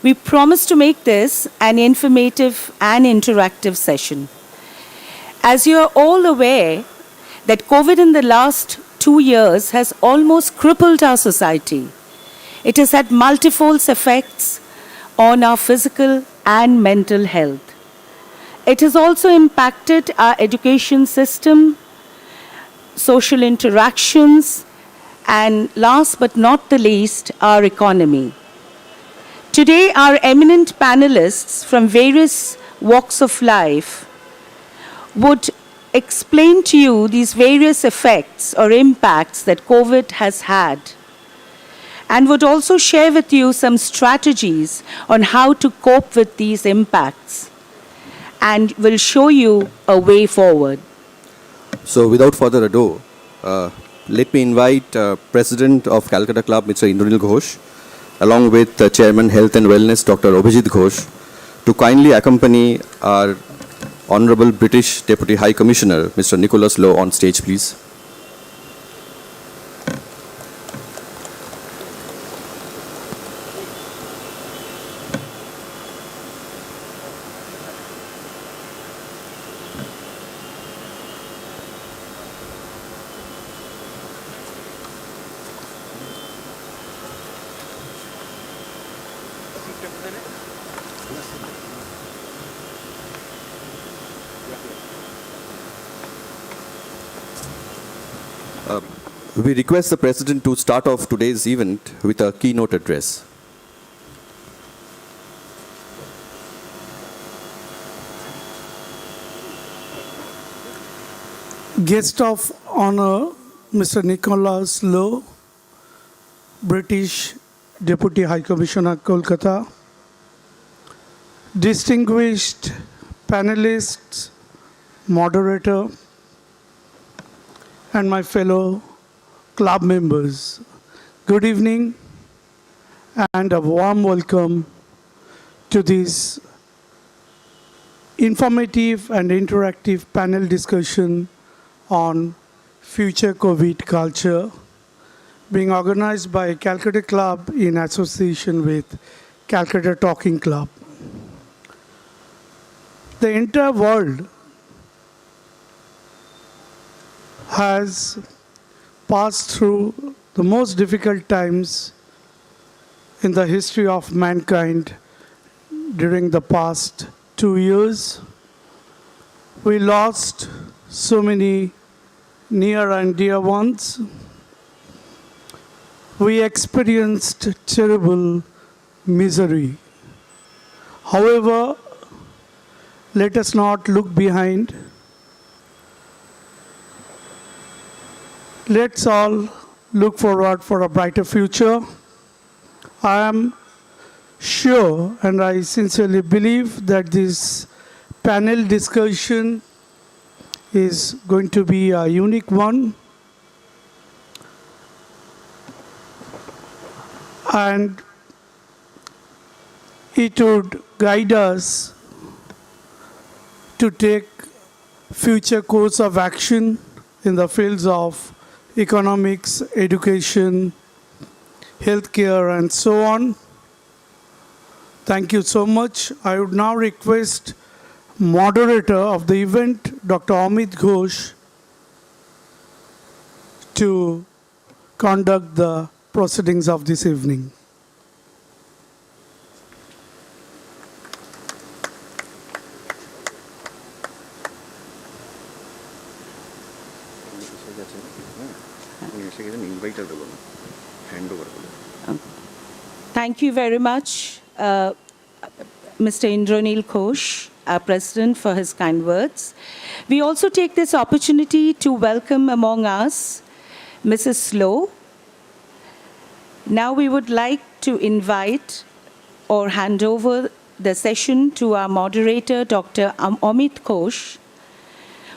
We promise to make this an informative and interactive session. As you are all aware, that COVID in the last 2 years has almost crippled our society. It has had multiple effects on our physical and mental health. It has also impacted our education system, social interactions, and last but not the least, our economy. Today, our eminent panelists from various walks of life would explain to you these various effects or impacts that COVID has had, and would also share with you some strategies on how to cope with these impacts, and will show you a way forward. So without further ado, let me invite President of Calcutta Club, Mr. Indranil Ghosh, along with Chairman Health and Wellness, Dr. Abhijit Ghosh, to kindly accompany our Honorable British Deputy High Commissioner, Mr. Nicholas Lowe, on stage, please. We request the President to start off today's event with a keynote address. Guest of honor, Mr. Nicholas Lowe, British Deputy High Commissioner, Calcutta. Distinguished panelists, moderator, and my fellow club members, good evening and a warm welcome to this informative and interactive panel discussion on future COVID culture being organized by Calcutta Club in association with Calcutta Talking Club. The entire world has passed through the most difficult times in the history of mankind during the past 2 years. We lost so many near and dear ones. We experienced terrible misery. However, let us not look behind. Let's all look forward for a brighter future. I am sure and I sincerely believe that this panel discussion is going to be a unique one. And it would guide us to take future course of action in the fields of economics, education, healthcare, and so on. Thank you so much. I would now request moderator of the event, Dr. Amit Ghosh, to conduct the proceedings of this evening. Thank you very much, Mr. Indranil Ghosh, our President, for his kind words. We also take this opportunity to welcome among us Mrs. Lowe. Now we would like to invite or hand over the session to our moderator, Dr. Amit Ghosh,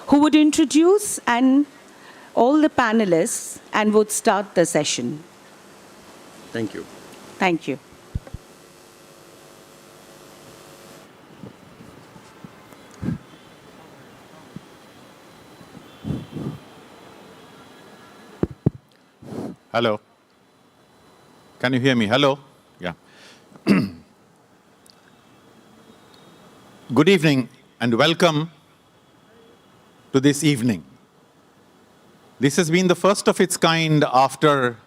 who would introduce all the panelists and would start the session. Thank you. Thank you. Hello. Can you hear me? Hello? Yeah. Good evening and welcome to this evening. This has been the first of its kind after,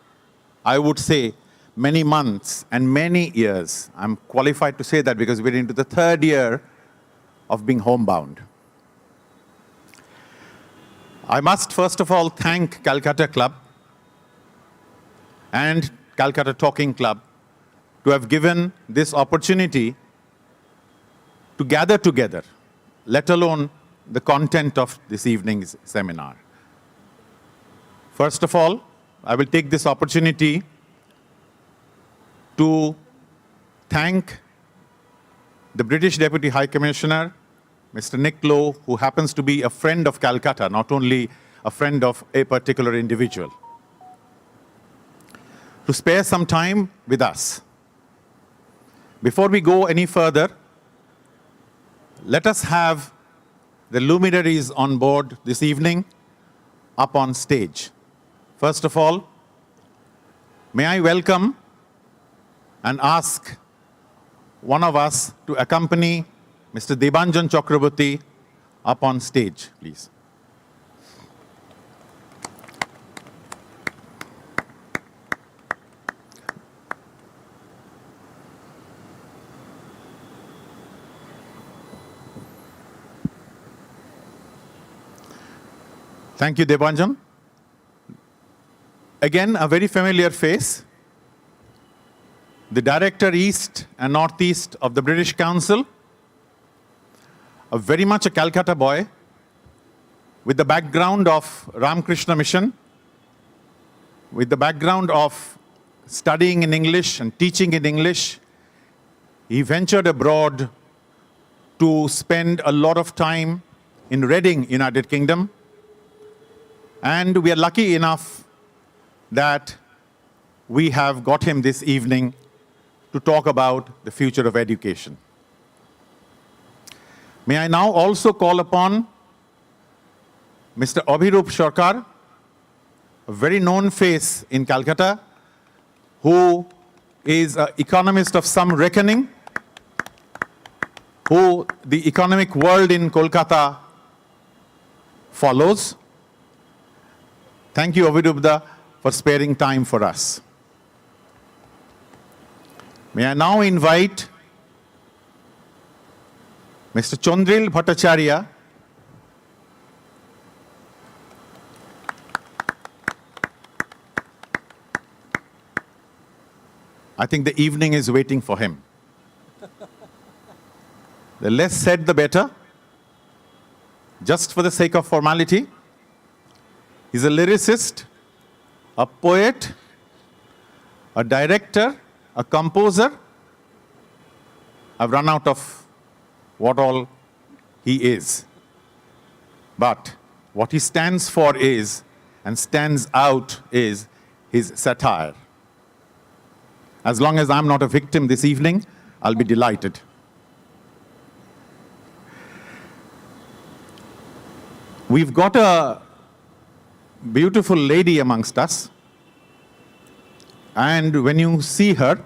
I would say, many months and many years. I'm qualified to say that because we're into the third year of being homebound. I must first of all thank Calcutta Club and Calcutta Talking Club to have given this opportunity to gather together, let alone the content of this evening's seminar. First of all, I will take this opportunity to thank the British Deputy High Commissioner, Mr. Nick Lowe, who happens to be a friend of Calcutta, not only a friend of a particular individual, to spare some time with us. Before we go any further, let us have the luminaries on board this evening up on stage. First of all, may I welcome and ask one of us to accompany Mr. Debanjan Chakraborty up on stage, please. Thank you, Debanjan. Again, a very familiar face. The Director East and Northeast of the British Council, very much a Calcutta boy, with the background of Ramakrishna Mission, with the background of studying in English and teaching in English. He ventured abroad to spend a lot of time in Reading, United Kingdom. And we are lucky enough that we have got him this evening to talk about the future of education. May I now also call upon Mr. Abhirup Sarkar, a very known face in Calcutta, who is an economist of some reckoning, who the economic world in Kolkata follows. Thank you, Abhirupda, for sparing time for us. May I now invite Mr. Chandril Bhattacharya, I think the evening is waiting for him. The less said, the better. Just for the sake of formality, he's a lyricist, a poet, a director, a composer. I've run out of what all he is. But what he stands for is, and stands out is, his satire. As long as I'm not a victim this evening, I'll be delighted. We've got a beautiful lady amongst us, and when you see her,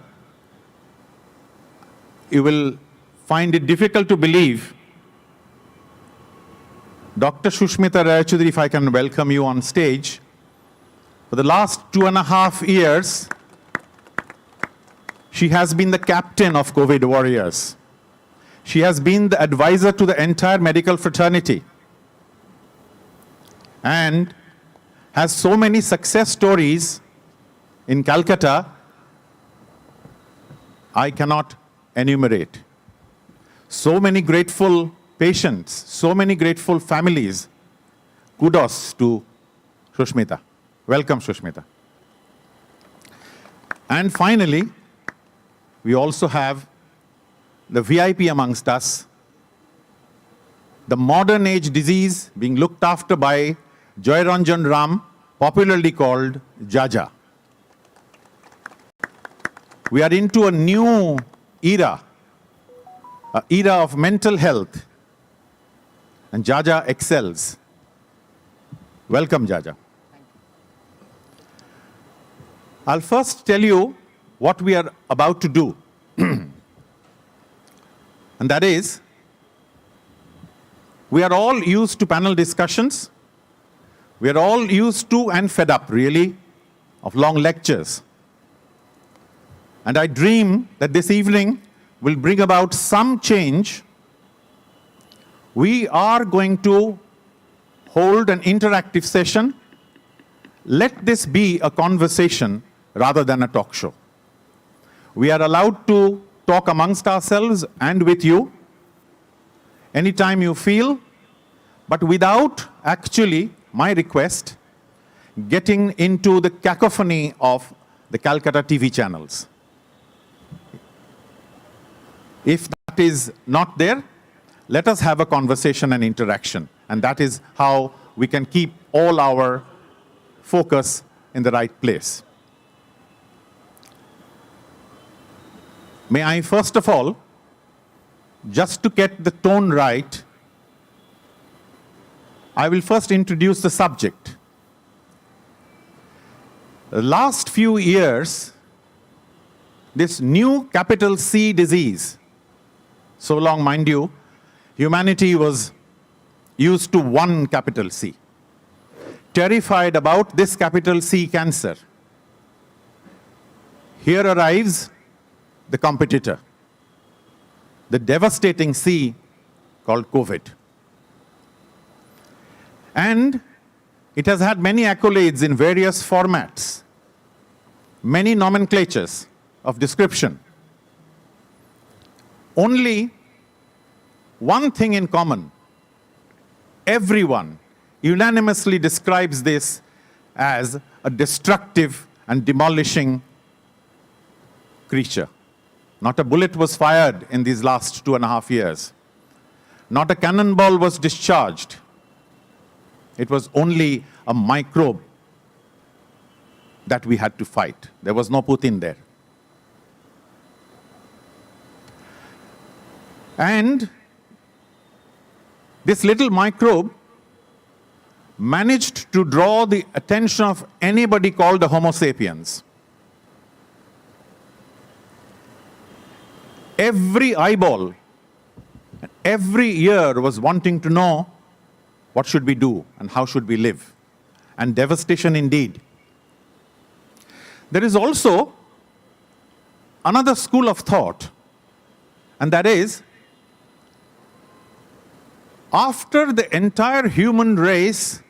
you will find it difficult to believe. Dr. Shushmita Rayachudri, if I can welcome you on stage. For the last 2.5 years, she has been the captain of COVID warriors. She has been the advisor to the entire medical fraternity, and has so many success stories in Calcutta, I cannot enumerate. So many grateful patients, so many grateful families. Kudos to Shushmita. Welcome, Shushmita. And finally, we also have the VIP amongst us, the modern age disease being looked after by Joy Ranjan Ram, popularly called Jaja. We are into a new era, an era of mental health, and Jaja excels. Welcome, Jaja. I'll first tell you what we are about to do. And that is, We are all used to panel discussions. We are all used to and fed up, really, of long lectures. And I dream that this evening will bring about some change. We are going to hold an interactive session. Let this be a conversation rather than a talk show. We are allowed to talk amongst ourselves and with you anytime you feel, but without actually, my request, getting into the cacophony of the Calcutta TV channels. If that is not there, let us have a conversation and interaction. And that is how we can keep all our focus in the right place. May I first of all, just to get the tone right, I will first introduce the subject. The last few years, this new capital C disease, so long, mind you, humanity was used to one capital C, terrified about this capital C cancer. Here arrives the competitor, the devastating C called COVID. And it has had many accolades in various formats, many nomenclatures of description. Only one thing in common: everyone unanimously describes this as a destructive and demolishing creature. Not a bullet was fired in these last 2.5 years. Not a cannonball was discharged. It was only a microbe that we had to fight. There was no Putin there. And this little microbe managed to draw the attention of anybody called the Homo sapiens. Every eyeball, every ear was wanting to know what should we do and how should we live. And devastation indeed. There is also another school of thought, and that is, after the entire human race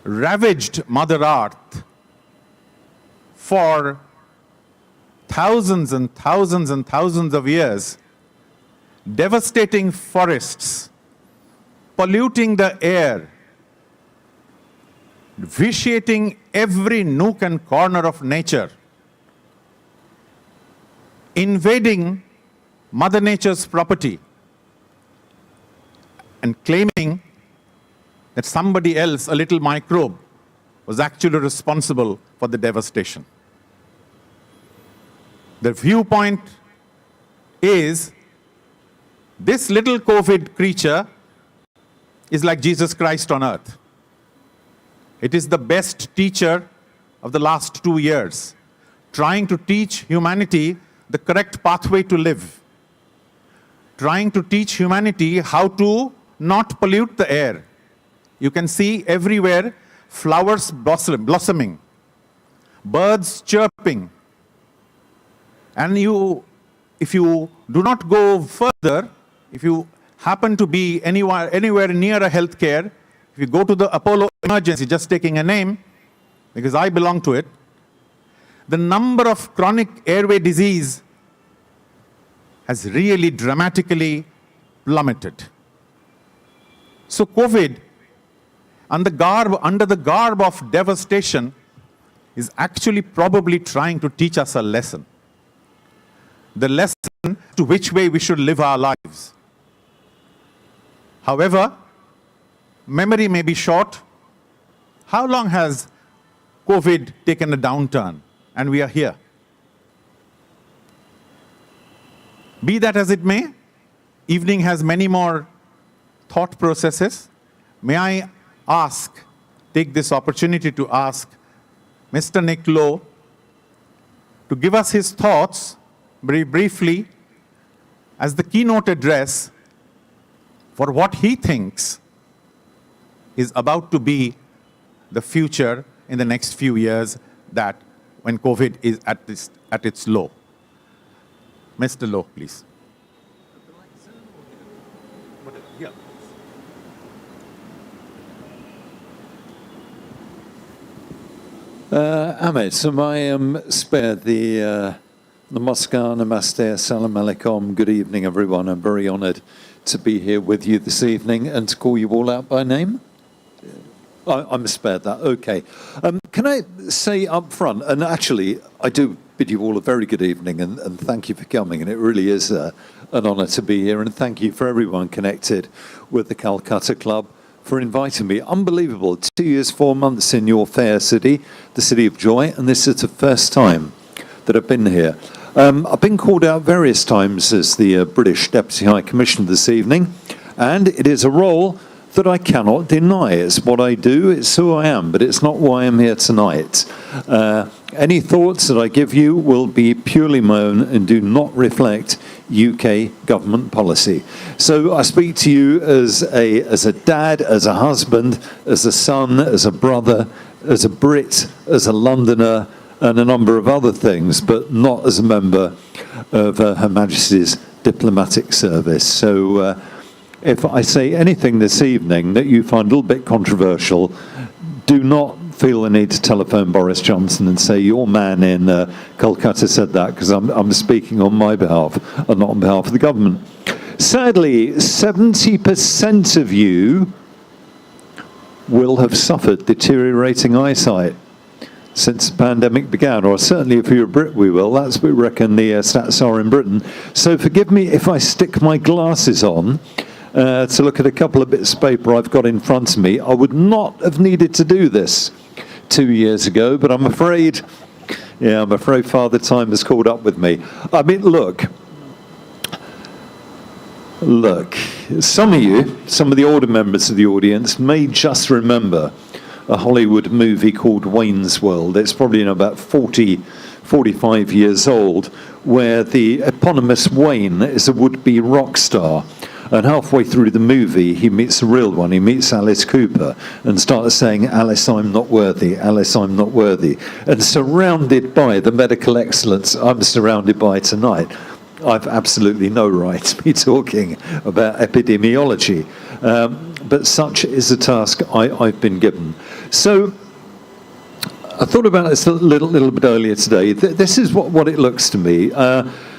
ravaged Mother Earth for thousands and thousands and thousands of years, devastating forests, polluting the air, vitiating every nook and corner of nature, invading Mother Nature's property, and claiming that somebody else, a little microbe, was actually responsible for the devastation. The viewpoint is this little COVID creature is like Jesus Christ on earth. It is the best teacher of the last 2 years, trying to teach humanity the correct pathway to live, trying to teach humanity how to not pollute the air. You can see everywhere flowers blossoming, birds chirping. And if you do not go further, if you happen to be anywhere near a healthcare, if you go to the Apollo emergency, just taking a name, because I belong to it, the number of chronic airway disease has really dramatically plummeted. So COVID, under the garb of devastation, is actually probably trying to teach us a lesson. The lesson to which way we should live our lives. However, memory may be short. How long has COVID taken a downturn and we are here? Be that as it may, evening has many more thought processes. May I take this opportunity to ask Mr. Nick Lowe to give us his thoughts very briefly as the keynote address for what he thinks is about to be the future in the next few years, that when COVID is at its low. Mr. Low, please. Ahmed, so I am spared the Namaskar, Namaste, Assalamu Alaikum. Good evening, everyone. I'm very honoured to be here with you this evening and to call you all out by name. I'm spared that. Okay. Can I say up front, and actually, I do bid you all a very good evening and thank you for coming. And it really is an honour to be here. And thank you for everyone connected with the Calcutta Club for inviting me. Unbelievable. 2 years, 4 months in your fair city, the city of joy. And this is the first time that I've been here. I've been called out various times as the British Deputy High Commissioner this evening. And it is a role that I cannot deny. It's what I do, it's who I am, but it's not why I'm here tonight. Any thoughts that I give you will be purely my own and do not reflect UK government policy. So I speak to you as a dad, as a husband, as a son, as a brother, as a Brit, as a Londoner, and a number of other things, but not as a member of Her Majesty's diplomatic service. So if I say anything this evening that you find a little bit controversial, do not feel the need to telephone Boris Johnson and say your man in Calcutta said that, because I'm speaking on my behalf and not on behalf of the government. Sadly, 70% of you will have suffered deteriorating eyesight since the pandemic began, or certainly if you're a Brit we will. That's what we reckon the stats are in Britain. So forgive me if I stick my glasses on to look at a couple of bits of paper I've got in front of me. I would not have needed to do this 2 years ago, but I'm afraid Father Time has caught up with me. I mean, look, some of you, some of the older members of the audience may just remember a Hollywood movie called Wayne's World. It's probably about 45 years old, where the eponymous Wayne is a would-be rock star. And halfway through the movie, he meets a real one. He meets Alice Cooper and starts saying, "Alice, I'm not worthy. Alice, I'm not worthy." And surrounded by the medical excellence I'm surrounded by tonight, I've absolutely no right to be talking about epidemiology. But such is the task I've been given. So I thought about this a little bit earlier today. This is what it looks to me.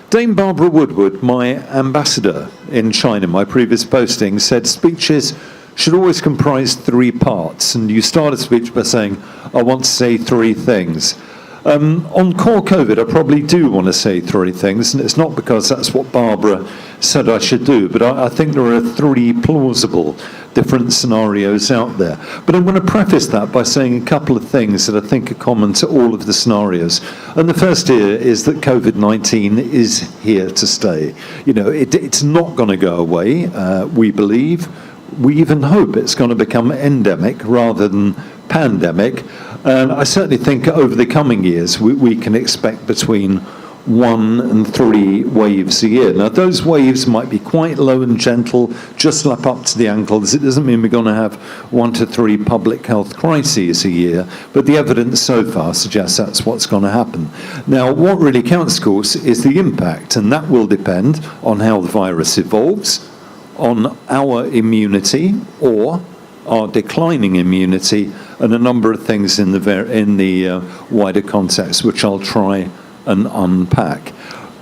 Dame Barbara Woodward, my ambassador in China, my previous posting, said speeches should always comprise 3 parts. And you start a speech by saying, I want to say 3 things. On core COVID, I probably do want to say 3 things, and it's not because that's what Barbara said I should do, but I think there are 3 plausible different scenarios out there. But I'm going to preface that by saying a couple of things that I think are common to all of the scenarios. And the first here is that COVID-19 is here to stay. You know, it's not going to go away, we believe. We even hope it's going to become endemic rather than pandemic. And I certainly think over the coming years, we can expect between 1 and 3 waves a year. Now, those waves might be quite low and gentle, just lap up to the ankles. It doesn't mean we're going to have 1 to 3 public health crises a year, but the evidence so far suggests that's what's going to happen. Now, what really counts, of course, is the impact, and that will depend on how the virus evolves, on our immunity or our declining immunity, and a number of things in the wider context, which I'll try and unpack.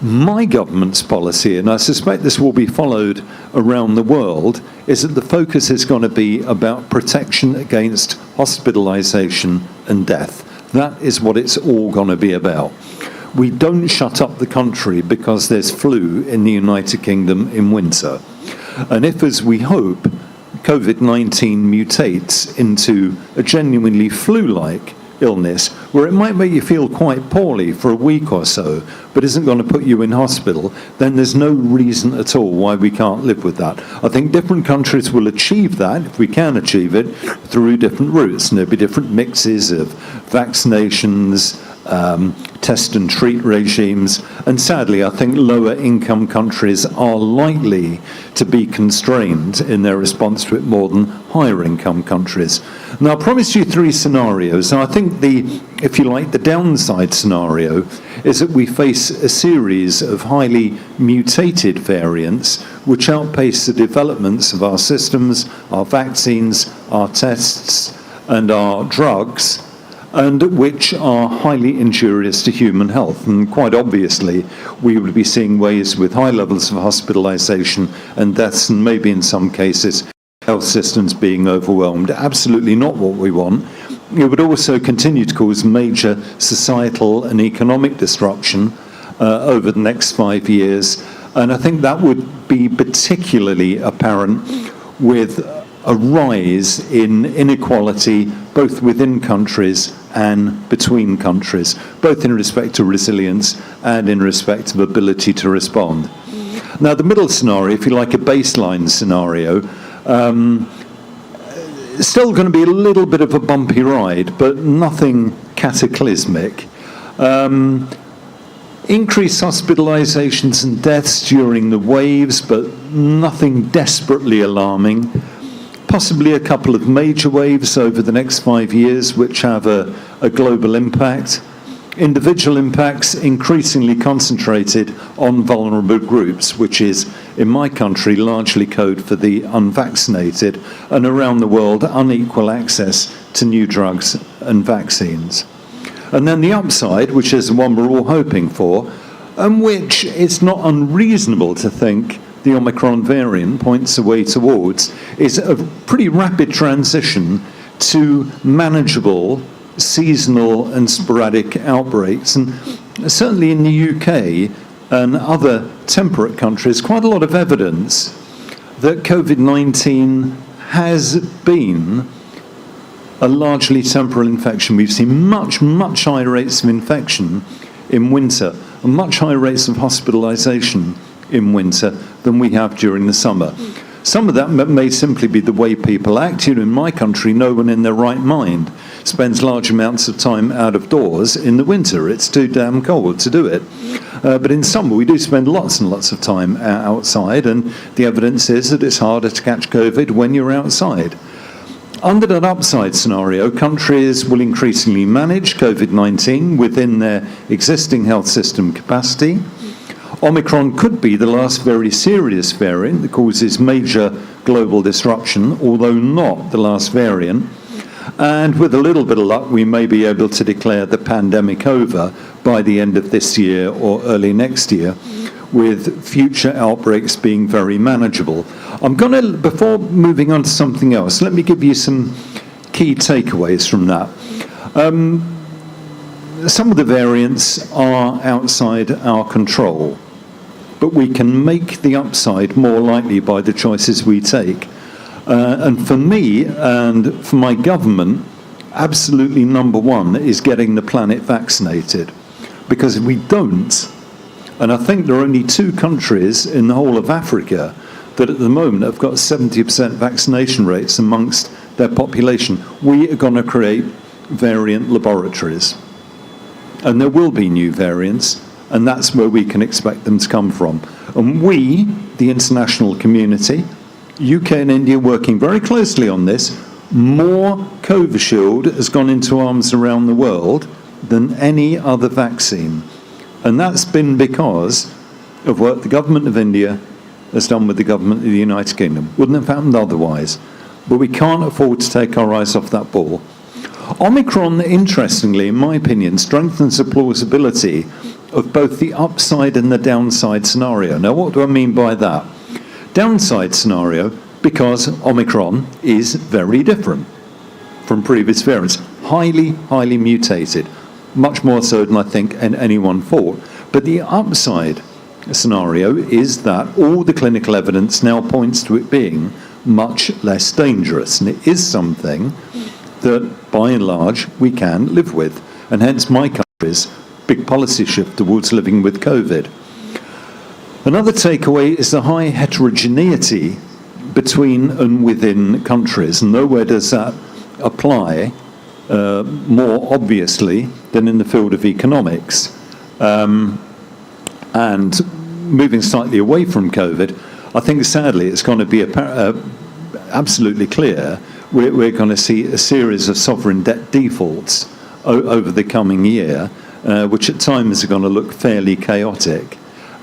My government's policy, and I suspect this will be followed around the world, is that the focus is going to be about protection against hospitalisation and death. That is what it's all going to be about. We don't shut up the country because there's flu in the United Kingdom in winter. And if, as we hope, COVID-19 mutates into a genuinely flu-like illness, where it might make you feel quite poorly for a week or so, but isn't going to put you in hospital, then there's no reason at all why we can't live with that. I think different countries will achieve that, if we can achieve it, through different routes. And there'll be different mixes of vaccinations test and treat regimes, and sadly, I think lower income countries are likely to be constrained in their response to it more than higher income countries. Now, I promised you 3 scenarios, and I think if you like, the downside scenario is that we face a series of highly mutated variants which outpace the developments of our systems, our vaccines, our tests, and our drugs, and which are highly injurious to human health. And quite obviously, we will be seeing ways with high levels of hospitalization and deaths, and maybe in some cases, health systems being overwhelmed. Absolutely not what we want. It would also continue to cause major societal and economic disruption over the next 5 years. And I think that would be particularly apparent with a rise in inequality both within countries and between countries, both in respect to resilience and in respect of ability to respond. Now, the middle scenario, if you like, a baseline scenario, still going to be a little bit of a bumpy ride, but nothing cataclysmic. Increased hospitalizations and deaths during the waves, but nothing desperately alarming. Possibly a couple of major waves over the next 5 years which have a global impact. Individual impacts increasingly concentrated on vulnerable groups, which is, in my country, largely code for the unvaccinated, and around the world, unequal access to new drugs and vaccines. And then the upside, which is the one we're all hoping for, and which it's not unreasonable to think the Omicron variant points the way towards, is a pretty rapid transition to manageable seasonal and sporadic outbreaks. And certainly in the UK and other temperate countries, quite a lot of evidence that COVID-19 has been a largely temporal infection. We've seen much, much higher rates of infection in winter and much higher rates of hospitalization in winter than we have during the summer. Some of that may simply be the way people act. You know, in my country, no one in their right mind spends large amounts of time out of doors in the winter. It's too damn cold to do it. But in summer, we do spend lots and lots of time outside, and the evidence is that it's harder to catch COVID when you're outside. Under that upside scenario, countries will increasingly manage COVID-19 within their existing health system capacity. Omicron could be the last very serious variant that causes major global disruption, although not the last variant. And with a little bit of luck, we may be able to declare the pandemic over by the end of this year or early next year, with future outbreaks being very manageable. I'm going to, before moving on to something else, let me give you some key takeaways from that. Some of the variants are outside our control, but we can make the upside more likely by the choices we take. And for me and for my government, absolutely number one is getting the planet vaccinated. Because if we don't, and I think there are only 2 countries in the whole of Africa that at the moment have got 70% vaccination rates amongst their population, we are going to create variant laboratories. And there will be new variants, and that's where we can expect them to come from. And we, the international community, UK and India working very closely on this, more Covishield has gone into arms around the world than any other vaccine. And that's been because of what the government of India has done with the government of the United Kingdom. Wouldn't have happened otherwise. But we can't afford to take our eyes off that ball. Omicron, interestingly, in my opinion, strengthens the plausibility of both the upside and the downside scenario. Now, what do I mean by that? Downside scenario, because Omicron is very different from previous variants. Highly, highly mutated. Much more so than I think anyone thought. But the upside scenario is that all the clinical evidence now points to it being much less dangerous. And it is something that, by and large, we can live with. And hence my country's big policy shift towards living with COVID. Another takeaway is the high heterogeneity between and within countries. And nowhere does that apply more obviously than in the field of economics. And moving slightly away from COVID, I think sadly it's going to be absolutely clear we're going to see a series of sovereign debt defaults over the coming year, which at times are going to look fairly chaotic.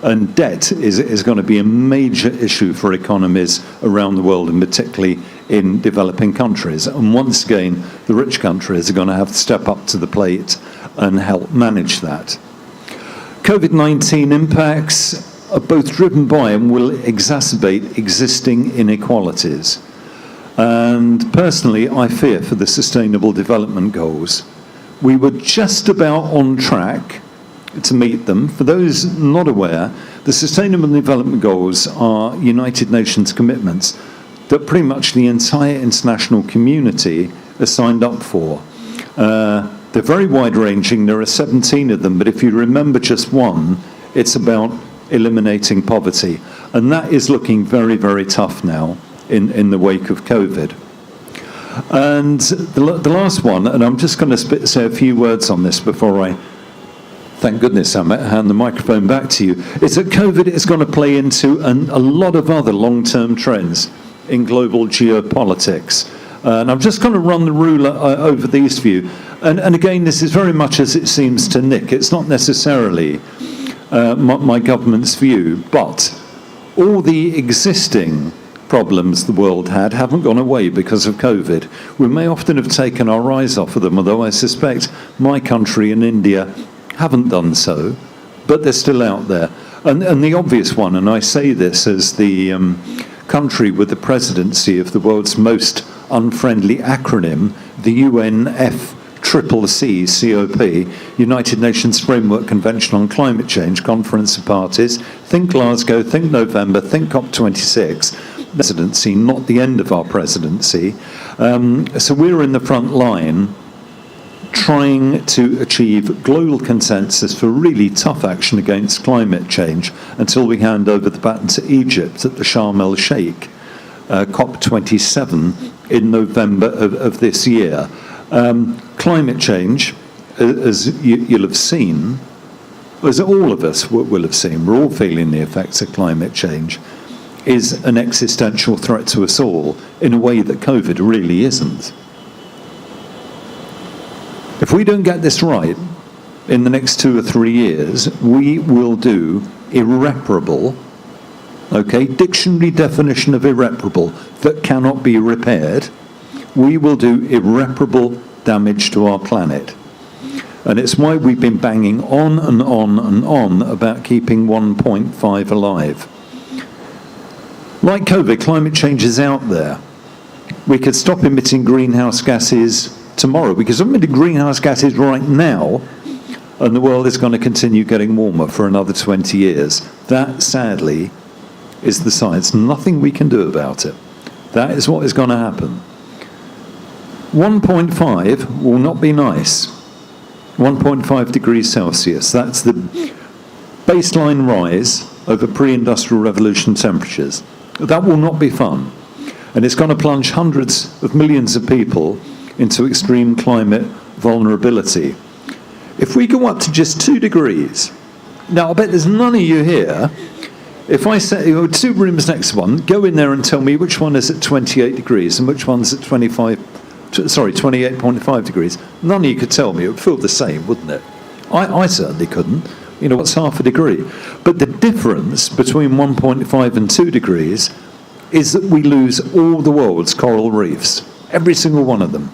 And debt is going to be a major issue for economies around the world, and particularly in developing countries. And once again, the rich countries are going to have to step up to the plate and help manage that. COVID-19 impacts are both driven by and will exacerbate existing inequalities. And personally, I fear for the Sustainable Development Goals. We were just about on track to meet them. For those not aware, the Sustainable Development Goals are United Nations commitments that pretty much the entire international community has signed up for. They're very wide-ranging. There are 17 of them, but if you remember just one, it's about eliminating poverty. And that is looking very, very tough now in the wake of COVID. And the last one, and I'm just going to say a few words on this before I, thank goodness, I hand the microphone back to you, is that COVID is going to play into a lot of other long-term trends in global geopolitics. And I'm just going to run the ruler over these few. And again, this is very much as it seems to Nick. It's not necessarily my government's view, but all the existing problems the world had haven't gone away because of COVID. We may often have taken our eyes off of them, although I suspect my country and India haven't done so, but they're still out there. And the obvious one, and I say this as the country with the presidency of the world's most unfriendly acronym, the UNFCCC, United Nations Framework Convention on Climate Change, Conference of Parties. Think Glasgow, think November, think COP26. Presidency, not the end of our presidency. So we're in the front line trying to achieve global consensus for really tough action against climate change until we hand over the baton to Egypt at the Sharm el-Sheikh COP27 in November of this year. Climate change, as you'll have seen, as all of us will have seen, we're all feeling the effects of climate change, is an existential threat to us all in a way that COVID really isn't. If we don't get this right in the next 2 or 3 years, we will do irreparable, okay, dictionary definition of irreparable, that cannot be repaired. We will do irreparable damage to our planet. And it's why we've been banging on and on and on about keeping 1.5 alive. Like COVID, climate change is out there. We could stop emitting greenhouse gases tomorrow. We could stop emitting greenhouse gases right now, and the world is going to continue getting warmer for another 20 years. That, sadly, is the science. Nothing we can do about it. That is what is going to happen. 1.5 will not be nice. 1.5 degrees Celsius. That's the baseline rise over pre-industrial revolution temperatures. That will not be fun. And it's going to plunge hundreds of millions of people into extreme climate vulnerability. If we go up to just 2 degrees, now I bet there's none of you here, if I say, 2 rooms next to one, go in there and tell me which one is at 28 degrees and which one's at 28.5 degrees. None of you could tell me. It would feel the same, wouldn't it? I certainly couldn't. You know, what's half a degree? But the difference between 1.5 and 2 degrees is that we lose all the world's coral reefs, every single one of them.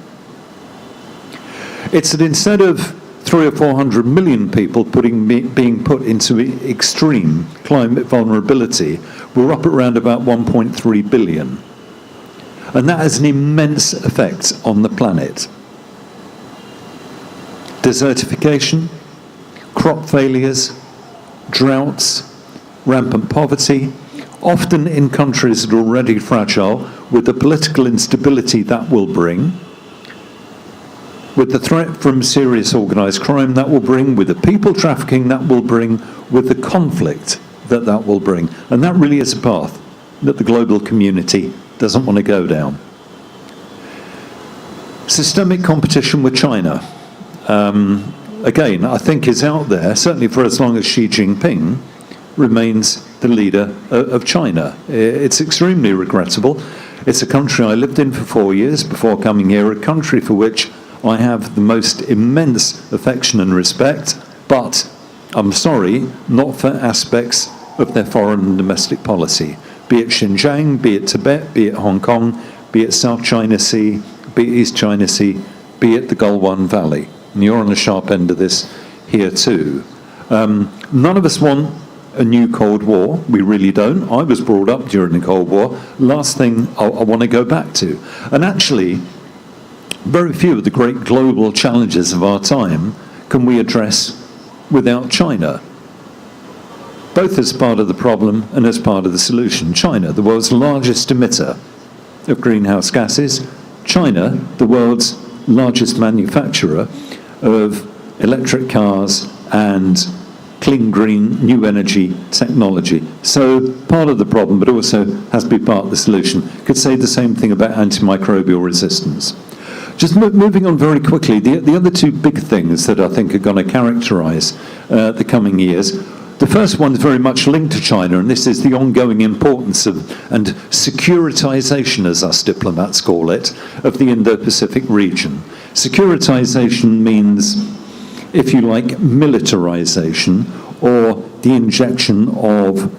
It's that instead of 300 or 400 million people being put into extreme climate vulnerability, we're up at around about 1.3 billion. And that has an immense effect on the planet. Desertification, crop failures, droughts, rampant poverty, often in countries that are already fragile, with the political instability that will bring, with the threat from serious organised crime that will bring, with the people trafficking that will bring, with the conflict that will bring. And that really is a path that the global community doesn't want to go down. Systemic competition with China, again, I think is out there, certainly for as long as Xi Jinping remains the leader of China. It's extremely regrettable. It's a country I lived in for 4 years before coming here, a country for which I have the most immense affection and respect, but I'm sorry, not for aspects of their foreign and domestic policy. Be it Xinjiang, be it Tibet, be it Hong Kong, be it South China Sea, be it East China Sea, be it the Galwan Valley. And you're on the sharp end of this here too. None of us want a new Cold War. We really don't. I was brought up during the Cold War. Last thing I want to go back to. And actually, very few of the great global challenges of our time can we address without China, both as part of the problem and as part of the solution. China, the world's largest emitter of greenhouse gases. China, the world's largest manufacturer of electric cars and clean, green, new energy technology. So part of the problem, but also has to be part of the solution. Could say the same thing about antimicrobial resistance. Just moving on very quickly, the other two big things that I think are going to characterize the coming years. The first one is very much linked to China, and this is the ongoing importance of, and securitization, as us diplomats call it, of the Indo-Pacific region. Securitization means, if you like, militarization or the injection of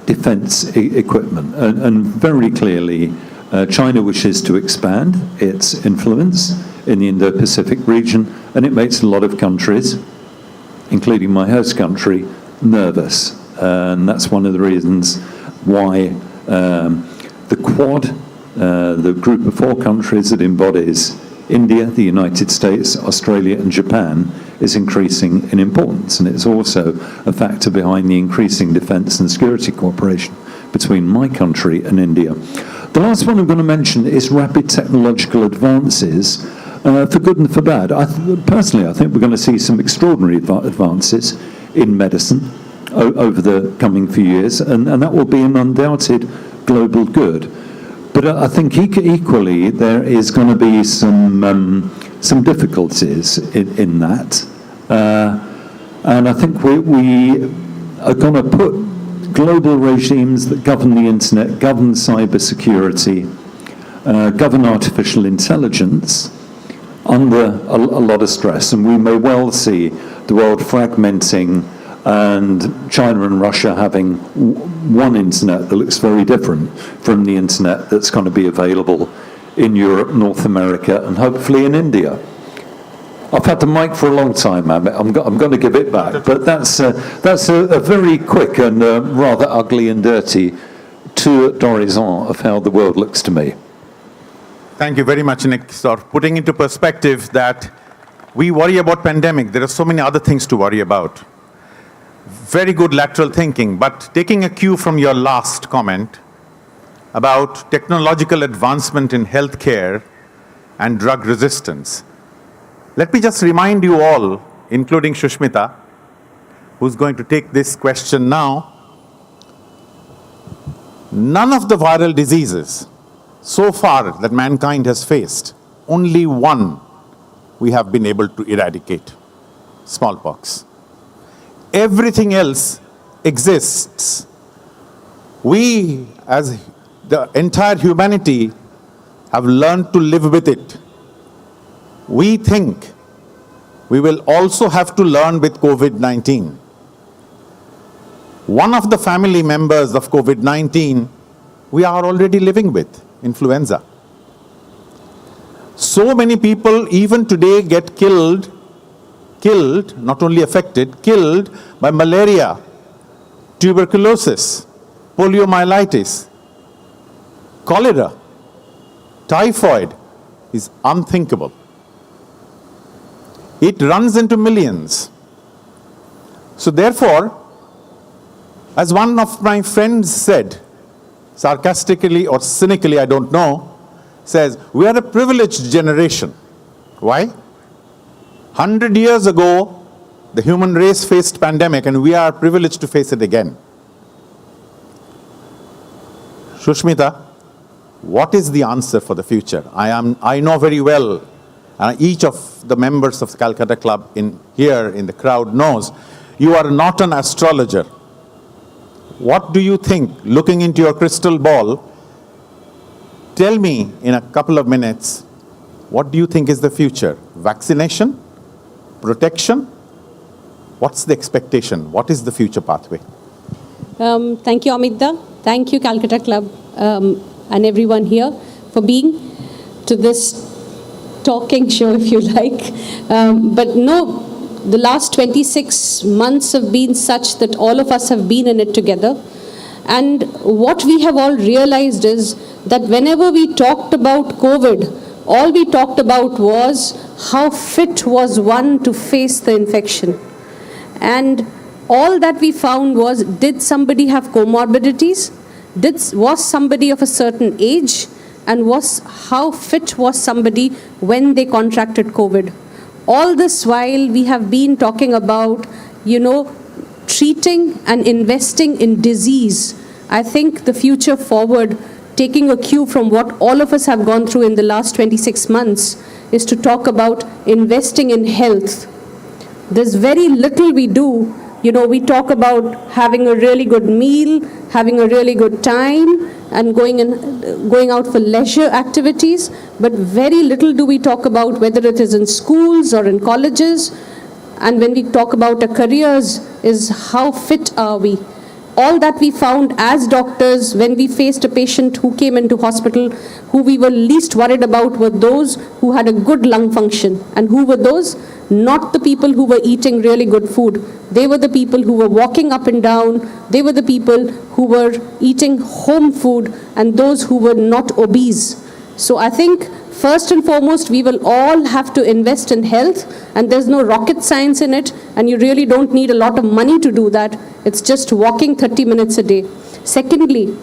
defense equipment. And very clearly, China wishes to expand its influence in the Indo-Pacific region, and it makes a lot of countries, including my host country, nervous. And that's one of the reasons why the Quad, the group of 4 countries that embodies India, the United States, Australia and Japan, is increasing in importance. And it's also a factor behind the increasing defence and security cooperation between my country and India. The last one I'm going to mention is rapid technological advances, for good and for bad. Personally, I think we're going to see some extraordinary advances in medicine over the coming few years, and that will be an undoubted global good. But I think equally there is going to be some difficulties in that, and I think we are going to put global regimes that govern the internet, govern cybersecurity, govern artificial intelligence under a lot of stress, and we may well see the world fragmenting and China and Russia having one internet that looks very different from the internet that's going to be available in Europe, North America, and hopefully in India. I've had the mic for a long time, Amit. I'm going to give it back, but that's a very quick and rather ugly and dirty tour d'horizon of how the world looks to me. Thank you very much, Nick. So putting into perspective that we worry about pandemic, there are so many other things to worry about. Very good lateral thinking, but taking a cue from your last comment about technological advancement in healthcare and drug resistance. Let me just remind you all, including Shushmita, who's going to take this question now, none of the viral diseases so far that mankind has faced, only one we have been able to eradicate, smallpox. Everything else exists. We, as the entire humanity, have learned to live with it. We think we will also have to learn with COVID-19. One of the family members of COVID-19 we are already living with, influenza. So many people even today get killed, not only affected, killed by malaria, tuberculosis, poliomyelitis, cholera, typhoid is unthinkable. It runs into millions. So therefore, as one of my friends said, sarcastically or cynically, I don't know, says, we are a privileged generation. Why? 100 years ago, the human race faced pandemic, and we are privileged to face it again. Shushmita, what is the answer for the future? I know very well, each of the members of the Calcutta Club here in the crowd knows, you are not an astrologer. What do you think, looking into your crystal ball, tell me in a couple of minutes, what do you think is the future? Vaccination? Protection? What's the expectation? What is the future pathway? Thank you, Amita. Thank you, Calcutta Club, and everyone here for being to this talking show, if you like. But no, the last 26 months have been such that all of us have been in it together. And what we have all realized is that whenever we talked about COVID, all we talked about was how fit was one to face the infection. And all that we found was, did somebody have comorbidities? Was somebody of a certain age? And how fit was somebody when they contracted COVID? All this while we have been talking about, treating and investing in disease. I think the future forward, taking a cue from what all of us have gone through in the last 26 months, is to talk about investing in health. There's very little we do. We talk about having a really good meal, having a really good time, and going out for leisure activities, but very little do we talk about whether it is in schools or in colleges. And when we talk about our careers, is how fit are we? All that we found as doctors when we faced a patient who came into hospital, who we were least worried about were those who had a good lung function. And who were those? Not the people who were eating really good food. They were the people who were walking up and down. They were the people who were eating home food, and those who were not obese. So I think first and foremost, we will all have to invest in health, and there's no rocket science in it, and you really don't need a lot of money to do that. It's just walking 30 minutes a day. Secondly,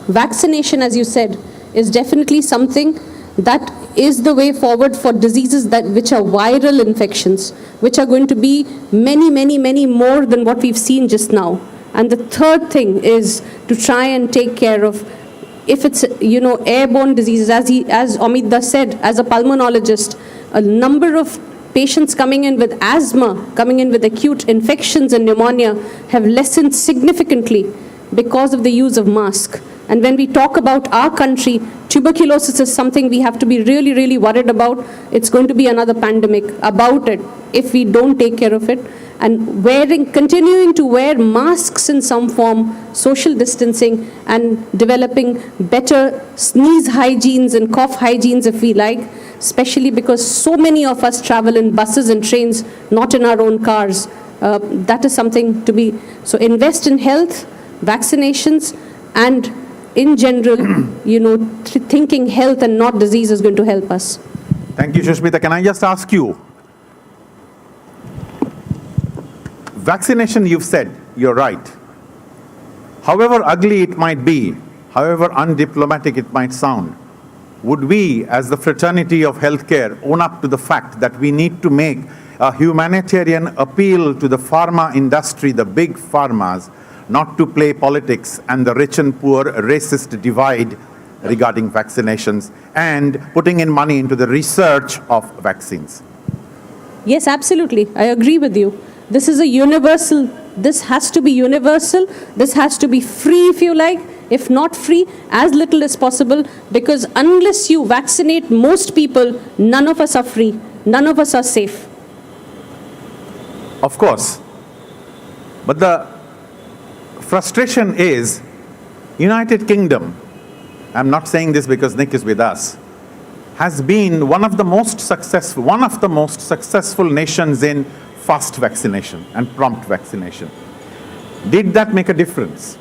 vaccination, as you said, is definitely something that is the way forward for diseases which are viral infections, which are going to be many, many, many more than what we've seen just now. And the third thing is to try and take care of, if it's airborne diseases, as Amita said, as a pulmonologist, a number of patients coming in with asthma, coming in with acute infections and pneumonia have lessened significantly because of the use of mask. And when we talk about our country, tuberculosis is something we have to be really, really worried about. It's going to be another pandemic about it if we don't take care of it. And continuing to wear masks in some form, social distancing, and developing better sneeze hygienes and cough hygienes, if we like, especially because so many of us travel in buses and trains, not in our own cars. That is something to be. So invest in health, vaccinations, and in general, thinking health and not disease is going to help us. Thank you, Shushmita. Can I just ask you, vaccination, you've said, you're right. However ugly it might be, however undiplomatic it might sound, would we, as the fraternity of healthcare, own up to the fact that we need to make a humanitarian appeal to the pharma industry, the big pharmas, not to play politics and the rich and poor racist divide regarding vaccinations, and putting in money into the research of vaccines? Yes, absolutely. I agree with you. This is a universal, this has to be universal, this has to be free, if you like, if not free, as little as possible, because unless you vaccinate most people, none of us are free, none of us are safe. Of course. But the frustration is, United Kingdom, I'm not saying this because Nick is with us, has been one of the most successful nations in fast vaccination and prompt vaccination. Did that make a difference?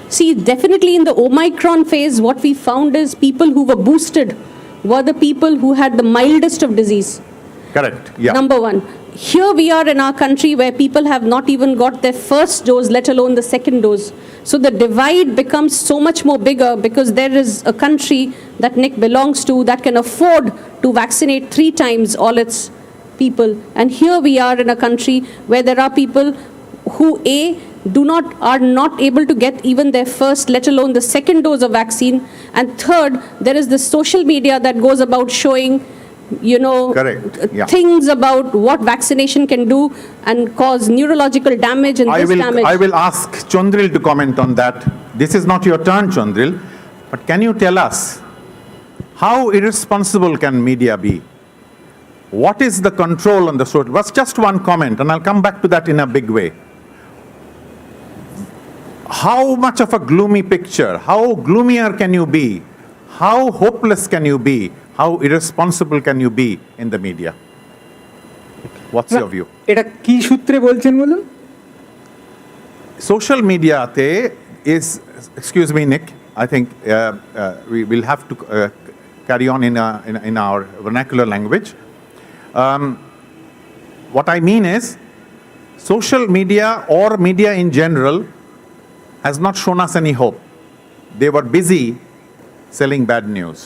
See, definitely in the Omicron phase, what we found is people who were boosted were the people who had the mildest of disease. Correct, yeah. Number one. Here we are in our country where people have not even got their first dose, let alone the second dose. So the divide becomes so much more bigger because there is a country that Nick belongs to that can afford to vaccinate 3 times all its people. And here we are in a country where there are people who, A, are not able to get even their first, let alone the second dose of vaccine. And third, there is this social media that goes about showing, Correct. Yeah. things about what vaccination can do and cause neurological damage and damage. I will ask Chandril to comment on that. This is not your turn, Chandril, but can you tell us how irresponsible can media be? What is the control on the social? Was just one comment, and I'll come back to that in a big way. How much of a gloomy picture? How gloomier can you be? How hopeless can you be? How irresponsible can you be in the media? What's your view? এটা কি সূত্রে বলছেন বলুন? Social media is, excuse me, Nick, I think we will have to carry on in our vernacular language. What I mean is, social media or media in general has not shown us any hope. They were busy selling bad news.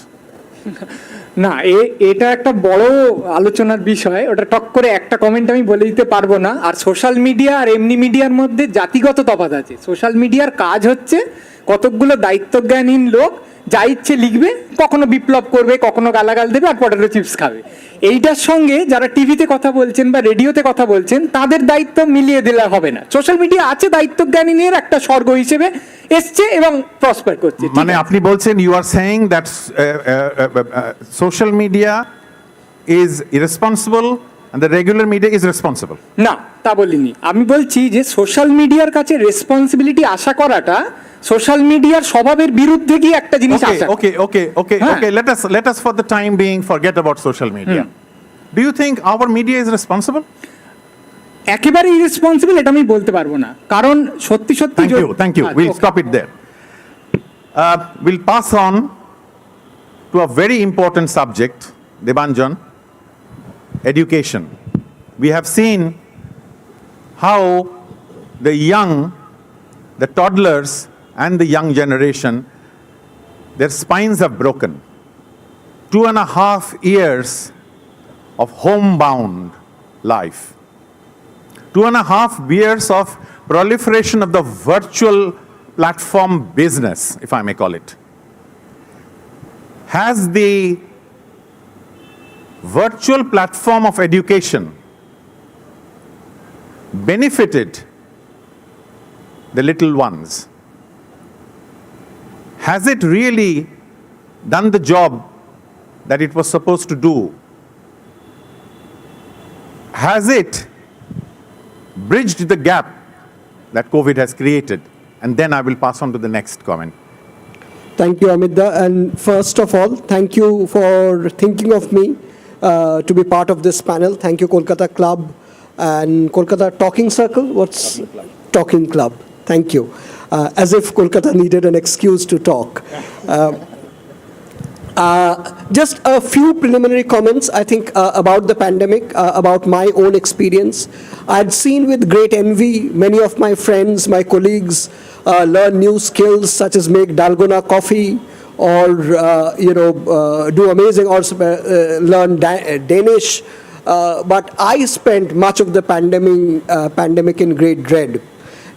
না, এটা একটা বড় আলোচনার বিষয়। ওটা টক করে একটা comment আমি বলে দিতে পারবো না। আর সোশ্যাল মিডিয়া আর এমনি মিডিয়ার মধ্যে জাতিগত তফাৎ আছে। সোশ্যাল মিডিয়ার কাজ হচ্ছে কতকগুলো দায়িত্বজ্ঞানহীন লোক যা ইচ্ছে লিখবে, কখনো বিপ্লব করবে, কখনো গালাগাল দেবে আর পটেটো চিপস খাবে। এইটার সঙ্গে যারা টিভিতে কথা বলছেন বা রেডিওতে কথা বলছেন তাদের দায়িত্ব মিলিয়ে দিলে হবে না। সোশ্যাল মিডিয়া আছে দায়িত্বজ্ঞানীদের একটা স্বর্গ হিসেবে এসছে এবং প্রসপার করছে। মানে আপনি বলছেন, you are saying that social media is irresponsible and the regular media is responsible. না, তা বলিনি। আমি বলছি যে সোশ্যাল মিডিয়ার কাছে রেসপন্সিবিলিটি আশা করাটা সোশ্যাল মিডিয়ার স্বভাবের বিরুদ্ধে কি একটা জিনিস আশা। Okay. Let us for the time being forget about social media. Do you think our media is responsible? একেবারে ইরেসপন্সিবল এটা আমি বলতে পারবো না, কারণ সত্যি সত্যি। Thank you. We'll stop it there. We'll pass on to a very important subject, Debanjan, education. We have seen how the young, the toddlers and the young generation, their spines have broken. 2.5 years of homebound life. 2.5 years of proliferation of the virtual platform business, if I may call it. Has the virtual platform of education benefited the little ones? Has it really done the job that it was supposed to do? Has it bridged the gap that COVID has created? And then I will pass on to the next comment. Thank you, Amida. And first of all, thank you for thinking of me to be part of this panel. Thank you, Calcutta Club and Calcutta Talking Circle. What's Talking Club? Thank you. As if Kolkata needed an excuse to talk. Just a few preliminary comments, I think, about the pandemic, about my own experience. I'd seen with great envy many of my friends, my colleagues, learn new skills such as make dalgona coffee or, do amazing, or learn Danish. But I spent much of the pandemic in great dread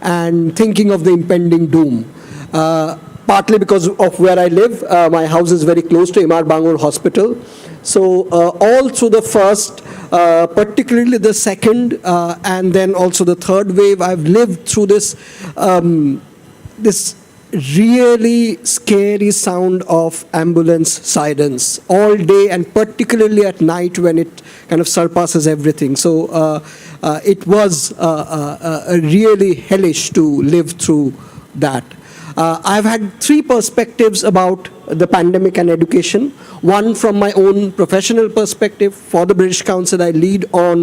and thinking of the impending doom. Partly because of where I live, my house is very close to Imar Bangur Hospital. So all through the first, particularly the second, and then also the third wave, I've lived through this really scary sound of ambulance sirens all day, and particularly at night when it kind of surpasses everything. So it was really hellish to live through that. I've had three perspectives about the pandemic and education. One from my own professional perspective. For the British Council, I lead on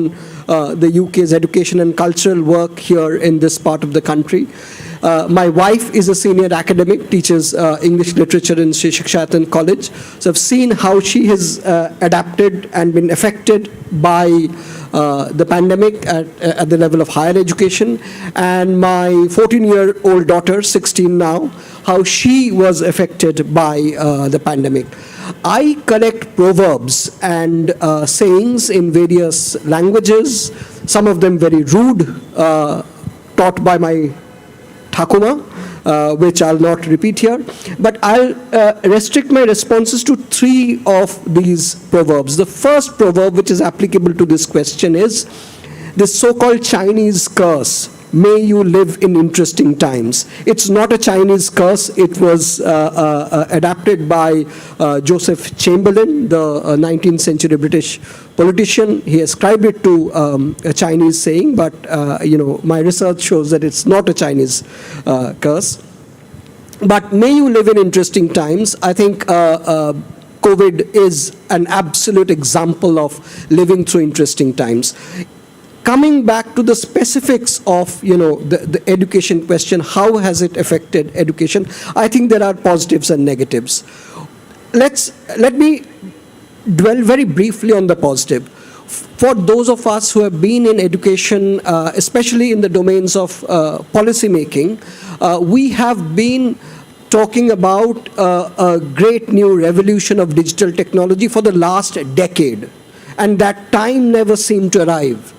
the UK's education and cultural work here in this part of the country. My wife is a senior academic, teaches English literature in Sri Shikshatan College. So I've seen how she has adapted and been affected by the pandemic at the level of higher education. And my 14-year-old daughter, 16 now, how she was affected by the pandemic. I collect proverbs and sayings in various languages, some of them very rude, taught by my Thakuma, which I'll not repeat here. But I'll restrict my responses to 3 of these proverbs. The first proverb, which is applicable to this question, is this so-called Chinese curse. May you live in interesting times. It's not a Chinese curse. It was adapted by Joseph Chamberlain, the 19th century British politician. He ascribed it to a Chinese saying, but my research shows that it's not a Chinese curse. But may you live in interesting times. I think COVID is an absolute example of living through interesting times. Coming back to the specifics of the education question, how has it affected education? I think there are positives and negatives. Let me dwell very briefly on the positive. For those of us who have been in education, especially in the domains of policy making, we have been talking about a great new revolution of digital technology for the last decade, and that time never seemed to arrive.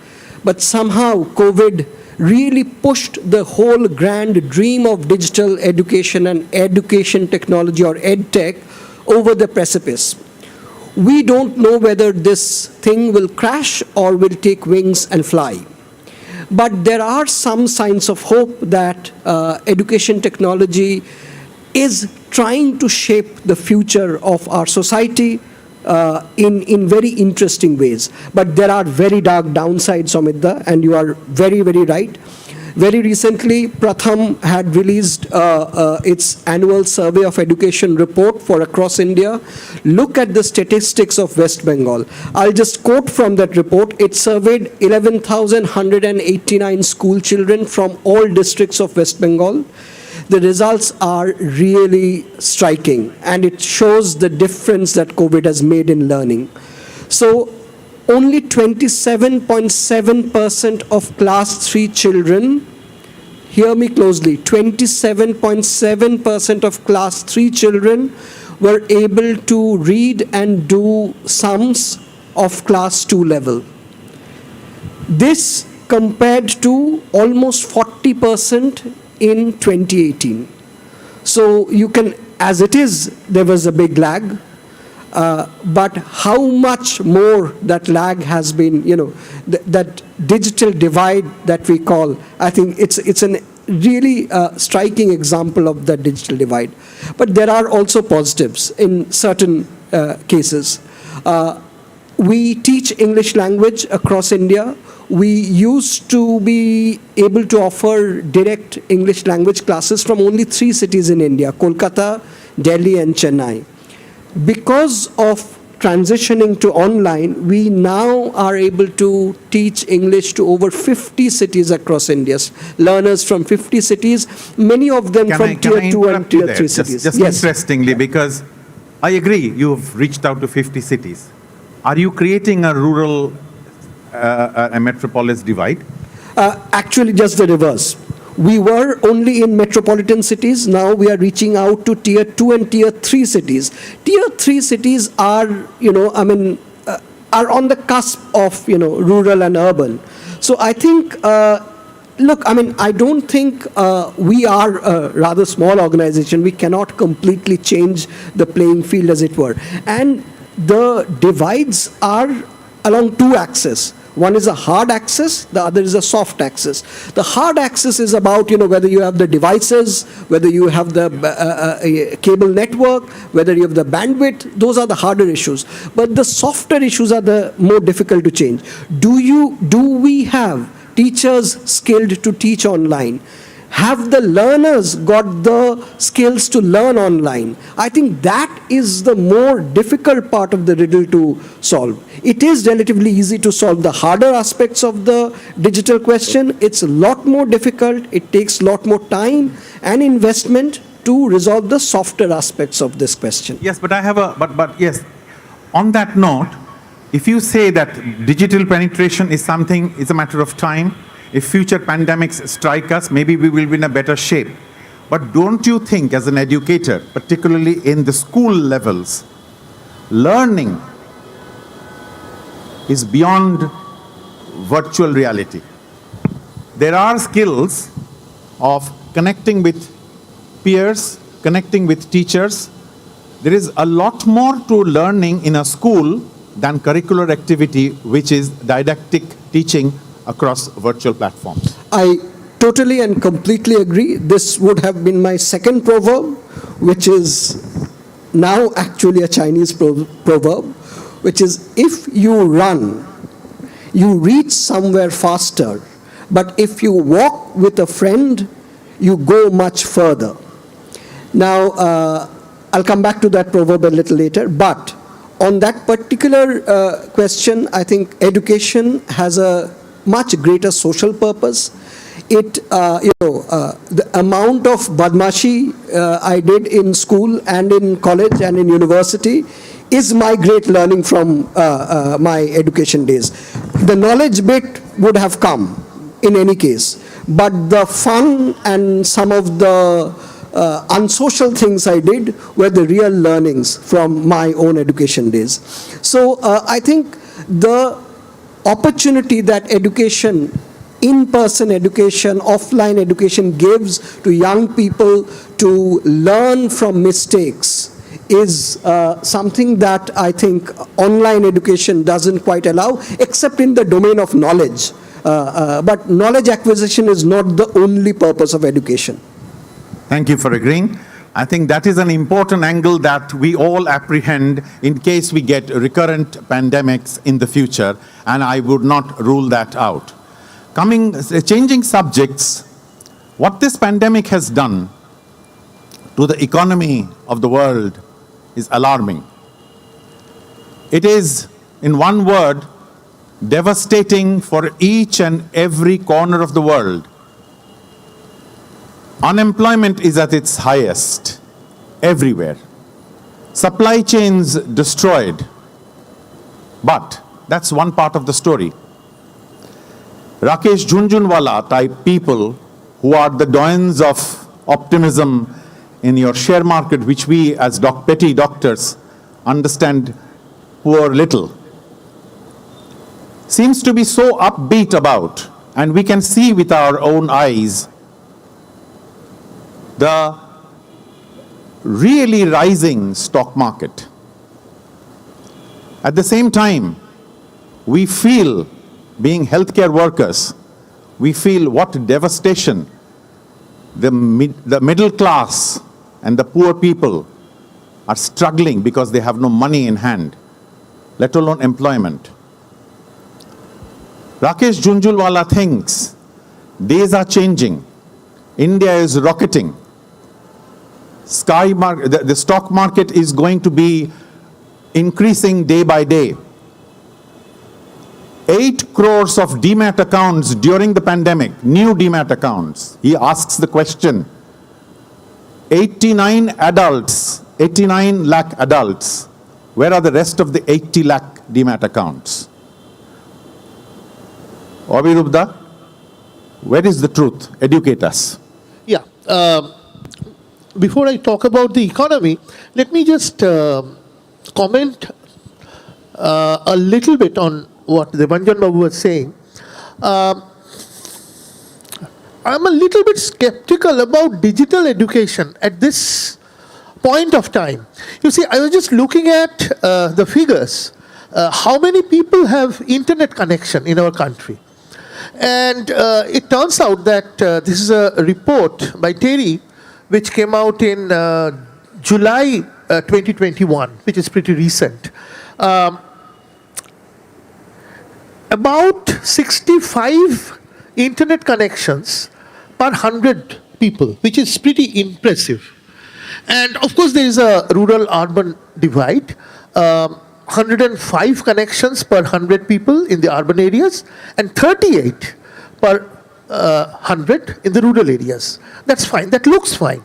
But somehow COVID really pushed the whole grand dream of digital education and education technology, or EdTech, over the precipice. We don't know whether this thing will crash or will take wings and fly. But there are some signs of hope that education technology is trying to shape the future of our society in very interesting ways. But there are very dark downsides, Amita, and you are very, very right. Very recently, Pratham had released its annual survey of education report for across India. Look at the statistics of West Bengal. I'll just quote from that report. It surveyed 11,189 school children from all districts of West Bengal. The results are really striking, and it shows the difference that COVID has made in learning. So only 27.7% of class 3 children, hear me closely, 27.7% of class 3 children were able to read and do sums of class 2 level. This compared to almost 40% in 2018. So you can, as it is, there was a big lag, but how much more that lag has been, that digital divide that we call, I think it's a really striking example of that digital divide. But there are also positives in certain cases. We teach English language across India. We used to be able to offer direct English language classes from only 3 cities in India: Kolkata, Delhi, and Chennai. Because of transitioning to online, we now are able to teach English to over 50 cities across India. Learners from 50 cities, many of them from Tier 2 and Tier 3 cities. Just yes. Interestingly, because I agree, you've reached out to 50 cities. Are you creating a rural a metropolis divide? Actually, just the reverse. We were only in metropolitan cities. Now we are reaching out to Tier 2 and Tier 3 cities. Tier 3 cities are, are on the cusp of, rural and urban. So I think, I don't think we are a rather small organization. We cannot completely change the playing field, as it were. And the divides are along 2 axes. One is a hard axis, the other is a soft axis. The hard axis is about, whether you have the devices, whether you have the cable network, whether you have the bandwidth. Those are the harder issues. But the softer issues are the more difficult to change. Do we have teachers skilled to teach online? Have the learners got the skills to learn online? I think that is the more difficult part of the riddle to solve. It is relatively easy to solve the harder aspects of the digital question. It's a lot more difficult. It takes a lot more time and investment to resolve the softer aspects of this question. Yes, but I have but yes, on that note, if you say that digital penetration is something, it's a matter of time. If future pandemics strike us, maybe we will be in a better shape. But don't you think, as an educator, particularly in the school levels, learning is beyond virtual reality? There are skills of connecting with peers, connecting with teachers. There is a lot more to learning in a school than curricular activity, which is didactic teaching across virtual platforms. I totally and completely agree. This would have been my second proverb, which is now actually a Chinese proverb, which is if you run, you reach somewhere faster, but if you walk with a friend, you go much further. Now, I'll come back to that proverb a little later, but on that particular question, I think education has a much greater social purpose. It, the amount of badmashi I did in school and in college and in university is my great learning from my education days. The knowledge bit would have come in any case, but the fun and some of the unsocial things I did were the real learnings from my own education days. So I think the opportunity that education, in-person education, offline education gives to young people to learn from mistakes is something that I think online education doesn't quite allow, except in the domain of knowledge. But knowledge acquisition is not the only purpose of education. Thank you for agreeing. I think that is an important angle that we all apprehend in case we get recurrent pandemics in the future, and I would not rule that out. Changing subjects, what this pandemic has done to the economy of the world is alarming. It is, in one word, devastating for each and every corner of the world. Unemployment is at its highest everywhere. Supply chains destroyed. But that's one part of the story. Rakesh Jhunjhunwala type people who are the doyens of optimism in your share market, which we as petty doctors understand poor little, seems to be so upbeat about, and we can see with our own eyes, the really rising stock market. At the same time, we feel, being healthcare workers, we feel what devastation the middle class and the poor people are struggling because they have no money in hand, let alone employment. Rakesh Jhunjhunwala thinks days are changing. India is rocketing. The stock market is going to be increasing day by day. 8 crores of demat accounts during the pandemic, new demat accounts. He asks the question, 89 lakh adults, where are the rest of the 80 lakh demat accounts? Abhirubda, where is the truth? Educate us. Yeah. Before I talk about the economy, let me just comment a little bit on what Debanjan Babu was saying. I'm a little bit skeptical about digital education at this point of time. You see, I was just looking at the figures. How many people have internet connection in our country? And it turns out that this is a report by Terry, which came out in July 2021, which is pretty recent. About 65 internet connections per 100 people, which is pretty impressive. And of course, there is a rural-urban divide. 105 connections per 100 people in the urban areas, and 38 per 100 in the rural areas. That's fine. That looks fine.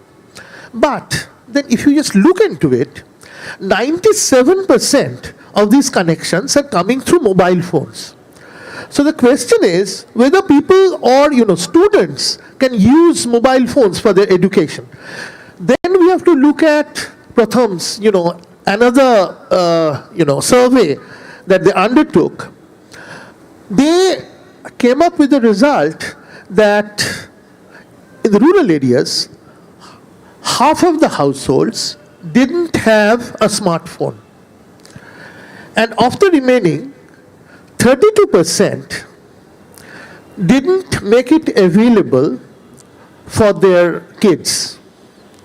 But then if you just look into it, 97% of these connections are coming through mobile phones. So the question is whether people or students can use mobile phones for their education. Then we have to look at Pratham's, another survey that they undertook. They came up with the result that in the rural areas, half of the households didn't have a smartphone. And of the remaining, 32% didn't make it available for their kids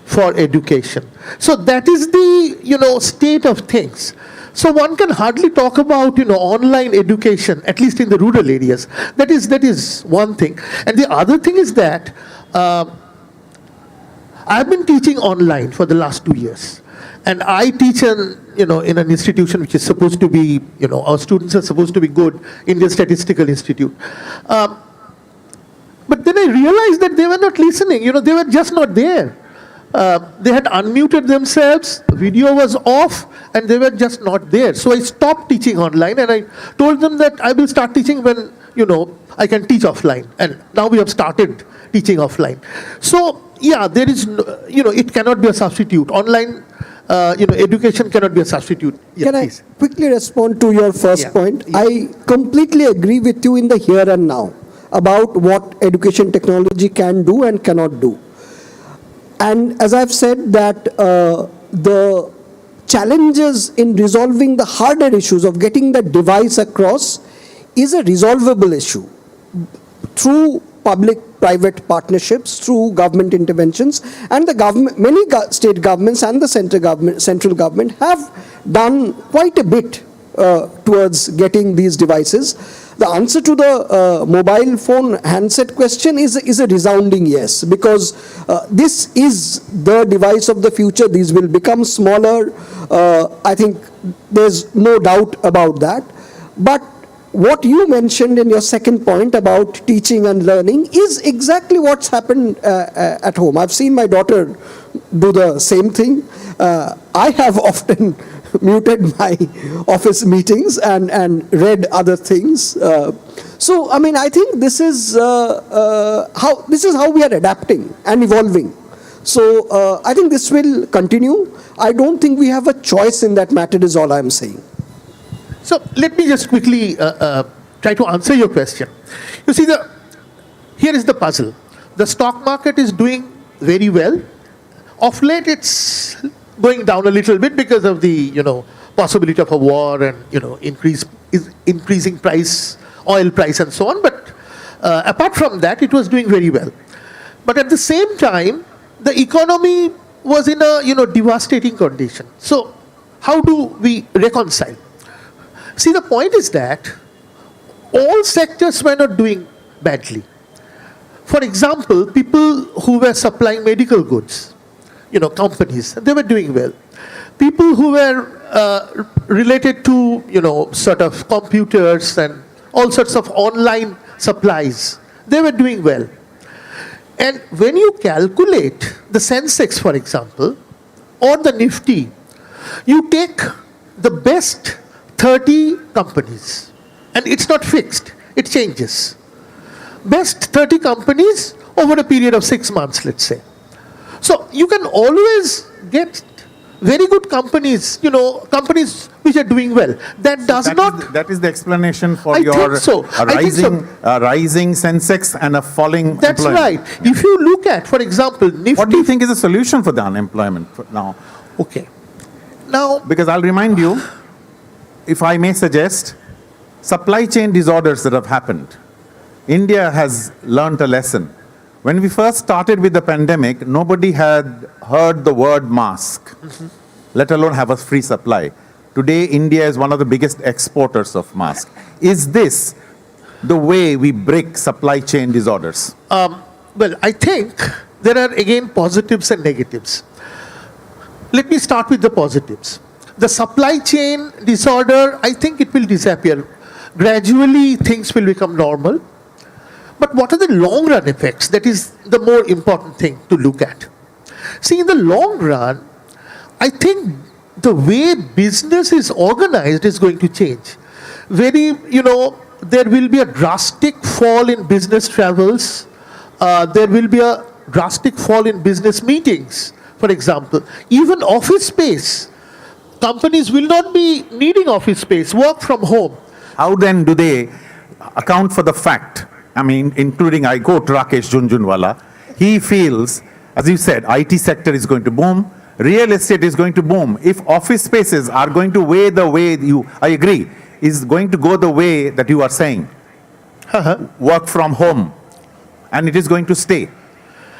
for education. So that is the, state of things. So one can hardly talk about, online education, at least in the rural areas. That is one thing. And the other thing is that I've been teaching online for the last 2 years. And I teach in an institution which is supposed to be, our students are supposed to be good, Indian Statistical Institute. But then I realized that they were not listening, they were just not there. They had unmuted themselves, the video was off, and they were just not there. So I stopped teaching online, and I told them that I will start teaching when, I can teach offline. And now we have started teaching offline. So, yeah, there is, it cannot be a substitute. Online, education cannot be a substitute. Yeah, can please. I quickly respond to your first point? Yeah. I completely agree with you in the here and now about what education technology can do and cannot do. And as I've said that the challenges in resolving the harder issues of getting the device across is a resolvable issue through public-private partnerships, through government interventions, and the government, many state governments and the central government have done quite a bit towards getting these devices. The answer to the mobile phone handset question is a resounding yes, because this is the device of the future. These will become smaller. I think there's no doubt about that. But what you mentioned in your second point about teaching and learning is exactly what's happened at home. I've seen my daughter do the same thing. I have often muted my office meetings and read other things. So, I mean, I think this is how we are adapting and evolving. So, I think this will continue. I don't think we have a choice in that matter, is all I'm saying. So let me just quickly try to answer your question. You see, here is the puzzle. The stock market is doing very well. Of late, it's going down a little bit because of the possibility of a war and increasing price, oil price, and so on. But apart from that, it was doing very well. But at the same time, the economy was in a devastating condition. So how do we reconcile? See, the point is that all sectors were not doing badly. For example, people who were supplying medical goods, companies, they were doing well. People who were related to, sort of computers and all sorts of online supplies, they were doing well. And when you calculate the Sensex, for example, or the Nifty, you take the best 30 companies, and it's not fixed, it changes. Best 30 companies over a period of 6 months, let's say. So you can always get very good companies, companies which are doing well. That is the explanation for rising Sensex and a falling That's employment. right. If you look at, for example, Nifty. What do you think is the solution for the unemployment now? Okay. Now, because I'll remind you, if I may suggest, supply chain disorders that have happened. India has learnt a lesson. When we first started with the pandemic, nobody had heard the word mask, let alone have a free supply. Today, India is one of the biggest exporters of masks. Is this the way we break supply chain disorders? Well, I think there are again positives and negatives. Let me start with the positives. The supply chain disorder, I think it will disappear. Gradually, things will become normal. But what are the long-run effects? That is the more important thing to look at. See, in the long run, I think the way business is organized is going to change. There will be a drastic fall in business travels. There will be a drastic fall in business meetings, for example. Even office space. Companies will not be needing office space, work from home. How then do they account for the fact, I mean, including I quote Rakesh Junjunwala, he feels, as you said, IT sector is going to boom, real estate is going to boom. If office spaces are going to weigh the way I agree, is going to go the way that you are saying, work from home, and it is going to stay.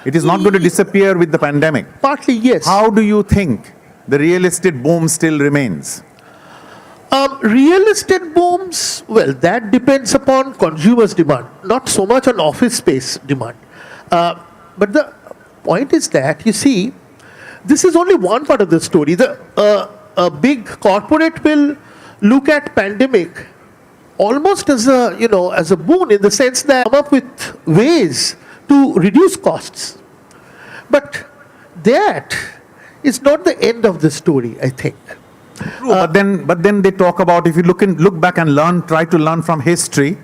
It is not going to disappear with the pandemic. Partly, yes. How do you think the real estate boom still remains? Real estate booms, well, that depends upon consumers' demand, not so much on office space demand. But the point is that, you see, this is only one part of the story. A big corporate will look at pandemic almost as a, as a boon, in the sense that come up with ways to reduce costs. But that is not the end of the story, I think. True, but then they talk about, if you look back and try to learn from history,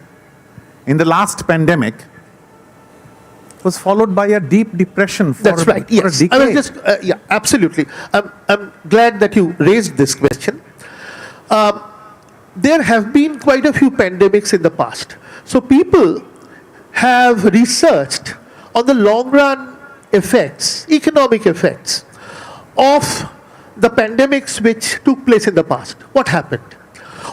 in the last pandemic, it was followed by a deep depression for, That's right, yes. For a decade. I was just, yeah, absolutely. I'm glad that you raised this question. There have been quite a few pandemics in the past. So people have researched on the long run effects, economic effects of the pandemics which took place in the past. What happened?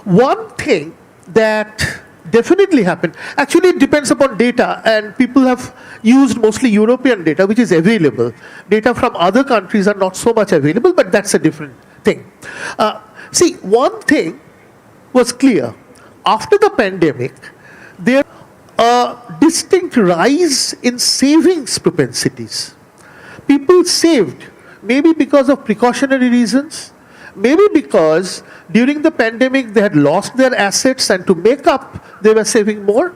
One thing that definitely happened, actually it depends upon data, and people have used mostly European data, which is available. Data from other countries are not so much available, but that's a different thing. See, one thing was clear. After the pandemic, there a distinct rise in savings propensities. People saved, maybe because of precautionary reasons, maybe because during the pandemic they had lost their assets, and to make up they were saving more.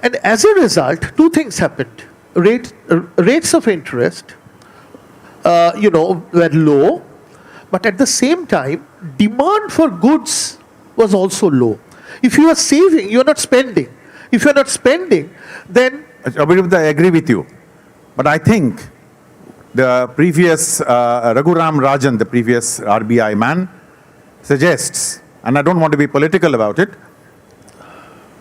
And as a result, two things happened. Rates of interest were low, but at the same time demand for goods was also low. If you are saving, you are not spending. If you are not spending, then... I agree with you. But I think the previous Raghuram Rajan, the previous RBI man, suggests, and I don't want to be political about it,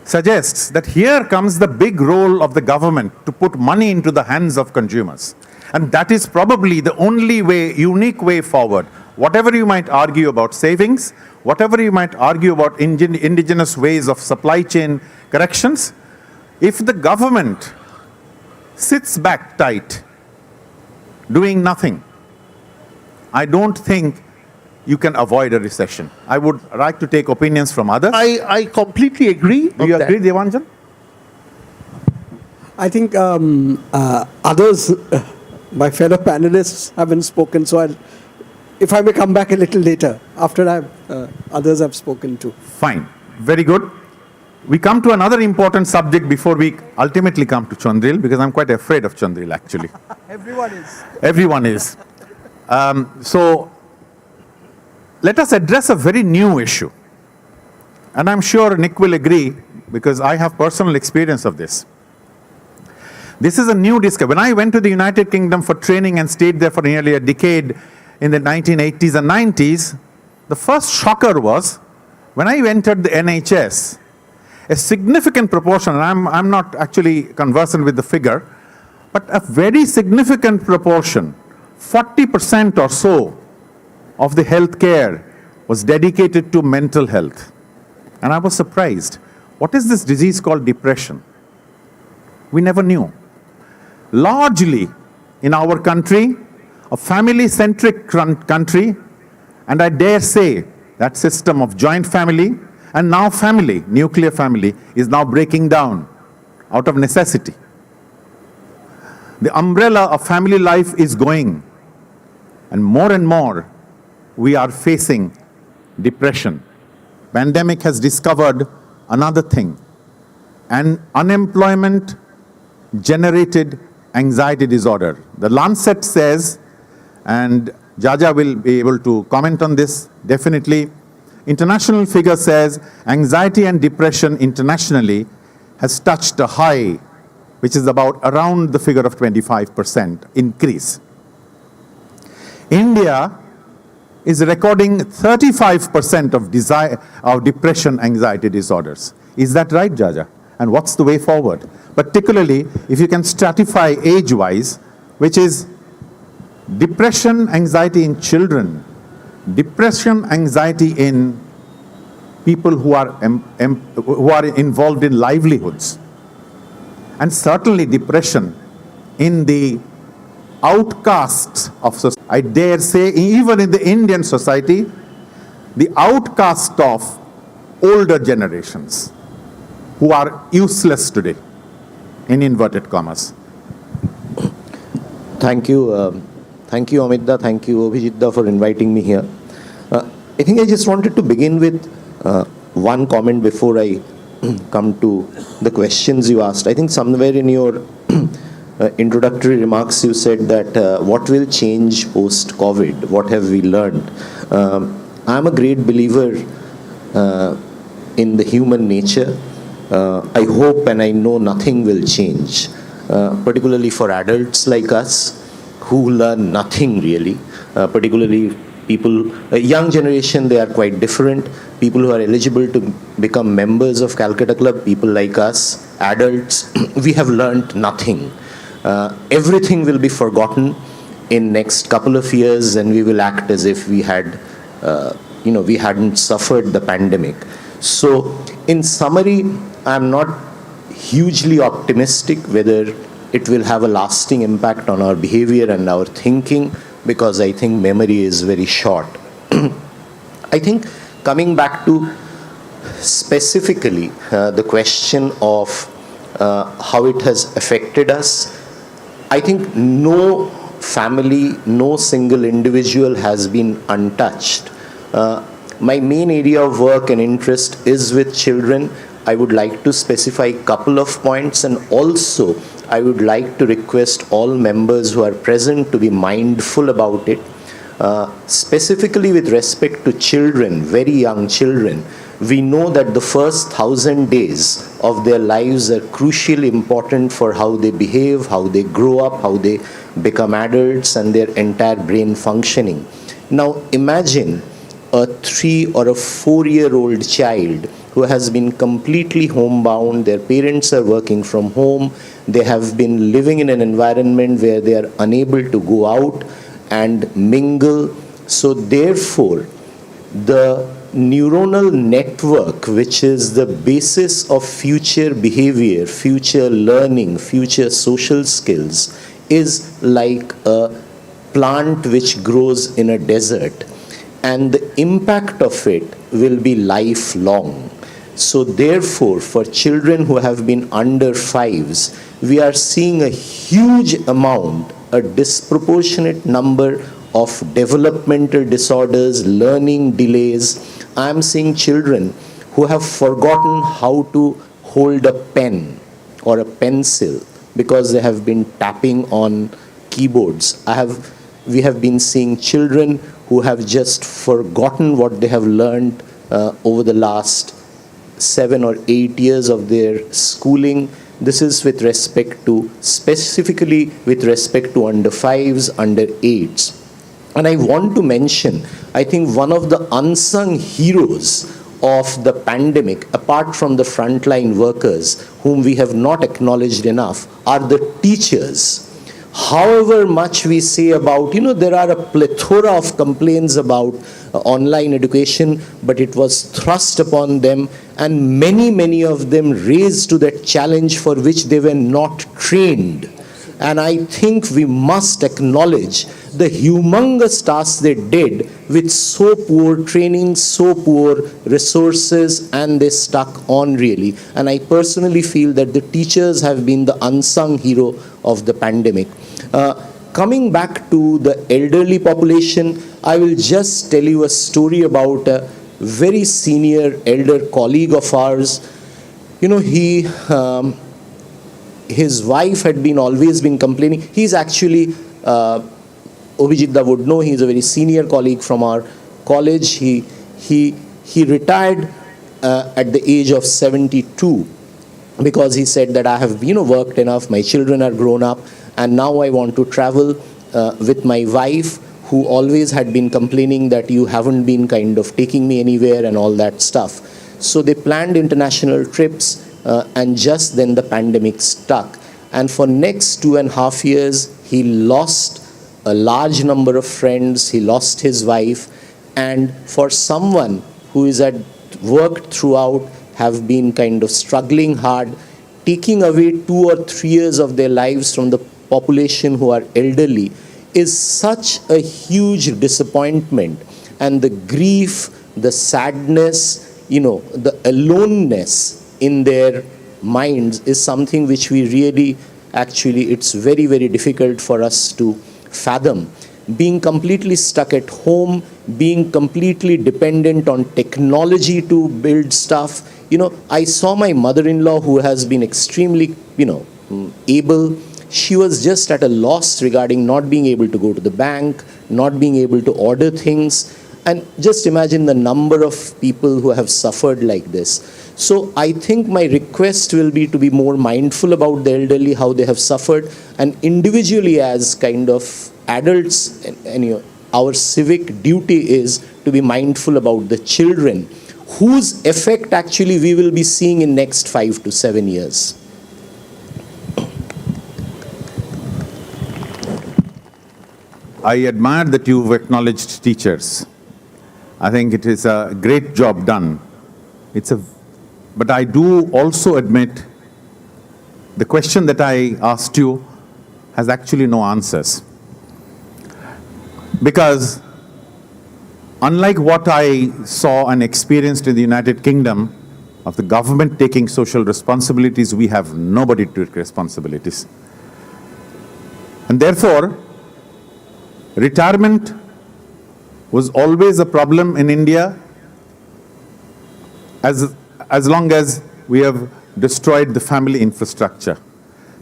suggests that here comes the big role of the government to put money into the hands of consumers. And that is probably the only way, unique way forward. Whatever you might argue about savings, whatever you might argue about indigenous ways of supply chain corrections, if the government sits back tight, doing nothing, I don't think you can avoid a recession. I would like to take opinions from others. I completely agree. Do you agree, Devanjan? I think others, my fellow panelists haven't spoken, so if I may come back a little later, after others have spoken too. Fine. Very good. We come to another important subject before we ultimately come to Chandril, because I'm quite afraid of Chandril, actually. Everyone is. Everyone is. So let us address a very new issue. And I'm sure Nick will agree, because I have personal experience of this. This is a new discovery. When I went to the United Kingdom for training and stayed there for nearly a decade in the 1980s and 90s, the first shocker was, when I entered the NHS, a significant proportion, and I'm not actually conversant with the figure, but a very significant proportion, 40% or so of the healthcare was dedicated to mental health. And I was surprised. What is this disease called depression? We never knew. Largely in our country, a family-centric country, and I dare say that system of joint family and now family, nuclear family, is now breaking down out of necessity. The umbrella of family life is going, and more we are facing depression. Pandemic has discovered another thing, and unemployment generated anxiety disorder. The Lancet says, and Jaja will be able to comment on this definitely, international figure says anxiety and depression internationally has touched a high, which is around the figure of 25% increase. India is recording 35% of depression anxiety disorders. Is that right, Jaja? and what's the way forward. Particularly, if you can stratify age-wise, which is depression, anxiety in children, depression, anxiety in people who are involved in livelihoods, and certainly depression in the outcasts of society. I dare say, even in the Indian society, the outcast of older generations who are useless today, in inverted commas. Thank you. Thank you, Amitda. Thank you, Abhijitda, for inviting me here. I think I just wanted to begin with one comment before I come to the questions you asked. I think somewhere in your introductory remarks you said that what will change post-COVID? What have we learned? I'm a great believer in the human nature. I hope and I know nothing will change, particularly for adults like us who learn nothing really, particularly people, young generation, they are quite different. People who are eligible to become members of Calcutta Club, people like us, adults, we have learned nothing. Everything will be forgotten in next couple of years, and we will act as if we had, we hadn't suffered the pandemic. So, in summary, I'm not hugely optimistic whether it will have a lasting impact on our behavior and our thinking, because I think memory is very short. I think coming back to specifically the question of how it has affected us, I think no family, no single individual has been untouched. My main area of work and interest is with children. I would like to specify a couple of points, and also I would like to request all members who are present to be mindful about it. Specifically with respect to children, very young children, we know that the first 1,000 days of their lives are crucially important for how they behave, how they grow up, how they become adults, and their entire brain functioning. Now imagine a 3 or a 4-year-old child who has been completely homebound. Their parents are working from home. They have been living in an environment where they are unable to go out and mingle. So therefore, the neuronal network, which is the basis of future behavior, future learning, future social skills, is like a plant which grows in a desert. And the impact of it will be lifelong. So therefore, for children who have been under 5s, we are seeing a huge amount, a disproportionate number of developmental disorders, learning delays. I am seeing children who have forgotten how to hold a pen or a pencil because they have been tapping on keyboards. We have been seeing children who have just forgotten what they have learned over the last 7 or 8 years of their schooling. This is with respect to, specifically with respect to under 5s, under 8s. And I want to mention, I think one of the unsung heroes of the pandemic, apart from the frontline workers, whom we have not acknowledged enough, are the teachers. However much we say about, there are a plethora of complaints about online education, but it was thrust upon them, and many of them raised to that challenge for which they were not trained. And I think we must acknowledge the humongous task they did with so poor training, so poor resources, and they stuck on really. And I personally feel that the teachers have been the unsung hero of the pandemic. Coming back to the elderly population, I will just tell you a story about a very senior elder colleague of ours. His wife had always been complaining. He's actually, Abhijitda would know, he's a very senior colleague from our college. He retired at the age of 72 because he said that I have worked enough, my children are grown up, and now I want to travel with my wife, who always had been complaining that you haven't been kind of taking me anywhere and all that stuff. So they planned international trips. and just then the pandemic stuck. And for next 2.5 years, he lost a large number of friends, he lost his wife, and for someone who is at worked throughout, have been kind of struggling hard, taking away 2 or 3 years of their lives from the population who are elderly is such a huge disappointment. And the grief, the sadness, the aloneness in their minds is something which we really, actually, it's very, very difficult for us to fathom. Being completely stuck at home, being completely dependent on technology to build stuff. I saw my mother-in-law, who has been extremely, able. She was just at a loss regarding not being able to go to the bank, not being able to order things. And just imagine the number of people who have suffered like this. So I think my request will be to be more mindful about the elderly, how they have suffered, and individually as kind of adults, and our civic duty is to be mindful about the children, whose effect actually we will be seeing in next 5 to 7 years. I admire that you've acknowledged teachers. I think it is a great job done. But I do also admit the question that I asked you has actually no answers. Because unlike what I saw and experienced in the United Kingdom of the government taking social responsibilities, we have nobody to take responsibilities. And therefore, retirement was always a problem in India as long as we have destroyed the family infrastructure.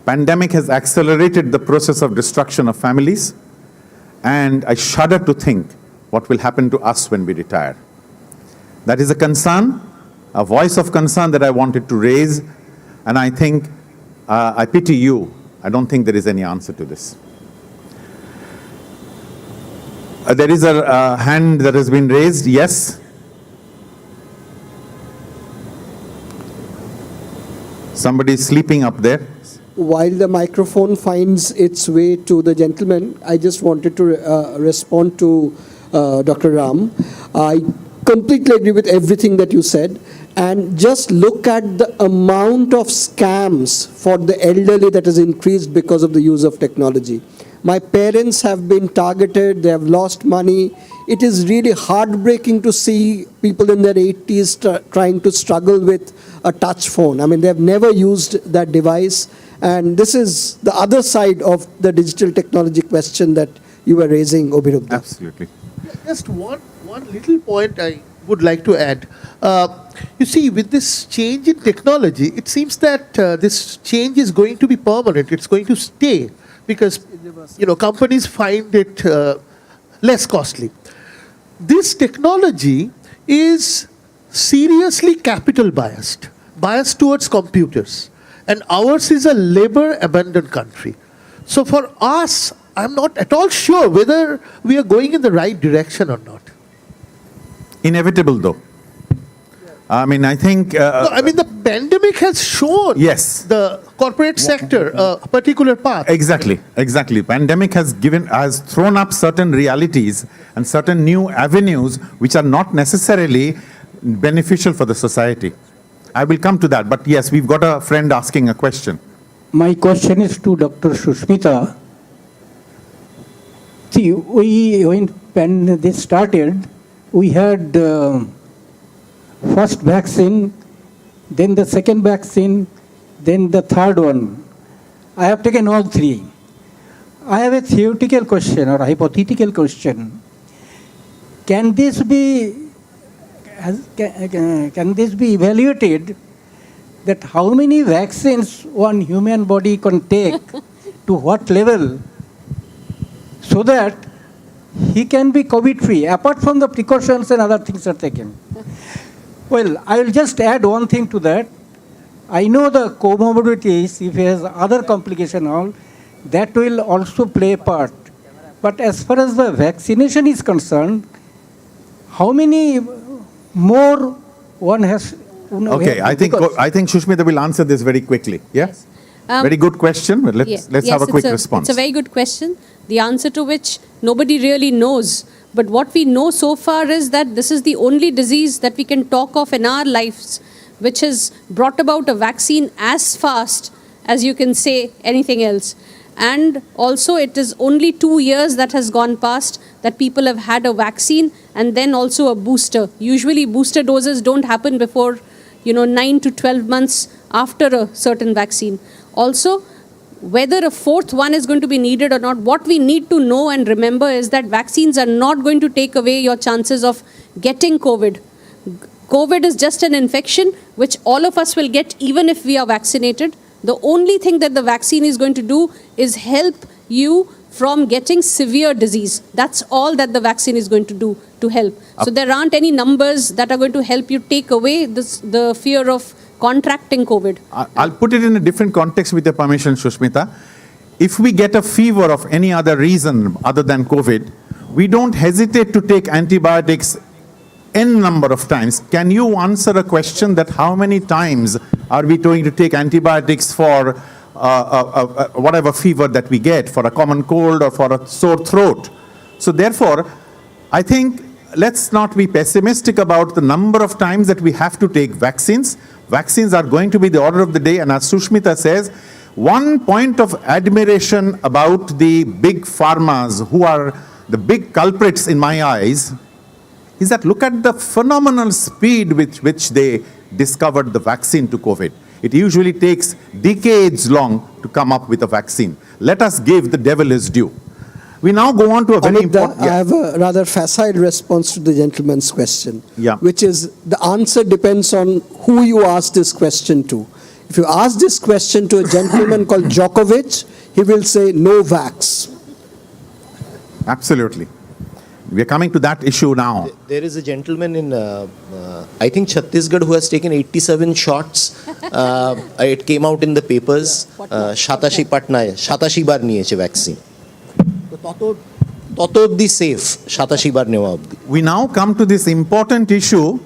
Pandemic has accelerated the process of destruction of families, and I shudder to think what will happen to us when we retire. That is a concern, a voice of concern that I wanted to raise, and I think, I pity you. I don't think there is any answer to this. There is a hand that has been raised. Yes? Somebody is sleeping up there. While the microphone finds its way to the gentleman, I just wanted to respond to Dr. Ram. I completely agree with everything that you said. And just look at the amount of scams for the elderly that has increased because of the use of technology. My parents have been targeted, they have lost money. It is really heartbreaking to see people in their 80s trying to struggle with a touch phone. I mean, they have never used that device. And this is the other side of the digital technology question that you were raising, Obirubda. Absolutely. Just one little point I would like to add. You see, with this change in technology, it seems that this change is going to be permanent. It's going to stay because companies find it less costly. This technology is seriously capital biased towards computers. And ours is a labor-abundant country. So for us, I'm not at all sure whether we are going in the right direction or not. Inevitable, though. I mean, I think... no, I mean, the pandemic has shown the corporate sector a particular path. Exactly. Pandemic has thrown up certain realities and certain new avenues which are not necessarily beneficial for the society. I will come to that, but yes, we've got a friend asking a question. My question is to Dr. Sushmita. See, when this started, we had first vaccine, then the second vaccine, then the third one. I have taken all three. I have a theoretical question or hypothetical question. Can this be evaluated that how many vaccines one human body can take to what level so that he can be COVID-free, apart from the precautions and other things are taken? Well, I will just add one thing to that. I know the comorbidities, if he has other complication, all that will also play a part. But as far as the vaccination is concerned, how many more one Okay, I think Shushmita will answer this very quickly. Yeah? Yes. Very good question. But let's have a quick response. It's a very good question, the answer to which nobody really knows. But what we know so far is that this is the only disease that we can talk of in our lives which has brought about a vaccine as fast as you can say anything else. And also it is only 2 years that has gone past that people have had a vaccine and then also a booster. Usually booster doses don't happen before 9 to 12 months after a certain vaccine. Also, whether a fourth one is going to be needed or not, what we need to know and remember is that vaccines are not going to take away your chances of getting COVID. COVID is just an infection which all of us will get even if we are vaccinated. The only thing that the vaccine is going to do is help you from getting severe disease. That's all that the vaccine is going to do to help. So there aren't any numbers that are going to help you take away the fear of contracting COVID. I'll put it in a different context with your permission, Shushmita. If we get a fever of any other reason other than COVID, we don't hesitate to take antibiotics n number of times. Can you answer a question that how many times are we going to take antibiotics for whatever fever that we get, for a common cold or for a sore throat? So therefore, I think let's not be pessimistic about the number of times that we have to take vaccines. Vaccines are going to be the order of the day, and as Sushmita says, one point of admiration about the big pharmas, who are the big culprits in my eyes, is that look at the phenomenal speed with which they discovered the vaccine to COVID. It usually takes decades long to come up with a vaccine. Let us give the devil his due. We now go on to a very important... I have a rather facile response to the gentleman's question, which is the answer depends on who you ask this question to. If you ask this question to a gentleman called Djokovic, he will say no vax. Absolutely. We are coming to that issue now. There is a gentleman in, I think, Chhattisgarh who has taken 87 shots. It came out in the papers. Shatashi bar niyeche vaccine. Toto obdi safe. Shatashi bar newa obdi. We now come to this important issue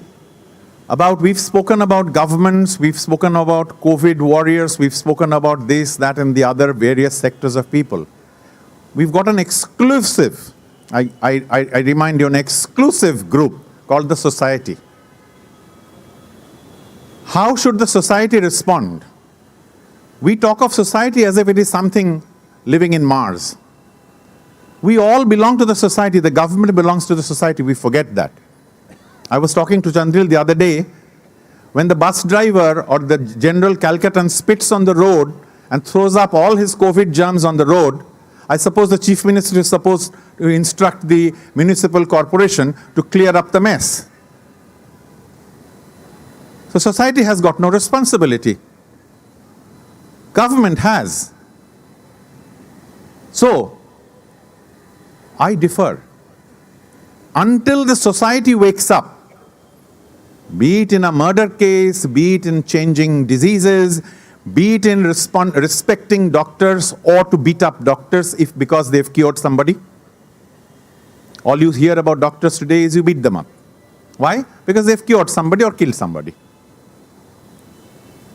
about, we've spoken about governments, we've spoken about COVID warriors, we've spoken about this, that, and the other various sectors of people. We've got an exclusive, I remind you, an exclusive group called the society. How should the society respond? We talk of society as if it is something living in Mars. We all belong to the society. The government belongs to the society. We forget that. I was talking to Chandril the other day. When the bus driver or the general Calcuttan spits on the road and throws up all his COVID germs on the road, I suppose the chief minister is supposed to instruct the municipal corporation to clear up the mess. So society has got no responsibility. Government has. So, I differ. Until the society wakes up, be it in a murder case, be it in changing diseases, be it in respecting doctors or to beat up doctors because they've cured somebody. All you hear about doctors today is you beat them up. Why? Because they've cured somebody or killed somebody.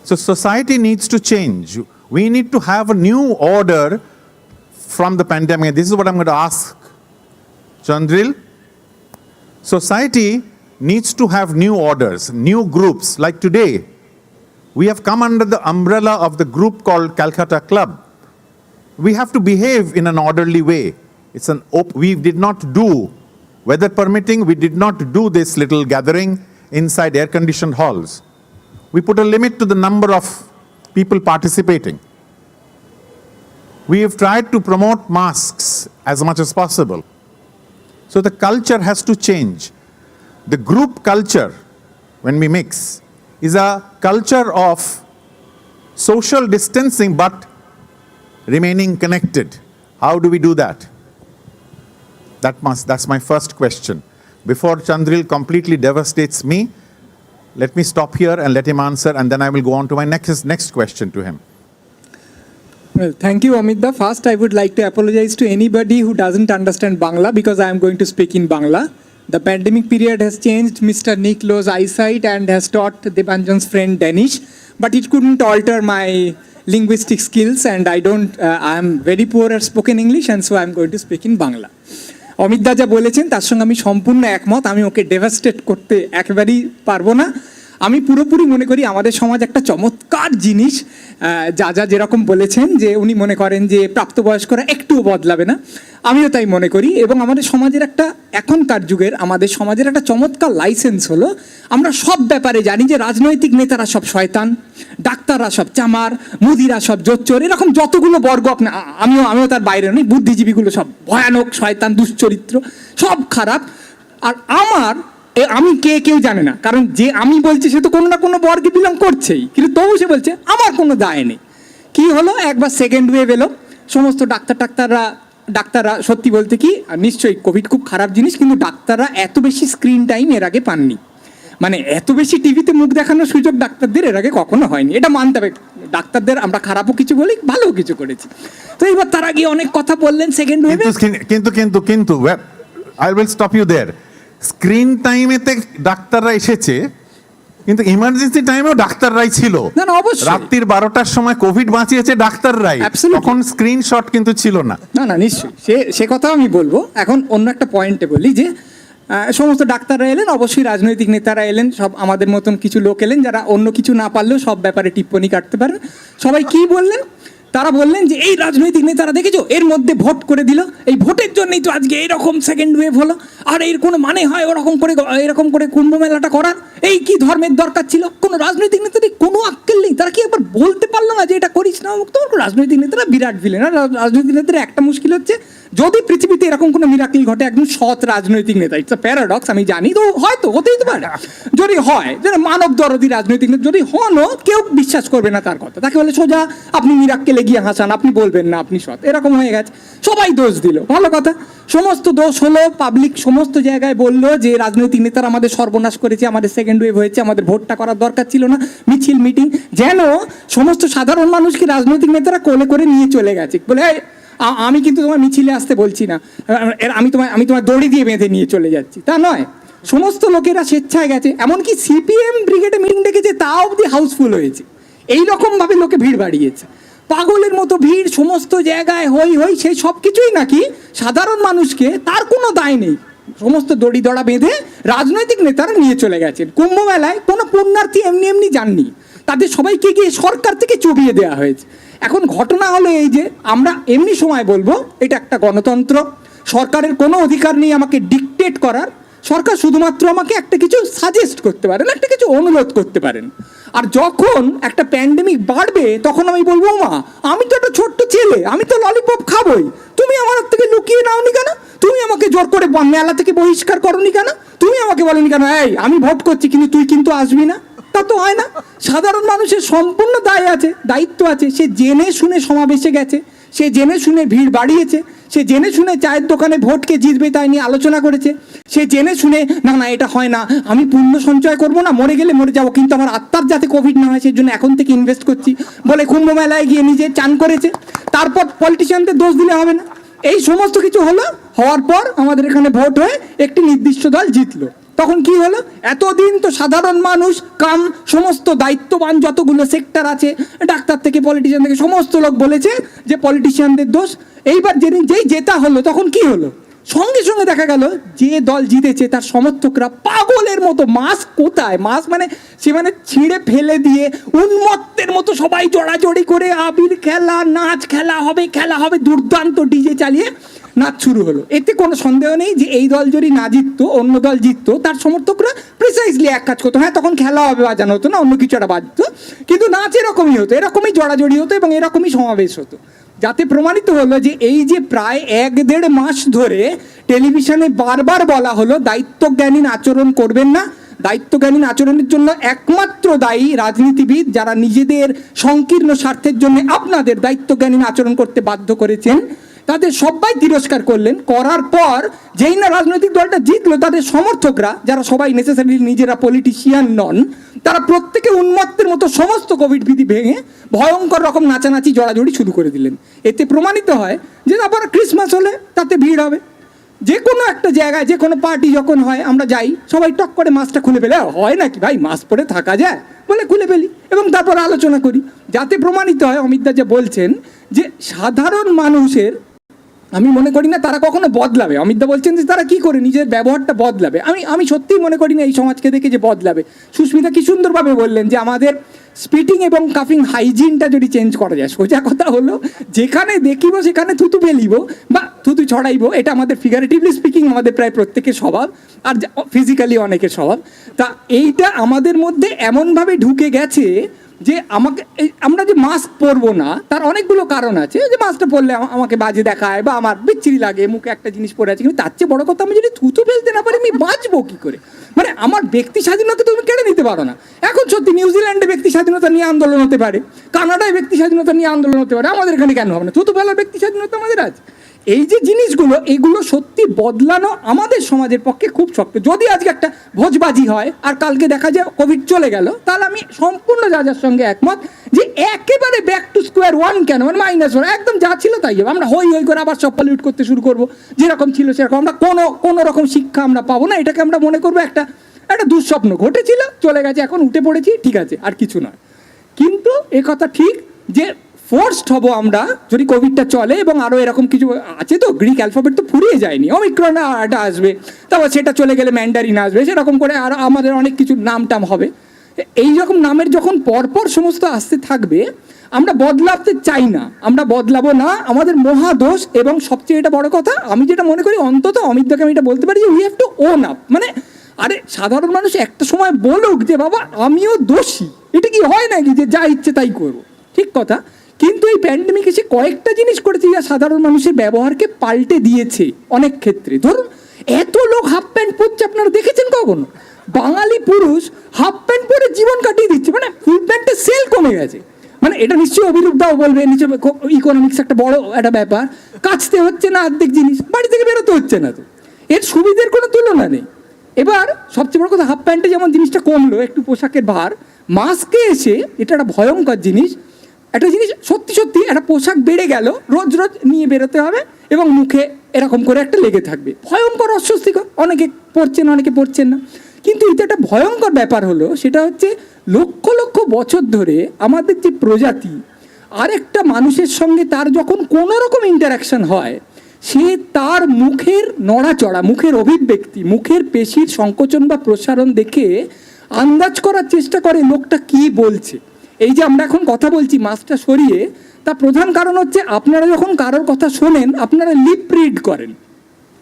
So society needs to change. We need to have a new order from the pandemic. This is what I'm going to ask Chandril. Society needs to have new orders, new groups. Like today, we have come under the umbrella of the group called Calcutta Club. We have to behave in an orderly way. We did not do, weather permitting, we did not do this little gathering inside air-conditioned halls. We put a limit to the number of people participating. We have tried to promote masks as much as possible. So the culture has to change. The group culture, when we mix, is a culture of social distancing but remaining connected. How do we do that? That's my first question. Before Chandril completely devastates me, let me stop here and let him answer, and then I will go on to my next question to him. Well, thank you, Amitda. First, I would like to apologize to anybody who doesn't understand Bangla because I am going to speak in Bangla. The pandemic period has changed Mr. Nick Lowe's eyesight and has taught Debanjan's friend Danish, but it couldn't alter my linguistic skills, and I am very poor at spoken English, and so I'm going to speak in Bangla. Amit দা যা বলেছেন তার সঙ্গে আমি সম্পূর্ণ একমত, আমি ওকে ডেভাস্টেট করতে একেবারেই পারবো না। আমি পুরোপুরি মনে করি আমাদের সমাজ একটা চমৎকার জিনিস, যা যেরকম বলেছেন যে উনি মনে করেন যে প্রাপ্তবয়স্করা একটুও বদলাবে না, আমিও তাই মনে করি। এবং আমাদের সমাজের একটা এখনকার যুগের আমাদের সমাজের একটা চমৎকার লাইসেন্স হলো আমরা সব ব্যাপারে জানি যে রাজনৈতিক নেতারা সব শয়তান, ডাক্তাররা সব চামার, মুদিরা সব জোচ্চোর, এরকম যতগুলো বর্গ আমিও তার বাইরে নই, বুদ্ধিজীবীগুলো সব ভয়ানক শয়তান, দুশ্চরিত্র, সব খারাপ। আর আমি কেউ জানে না, কারণ যে আমি বলছি সে তো কোনো না কোনো বর্গে বিলং করছেই, কিন্তু তবু সে বলছে আমার কোনো দায় নেই। কী হলো, একবার সেকেন্ড ওয়েভ এলো, সমস্ত ডাক্তাররা সত্যি বলতে কি, নিশ্চয়ই কোভিড খুব খারাপ জিনিস, কিন্তু ডাক্তাররা এত বেশি স্ক্রিন টাইম এর আগে পাননি, মানে এত বেশি টিভিতে মুখ দেখানোর সুযোগ ডাক্তারদের এর আগে কখনো হয়নি, এটা মানতে হবে। ডাক্তারদের আমরা খারাপও কিছু বলি, ভালোও কিছু করেছি। তো এবার তারা গিয়ে অনেক কথা বললেন সেকেন্ড ওয়েভে। কিন্তু I will stop you there. Screen টাইমেতে ডাক্তাররা এসেছে, কিন্তু ইমার্জেন্সি টাইমেও ডাক্তাররাই ছিল। না অবশ্যই, রাত্রির 12টার সময় কোভিড বাঁচিয়েছে ডাক্তাররাই, তখন স্ক্রিনশট কিন্তু ছিল না। না নিশ্চয়ই, সে কথা আমি বলবো। এখন অন্য একটা পয়েন্টে বলি যে সমস্ত ডাক্তাররা এলেন, অবশ্যই রাজনৈতিক নেতারা এলেন, সব আমাদের মতন কিছু লোক এলেন যারা অন্য কিছু না পারলেও সব ব্যাপারে টিপ্পনি কাটতে পারেন। সবাই কি বললেন, তারা বললেন যে এই রাজনৈতিক নেতারা দেখেছো এর মধ্যে ভোট করে দিল, এই ভোটের জন্যই তো আজকে এইরকম সেকেন্ড ওয়েভ হলো, আর এর কোনো মানে হয় এরকম করে কুম্ভ মেলাটা করার? এই কি ধর্মের দরকার ছিল? কোনো রাজনৈতিক নেতাদের কোনো আক্কেল নেই, তারা কি একবার বলতে পারলো না যে এটা করিস না? তোমার রাজনৈতিক নেতারা বিরাট ভিলেন। আর রাজনৈতিক নেতারা একটা মুশকিল হচ্ছে, যদি পৃথিবীতে এরকম কোনো মিরাকেল ঘটে একদম সৎ রাজনৈতিক নেতা, ইটস আ প্যারাডক্স, আমি জানি, তো হয়তো হতেই তো পারে, যদি হয় যেন মানব দরদি রাজনৈতিক নেতা যদি হনও, কেউ বিশ্বাস করবে না তার কথা, তাকে বলে সোজা আপনি মিরাক্কেলে গিয়ে হাসান, আপনি বলবেন না আপনি সৎ, এরকম হয়ে গেছে। সবাই দোষ দিল, ভালো কথা, সমস্ত দোষ হলো, পাবলিক সমস্ত জায়গায় বললো যে রাজনৈতিক নেতারা আমাদের সর্বনাশ করেছে, আমাদের সেকেন্ড ওয়েভ হয়েছে, আমাদের ভোটটা করার দরকার ছিল না, মিছিল মিটিং, যেন সমস্ত সাধারণ মানুষকে রাজনৈতিক নেতারা কোলে করে নিয়ে চলে গেছে, বলে আমি কিন্তু তোমার মিছিলে আসতে বলছি না, আমি তোমার দড়ি দিয়ে বেঁধে নিয়ে চলে যাচ্ছি, তা নয়। সমস্ত লোকেরা স্বেচ্ছায় গেছে, এমনকি সিপিএম ব্রিগেডে মিটিং ডেকেছে, তা অবধি হাউসফুল হয়েছে, এইরকমভাবে লোকে ভিড় বাড়িয়েছে, পাগলের মতো ভিড়, সমস্ত জায়গায় হই, সেই সব কিছুই নাকি সাধারণ মানুষকে তার কোনো দায় নেই, সমস্ত দড়ি দড়া বেঁধে রাজনৈতিক নেতারা নিয়ে চলে গেছেন। কুম্ভ মেলায় কোনো পুণ্যার্থী এমনি যাননি, তাদের সবাইকে গিয়ে সরকার থেকে চুবিয়ে দেওয়া হয়েছে। এখন ঘটনা হলো এই যে আমরা এমনি সময় বলবো এটা একটা গণতন্ত্র, সরকারের কোনো অধিকার নেই আমাকে ডিকটেট করার, সরকার শুধুমাত্র আমাকে একটা কিছু সাজেস্ট করতে পারেন, একটা কিছু অনুরোধ করতে পারেন। আর যখন একটা প্যান্ডেমিক বাড়বে তখন আমি বলবো, মা আমি তো একটা ছোট্ট ছেলে, আমি তো ললিপপ খাবোই, তুমি আমার থেকে লুকিয়ে নাওনি কেন? তুমি আমাকে জোর করে মেলা থেকে বহিষ্কার করোনি কেন? তুমি আমাকে বলোনি কেন এই আমি ভোট করছি কিন্তু তুই কিন্তু আসবি না? তা তো হয় না। সাধারণ মানুষের সম্পূর্ণ দায়িত্ব আছে, সে জেনে শুনে সমাবেশে গেছে, সে জেনে শুনে ভিড় বাড়িয়েছে, সে জেনে শুনে চায়ের দোকানে ভোটকে জিতবে তাই নিয়ে আলোচনা করেছে, সে জেনে শুনে না এটা হয় না, আমি পুণ্য সঞ্চয় করবো না, মরে গেলে মরে যাবো, কিন্তু আমার আত্মার যাতে কোভিড না হয় সেই জন্য এখন থেকে ইনভেস্ট করছি বলে কুম্ভ মেলায় গিয়ে নিজে চান করেছে। তারপর পলিটিশিয়ানদের দোষ দিলে হবে না। এই সমস্ত কিছু হওয়ার পর আমাদের এখানে ভোট হয়ে একটি নির্দিষ্ট দল জিতলো। তখন কি হলো, এতদিন তো সাধারণ মানুষ সমস্ত দায়িত্ববান যতগুলো সেক্টর আছে, ডাক্তার থেকে পলিটিশিয়ান থেকে সমস্ত লোক বলেছে যে পলিটিশিয়ানদের দোষ। এইবার যেই জেতা হলো তখন কি হলো, সঙ্গে সঙ্গে দেখা গেল যে দল জিতেছে তার সমর্থকরা পাগলের মতো, মাস্ক কোথায়, মাস্ক সে ছিঁড়ে ফেলে দিয়ে উন্মত্তের মতো সবাই জড়াজড়ি করে আবির খেলা, নাচ খেলা হবে, দুর্দান্ত ডিজে চালিয়ে নাচ শুরু হলো। এতে কোনো সন্দেহ নেই যে এই দল যদি না জিততো, অন্য দল জিততো, তার সমর্থকরা প্রিসাইজলি এক কাজ করতো, হ্যাঁ তখন খেলা হবে বাজানো হতো না, অন্য কিছু একটা বাজতো, কিন্তু নাচ এরকমই হতো, এরকমই জড়াজড়ি হতো এবং এরকমই সমাবেশ হতো, যাতে প্রমাণিত হলো যে এই যে প্রায় 1-1.5 মাস ধরে টেলিভিশনে বারবার বলা হলো দায়িত্বজ্ঞানহীন আচরণ করবেন না, দায়িত্বজ্ঞানহীন আচরণের জন্য একমাত্র দায়ী রাজনীতিবিদ যারা নিজেদের সংকীর্ণ স্বার্থের জন্য আপনাদের দায়িত্বজ্ঞানহীন আচরণ করতে বাধ্য করেছেন, তাদের সবাই তিরস্কার করলেন। করার পর যেই না রাজনৈতিক দলটা জিতলো, তাদের সমর্থকরা যারা সবাই নেসেসারি নিজেরা পলিটিশিয়ান নন, তারা প্রত্যেকে উন্মত্তের মতো সমস্ত কোভিড বিধি ভেঙে ভয়ঙ্কর রকম নাচানাচি জড়াজড়ি শুরু করে দিলেন। এতে প্রমাণিত হয় যে আবার ক্রিসমাস হলে তাতে ভিড় হবে, যে কোনো একটা জায়গায় যে কোনো পার্টি যখন হয় আমরা যাই, সবাই টক করে মাস্কটা খুলে ফেলে, হয় নাকি ভাই মাস্ক পরে থাকা যায় বলে খুলে ফেলি এবং তারপর আলোচনা করি, যাতে প্রমাণিত হয় অমিতদা যে বলছেন যে সাধারণ মানুষের, আমি মনে করি না তারা কখনো বদলাবে। অমিতদা বলছেন যে তারা কি করে নিজের ব্যবহারটা বদলাবে, আমি সত্যিই মনে করি না এই সমাজকে দেখে যে বদলাবে। সুস্মিতা কি সুন্দরভাবে বললেন যে আমাদের স্পিটিং এবং কাফিং হাইজিনটা যদি চেঞ্জ করা যায়, সোজা কথা হলো যেখানে দেখিব সেখানে থুতু ফেলিব বা থুতু ছড়াইব, এটা আমাদের ফিগারেটিভলি স্পিকিং আমাদের প্রায় প্রত্যেকের স্বভাব, আর ফিজিক্যালি অনেকের স্বভাব। তা এইটা আমাদের মধ্যে এমনভাবে ঢুকে গেছে যে আমরা যে মাস্ক পরবো না তার অনেকগুলো কারণ আছে, যে মাস্কটা পরলে আমাকে বাজে দেখায় বা আমার বিচ্ছিরি লাগে, মুখে একটা জিনিস পরে আছে, কিন্তু তার চেয়ে বড় কথা আমি যদি থুতু ফেলতে না পারি আমি বাঁচবো কি করে? মানে আমার ব্যক্তি স্বাধীনতা তুমি কেড়ে নিতে পারো না। এখন সত্যি নিউজিল্যান্ডে ব্যক্তি স্বাধীনতা নিয়ে আন্দোলন হতে পারে, কানাডায় ব্যক্তি স্বাধীনতা নিয়ে আন্দোলন হতে পারে, আমাদের এখানে কেন হবে না? থুতু ফেলার ব্যক্তি স্বাধীনতা আমাদের আছে। এই যে জিনিসগুলো, এগুলো সত্যি বদলানো আমাদের সমাজের পক্ষে খুব শক্ত। যদি আজকে একটা ভোজবাজি হয় আর কালকে দেখা যায় কোভিড চলে গেল, তাহলে আমি সম্পূর্ণ যার সঙ্গে একমত যে একেবারে ব্যাক টু স্কোয়ার ওয়ান কেন, মানে মাইনাস ওয়ান, একদম যা ছিল তাই হবে। আমরা হই হই করে আবার সব পলিউট করতে শুরু করবো, যেরকম ছিল সেরকম। আমরা কোনো রকম শিক্ষা আমরা পাবো না, এটাকে আমরা মনে করবো একটা দুঃস্বপ্ন ঘটেছিল, চলে গেছে, এখন উঠে পড়েছি, ঠিক আছে, আর কিছু নয়। কিন্তু এ কথা ঠিক যে ফোর্সড হব আমরা যদি কোভিডটা চলে, এবং আরও এরকম কিছু আছে, তো গ্রিক অ্যালফাবেট তো ফুরিয়ে যায়নি, অমিক্রন এটা আসবে, তারপর সেটা চলে গেলে ম্যান্ডারিন আসবে, সেরকম করে আর আমাদের অনেক কিছু নাম হবে। এই রকম নামের যখন পরপর সমস্ত আসতে থাকবে, আমরা বদলাতে চাই না, আমরা বদলাবো না, আমাদের মহাদোষ। এবং সবচেয়ে এটা বড় কথা, আমি যেটা মনে করি, অন্তত অমিতদাকে আমি এটা বলতে পারি যে we have to own up. মানে আরে সাধারণ মানুষ একটা সময় বলুক যে বাবা আমিও দোষী, এটা কি হয় নাকি যে যা ইচ্ছে তাই করবো, ঠিক কথা। কিন্তু এই প্যান্ডেমিক এসে কয়েকটা জিনিস করেছে যা সাধারণ মানুষের ব্যবহারকে পাল্টে দিয়েছে অনেক ক্ষেত্রে। ধরুন এত লোক হাফ প্যান্ট পরছে, আপনারা দেখেছেন কখনো? বাঙালি পুরুষ হাফ প্যান্ট পরে জীবন কাটিয়ে দিচ্ছে, মানে ফুল প্যান্টের সেল কমে গেছে। মানে এটা নিশ্চয়ই অভিরূপ দাও বলবে, নিশ্চয় ইকোনমিক্স একটা বড় একটা ব্যাপার। কাচতে হচ্ছে না অর্ধেক জিনিস, বাড়ি থেকে বেরোতে হচ্ছে না, তো এর সুবিধের কোনো তুলনা নেই। এবার সবচেয়ে বড় কথা, হাফ প্যান্টে যেমন জিনিসটা কমলো একটু পোশাকের ভার, মাস্কে এসে এটা একটা ভয়ঙ্কর জিনিস। একটা জিনিস সত্যি একটা পোশাক বেড়ে গেল, রোজ নিয়ে বেরোতে হবে এবং মুখে এরকম করে একটা লেগে থাকবে, ভয়ঙ্কর অস্বস্তিকর। অনেকে পড়ছেন, অনেকে পড়ছেন না, কিন্তু এটা একটা ভয়ঙ্কর ব্যাপার হলো, সেটা হচ্ছে লক্ষ লক্ষ বছর ধরে আমাদের যে প্রজাতি, আরেকটা মানুষের সঙ্গে তার যখন কোনো রকম ইন্টারাকশন হয়, সে তার মুখের নড়াচড়া, মুখের অভিব্যক্তি, মুখের পেশির সংকোচন বা প্রসারণ দেখে আন্দাজ করার চেষ্টা করে লোকটা কি বলছে। এই যে আমরা এখন কথা বলছি মাস্কটা সরিয়ে, তার প্রধান কারণ হচ্ছে আপনারা যখন কারোর কথা শোনেন আপনারা লিপ রিড করেন।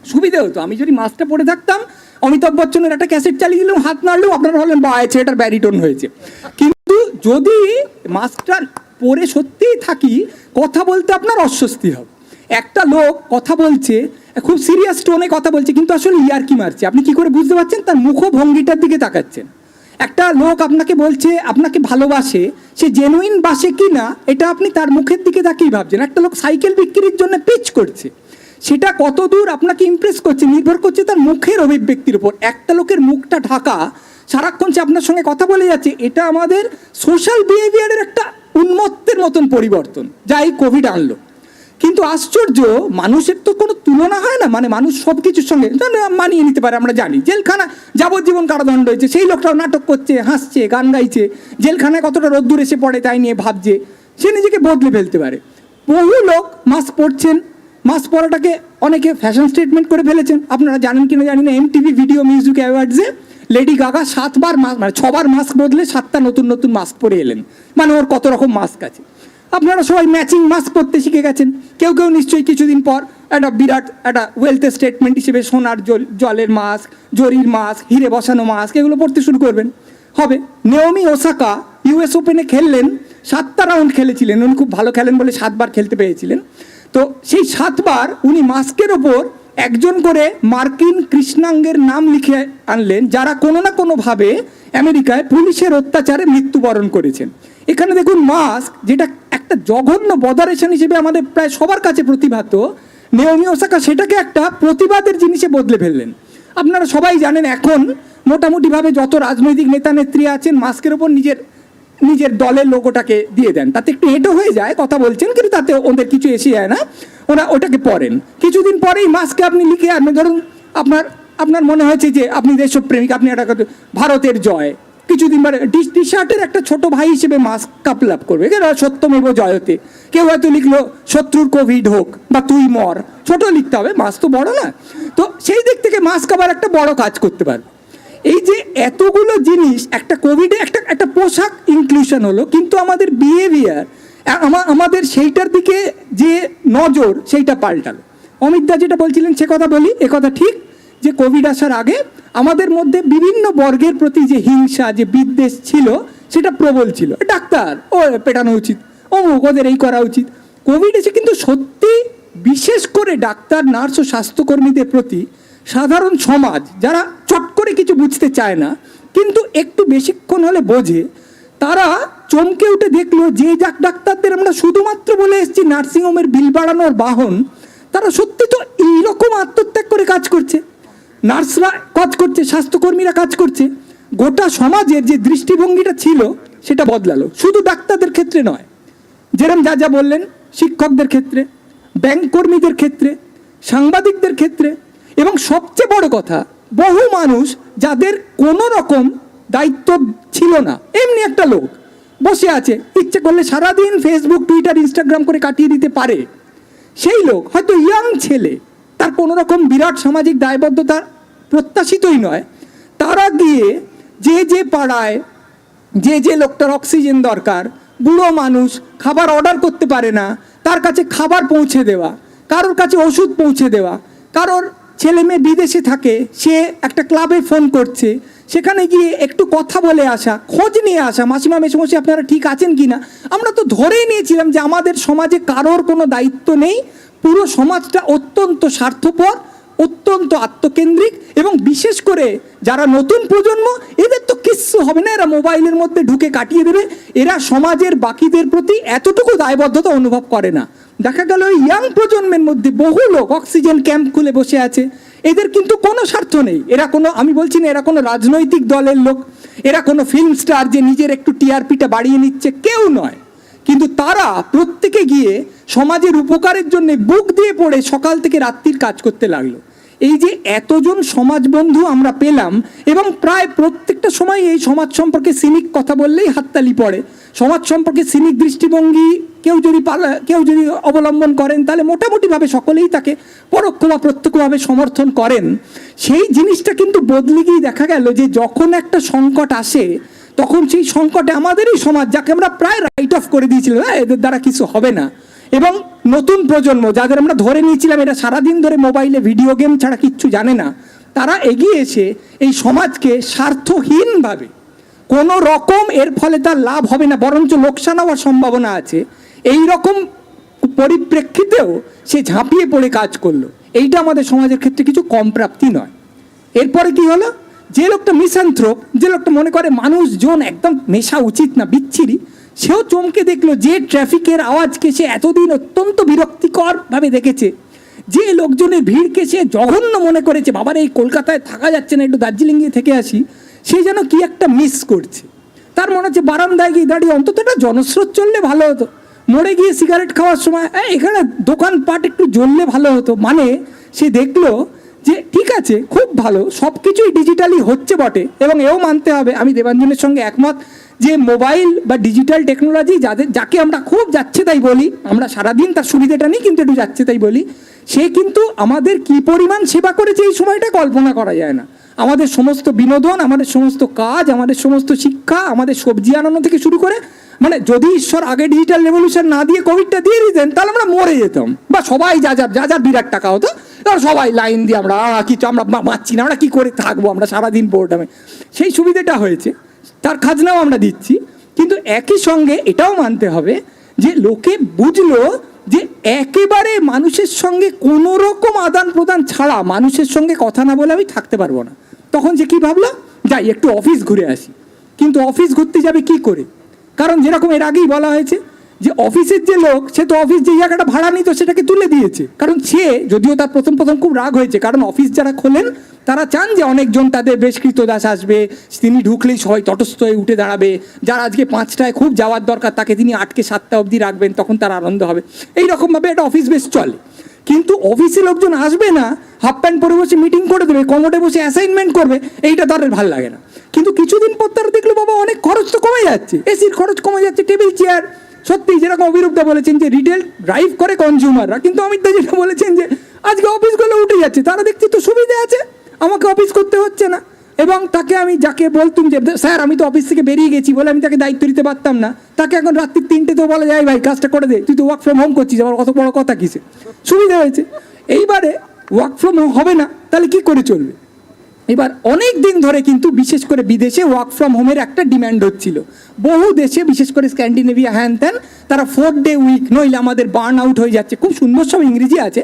সুবিধে হতো আমি যদি মাস্কটা পরে থাকতাম, অমিতাভ বচ্চনের একটা ক্যাসেট চালিয়ে দিলাম, হাত নাড়লেও আপনারা বললেন বা এটার ব্যারিটোন হয়েছে। কিন্তু যদি মাস্কটা পরে সত্যিই থাকি, কথা বলতে আপনার অস্বস্তি হবে। একটা লোক কথা বলছে, খুব সিরিয়াস টোনে কথা বলছে, কিন্তু আসলে ইয়ার্কি মারছে, আপনি কি করে বুঝতে পারছেন? তার মুখভঙ্গিটার দিকে তাকাচ্ছেন। একটা লোক আপনাকে বলছে আপনাকে ভালোবাসে, সে জেনুইন বাসে কি না এটা আপনি তার মুখের দিকে তাকিয়ে ভাবছেন। একটা লোক সাইকেল বিক্রির জন্য পিচ করছে, সেটা কত দূর আপনাকে ইমপ্রেস করছে নির্ভর করছে তার মুখের অভিব্যক্তির উপর। একটা লোকের মুখটা ঢাকা, সারাক্ষণ সে আপনার সঙ্গে কথা বলে যাচ্ছে, এটা আমাদের সোশ্যাল বিহেভিয়ারের একটা উন্মত্তের মতন পরিবর্তন, যা এই কোভিড আনলো। কিন্তু আশ্চর্য, মানুষের তো কোনো তুলনা হয় না, মানে মানুষ সব কিছুর সঙ্গে মানিয়ে নিতে পারে। আমরা জানি জেলখানা যাবজ্জীবন কারাদণ্ড হয়েছে, সেই লোকটাও নাটক করছে, হাসছে, গান গাইছে, জেলখানায় কতটা রোদ্দুর এসে পড়ে তাই নিয়ে ভাবছে, সে নিজেকে বদলে ফেলতে পারে। বহু লোক মাস্ক পরছেন, মাস্ক পরাটাকে অনেকে ফ্যাশন স্টেটমেন্ট করে ফেলেছেন। আপনারা জানেন কিনা জানি না, MTV ভিডিও মিউজিক অ্যাওয়ার্ডসে লেডি গাগা 7বার মানে 6বার মাস্ক বদলে 7টা নতুন মাস্ক পরে এলেন, মানে ওর কত রকম মাস্ক আছে। আপনারা সবাই ম্যাচিং মাস্ক পরতে শিখে গেছেন। কেউ নিশ্চয়ই কিছুদিন পর একটা বিরাট একটা ওয়েলথের স্টেটমেন্ট হিসেবে সোনার জলের মাস্ক, জরির মাস্ক, হিরে বসানো মাস্ক, এগুলো পরতে শুরু করবেন। হবে নেওমি ওসাকা US ওপেনে খেললেন, 7টা রাউন্ড খেলেছিলেন, উনি খুব ভালো খেলেন বলে 7বার খেলতে পেরেছিলেন। তো সেই 7বার উনি মাস্কের ওপর একজন করে মার্কিন কৃষ্ণাঙ্গের নাম লিখে আনলেন, যারা কোনো না কোনোভাবে আমেরিকায় পুলিশের অত্যাচারে মৃত্যুবরণ করেছেন। এখানে দেখুন মাস্ক, যেটা একটা জঘন্য বদারেশন হিসেবে আমাদের প্রায় সবার কাছে প্রতিভাত, নেওমি ওসাকা সেটাকে একটা প্রতিবাদের জিনিসে বদলে ফেললেন। আপনারা সবাই জানেন এখন মোটামুটিভাবে যত রাজনৈতিক নেতা নেত্রী আছেন মাস্কের ওপর নিজের নিজের দলের লোগোটাকে দিয়ে দেন, তাতে একটু হেঁটো হয়ে যায়, কথা বলছেন কিন্তু তাতে ওদের কিছু এসে যায় না, ওরা ওটাকে পরেন। কিছুদিন পরেই মাস্কে আপনি লিখে আপনি ধরুন আপনার মনে হয়েছে যে আপনি দেশপ্রেমিক, আপনি একটা ভারতের জয়, কিছুদিন পরে টি শার্টের একটা ছোট ভাই হিসেবে মাস্ক কাপলাপ করবে, সত্যমেব জয়তে। কেউ হয়তো লিখলো শত্রুর কোভিড হোক বা তুই মর, ছোট লিখতে হবে, মাস্ক তো বড় না। তো সেই দিক থেকে মাস্ক আবার একটা বড় কাজ করতে পারবে। এই যে এতগুলো জিনিস, একটা কোভিডে একটা পোশাক ইনক্লুশন হলো, কিন্তু আমাদের বিহেভিয়ার, আমাদের সেইটার দিকে যে নজর সেইটা পাল্টালো। অমিত দা যেটা বলছিলেন সে কথা বলি, এ কথা ঠিক যে কোভিড আসার আগে আমাদের মধ্যে বিভিন্ন বর্গের প্রতি যে হিংসা, যে বিদ্বেষ ছিল সেটা প্রবল ছিল। ডাক্তার ও পেটানো উচিত, অমুক ওদের এই করা উচিত। কোভিড এসে কিন্তু সত্যি বিশেষ করে ডাক্তার, নার্স ও স্বাস্থ্যকর্মীদের প্রতি সাধারণ সমাজ, যারা চট করে কিছু বুঝতে চায় না কিন্তু একটু বেশিক্ষণ হলে বোঝে, তারা চমকে উঠে দেখলো যে ডাক্তারদের আমরা শুধুমাত্র বলে এসেছি নার্সিংহোমের বিল বাড়ানোর বাহন, তারা সত্যি তো এইরকম আত্মত্যাগ করে কাজ করছে। নার্সরা কাজ করছে, স্বাস্থ্যকর্মীরা কাজ করছে। গোটা সমাজের যে দৃষ্টিভঙ্গিটা ছিল সেটা বদলালো, শুধু ডাক্তারদের ক্ষেত্রে নয়, যেরকম যা বললেন, শিক্ষকদের ক্ষেত্রে, ব্যাংক কর্মীদের ক্ষেত্রে, সাংবাদিকদের ক্ষেত্রে, এবং সবচেয়ে বড় কথা বহু মানুষ যাদের কোনো রকম দায়িত্ব ছিল না, এমনি একটা লোক বসে আছে, ইচ্ছে করলে সারাদিন ফেসবুক, টুইটার, ইনস্টাগ্রাম করে কাটিয়ে দিতে পারে, সেই লোক হয়তো ইয়াং ছেলে, তার কোনো রকম বিরাট সামাজিক দায়বদ্ধতা প্রত্যাশিতই নয়, তারা গিয়ে যে পাড়ায় যে লোকটার অক্সিজেন দরকার, বুড়ো মানুষ খাবার অর্ডার করতে পারে না, তার কাছে খাবার পৌঁছে দেওয়া, কারোর কাছে ওষুধ পৌঁছে দেওয়া, কারোর ছেলে মেয়ে বিদেশে থাকে, সে একটা ক্লাবে ফোন করছে, সেখানে গিয়ে একটু কথা বলে আসা, খোঁজ নিয়ে আসা, মাসিমা মেসোমশাই আপনারা ঠিক আছেন কি না। আমরা তো ধরেই নিয়েছিলাম যে আমাদের সমাজে কারোর কোনো দায়িত্ব নেই, পুরো সমাজটা অত্যন্ত স্বার্থপর, অত্যন্ত আত্মকেন্দ্রিক, এবং বিশেষ করে যারা নতুন প্রজন্ম, এদের তো কিচ্ছু হবে না, এরা মোবাইলের মধ্যে ঢুকে কাটিয়ে দেবে, এরা সমাজের বাকিদের প্রতি এতটুকু দায়বদ্ধতা অনুভব করে না। দেখা গেল ওই ইয়াং প্রজন্মের মধ্যে বহু লোক অক্সিজেন ক্যাম্প খুলে বসে আছে, এদের কিন্তু কোনো স্বার্থ নেই, এরা কোনো, আমি বলছি না এরা কোনো রাজনৈতিক দলের লোক, এরা কোনো ফিল্ম স্টার যে নিজের একটু টিআরপিটা বাড়িয়ে নিচ্ছে, কেউ নয়, কিন্তু তারা প্রত্যেকে গিয়ে সমাজের উপকারের জন্য বুক দিয়ে পড়ে সকাল থেকে রাত্রির কাজ করতে লাগলো। এই যে এতজন সমাজ বন্ধু আমরা পেলাম, এবং প্রায় প্রত্যেকটা সময় এই সমাজ সম্পর্কে সিনিক কথা বললেই হাততালি পড়ে, সমাজ সম্পর্কে সিনিক দৃষ্টিভঙ্গি কেউ যদি অবলম্বন করেন তাহলে মোটামুটিভাবে সকলেই তাকে পরোক্ষ বা প্রত্যক্ষভাবে সমর্থন করেন। সেই জিনিসটা কিন্তু বদলে গিয়ে দেখা গেল যে যখন একটা সংকট আসে, তখন সেই সংকটে আমাদেরই সমাজ, যাকে আমরা প্রায় রাইট অফ করে দিয়েছিলাম, এদের দ্বারা কিছু হবে না, এবং নতুন প্রজন্ম যাদের আমরা ধরে নিয়েছিলাম এরা সারাদিন ধরে মোবাইলে ভিডিও গেম ছাড়া কিচ্ছু জানে না, তারা এগিয়ে এসে এই সমাজকে স্বার্থহীনভাবে, কোনো রকম এর ফলে তার লাভ হবে না বরঞ্চ লোকসান হওয়ার সম্ভাবনা আছে, এই রকম পরিপ্রেক্ষিতেও সে ঝাঁপিয়ে পড়ে কাজ করলো। এইটা আমাদের সমাজের ক্ষেত্রে কিছু কম প্রাপ্তি নয়। এরপরে কি হলো, যে লোকটা মিসান্থ্রোপ, যে লোকটা মনে করে মানুষজন একদম মেশা উচিত না, বিচ্ছিরি, সেও চমকে দেখলো যে ট্রাফিকের আওয়াজকে সে এতদিন অত্যন্ত বিরক্তিকরভাবে দেখেছে, যে লোকজনের ভিড়কে সে জঘন্য মনে করেছে, বাবার এই কলকাতায় থাকা যাচ্ছে না, একটু দার্জিলিং গিয়ে থেকে আসি, সে যেন কি একটা মিস করছে। তার মনে হচ্ছে বারান্দায় গিয়ে দাঁড়িয়ে অন্তত একটা জনস্রোত চললে ভালো হতো, মোড়ে গিয়ে সিগারেট খাওয়ার সময় এখানে দোকানপাট একটু জ্বললে ভালো হতো। মানে সে দেখলো যে ঠিক আছে, খুব ভালো, সব কিছুই ডিজিটালি হচ্ছে বটে, এবং এও মানতে হবে, আমি দেবাঞ্জনের সঙ্গে একমত, যে মোবাইল বা ডিজিটাল টেকনোলজি যাকে আমরা খুব যাচ্ছে তাই বলি, আমরা সারাদিন তার সুবিধাটা নিই কিন্তু একটু যাচ্ছে তাই বলি, সে কিন্তু আমাদের কি পরিমাণ সেবা করেছে এই সময়টা কল্পনা করা যায় না। আমাদের সমস্ত বিনোদন, আমাদের সমস্ত কাজ, আমাদের সমস্ত শিক্ষা, আমাদের সবজি আনানো থেকে শুরু করে, মানে যদি ঈশ্বর আগে ডিজিটাল রেভলিউশন না দিয়ে কোভিডটা দিয়ে দিতেন তাহলে আমরা মরে যেতাম, বা সবাই যা যা বিরাট টাকা হতো, সবাই লাইন দিয়ে আমরা কিছু আমরা বাঁচছি না, আমরা কী করে থাকবো, আমরা সারাদিন বোর্ডামে। সেই সুবিধাটা হয়েছে, তার খাজনাও আমরা দিচ্ছি, কিন্তু একই সঙ্গে এটাও মানতে হবে যে লোকে বুঝলো যে একেবারে মানুষের সঙ্গে কোনো রকম আদান প্রদান ছাড়া, মানুষের সঙ্গে কথা না বলে আমি থাকতে পারবো না। তখন যে কি ভাবলো, যাই একটু অফিস ঘুরে আসি, কিন্তু অফিস ঘুরতে যাবে কি করে? কারণ যেরকম এর আগেই বলা হয়েছে যে অফিসের যে লোক, সে তো অফিস যে জায়গাটা ভাড়া নিত সেটাকে তুলে দিয়েছে, কারণ সে, যদিও তার প্রথম খুব রাগ হয়েছে, কারণ অফিস যারা খোলেন তারা চান যে অনেকজন তাদের বেশ কৃতদাস আসবে, তিনি ঢুকলেই সবাই তটস্থ হয়ে উঠে দাঁড়াবে, যারা আজকে 5টায় খুব যাওয়ার দরকার তাকে তিনি 8কে 7টা অবধি রাখবেন, তখন তার আনন্দ হবে। এইরকমভাবে একটা অফিস বেশ চলে। কিন্তু অফিসে লোকজন আসবে না, হাফ প্যান্ট পরে বসে মিটিং করে দেবে, কমোডে বসে অ্যাসাইনমেন্ট করবে, এইটা তাদের ভালো লাগে না। কিন্তু কিছুদিন পর তারা দেখলো বাবা অনেক খরচ তো কমে যাচ্ছে, এসির খরচ কমে যাচ্ছে, টেবিল চেয়ার, সত্যি যেরকম অভিরূপদা বলেছেন যে রিটেল ড্রাইভ করে কনজিউমাররা, কিন্তু অমিতদা যেটা বলেছেন যে আজকে অফিসগুলো উঠে যাচ্ছে, তারা দেখছি তো সুবিধা আছে, আমাকে অফিস করতে হচ্ছে না। এবং তাকে আমি যাকে বলতুম যে স্যার আমি তো অফিস থেকে বেরিয়ে গেছি বলে আমি তাকে দায়িত্ব দিতে পারতাম না, তাকে এখন রাত্রি 3টেতেও বলা যায় ভাই কাজটা করে দে, তুই তো ওয়ার্ক ফ্রম হোম করছিস, আবার অত বড় কথা কিসে, সুবিধা হয়েছে। এইবারে ওয়ার্ক ফ্রম হোম হবে না, তাহলে কি করে চলবে? এবার অনেক দিন ধরে কিন্তু বিশেষ করে বিদেশে ওয়ার্ক ফ্রম হোমের একটা ডিম্যান্ড হচ্ছিল। বহু দেশে, বিশেষ করে স্ক্যান্ডিনেভিয়া হ্যান ত্যান, তারা 4 ডে উইক, নইলে আমাদের বার্ন আউট হয়ে যাচ্ছে, খুব সুন্দর সব ইংরেজি আছে,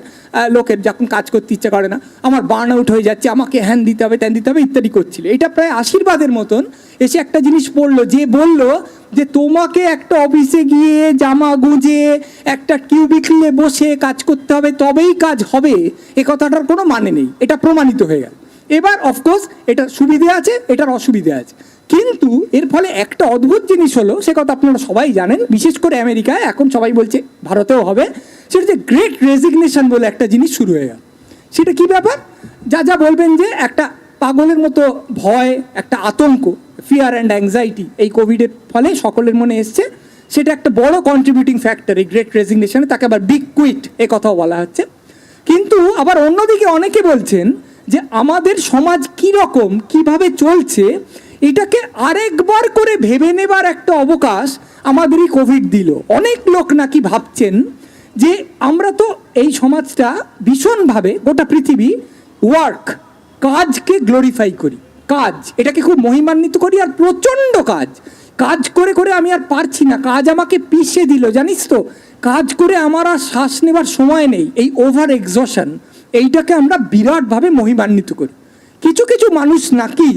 লোকের যখন কাজ করতে ইচ্ছা করে না, আমার বার্ন আউট হয়ে যাচ্ছে, আমাকে হ্যান দিতে হবে ত্যান দিতে হবে ইত্যাদি করছিল। এটা প্রায় আশীর্বাদের মতন এসে একটা জিনিস পড়লো, যে বলল যে তোমাকে একটা অফিসে গিয়ে জামা গুঁজে একটা কিউবিকলে বসে কাজ করতে হবে তবেই কাজ হবে, এ কথাটার কোনো মানে নেই, এটা প্রমাণিত হয়ে গেল। এবার অফকোর্স এটা সুবিধে আছে, এটার অসুবিধে আছে, কিন্তু এর ফলে একটা অদ্ভুত জিনিস হলো, সে কথা আপনারা সবাই জানেন, বিশেষ করে আমেরিকায়, এখন সবাই বলছে ভারতেও হবে, সেটা হচ্ছে গ্রেট রেজিগনেশন বলে একটা জিনিস শুরু হয়ে গেল। সেটা কি ব্যাপার? যা বলবেন যে একটা পাগলের মতো ভয়, একটা আতঙ্ক, ফিয়ার অ্যান্ড অ্যাংজাইটি এই কোভিডের ফলে সকলের মনে এসছে, সেটা একটা বড় কন্ট্রিবিউটিং ফ্যাক্টর এই গ্রেট রেজিগনেশনে, তাকে আবার বিগ কুইট এ কথাও বলা হচ্ছে। কিন্তু আবার অন্যদিকে অনেকে বলছেন যে আমাদের সমাজ কীরকম, কিভাবে চলছে, এটাকে আরেকবার করে ভেবে নেবার একটা অবকাশ আমাদেরই কোভিড দিল। অনেক লোক নাকি ভাবছেন যে আমরা তো এই সমাজটা ভীষণভাবে, গোটা পৃথিবী ওয়ার্ক, কাজকে গ্লোরিফাই করি, কাজ এটাকে খুব মহিমান্বিত করি, আর প্রচণ্ড কাজ করে করে আমি আর পারছি না, কাজ আমাকে পিষে দিল, জানিস তো, কাজ করে আমার আর শ্বাস নেবার সময় নেই, এই ওভার এক্সশন, এইটাকে আমরা বিরাটভাবে মহিমান্বিত করি। কিছু কিছু মানুষ নাকি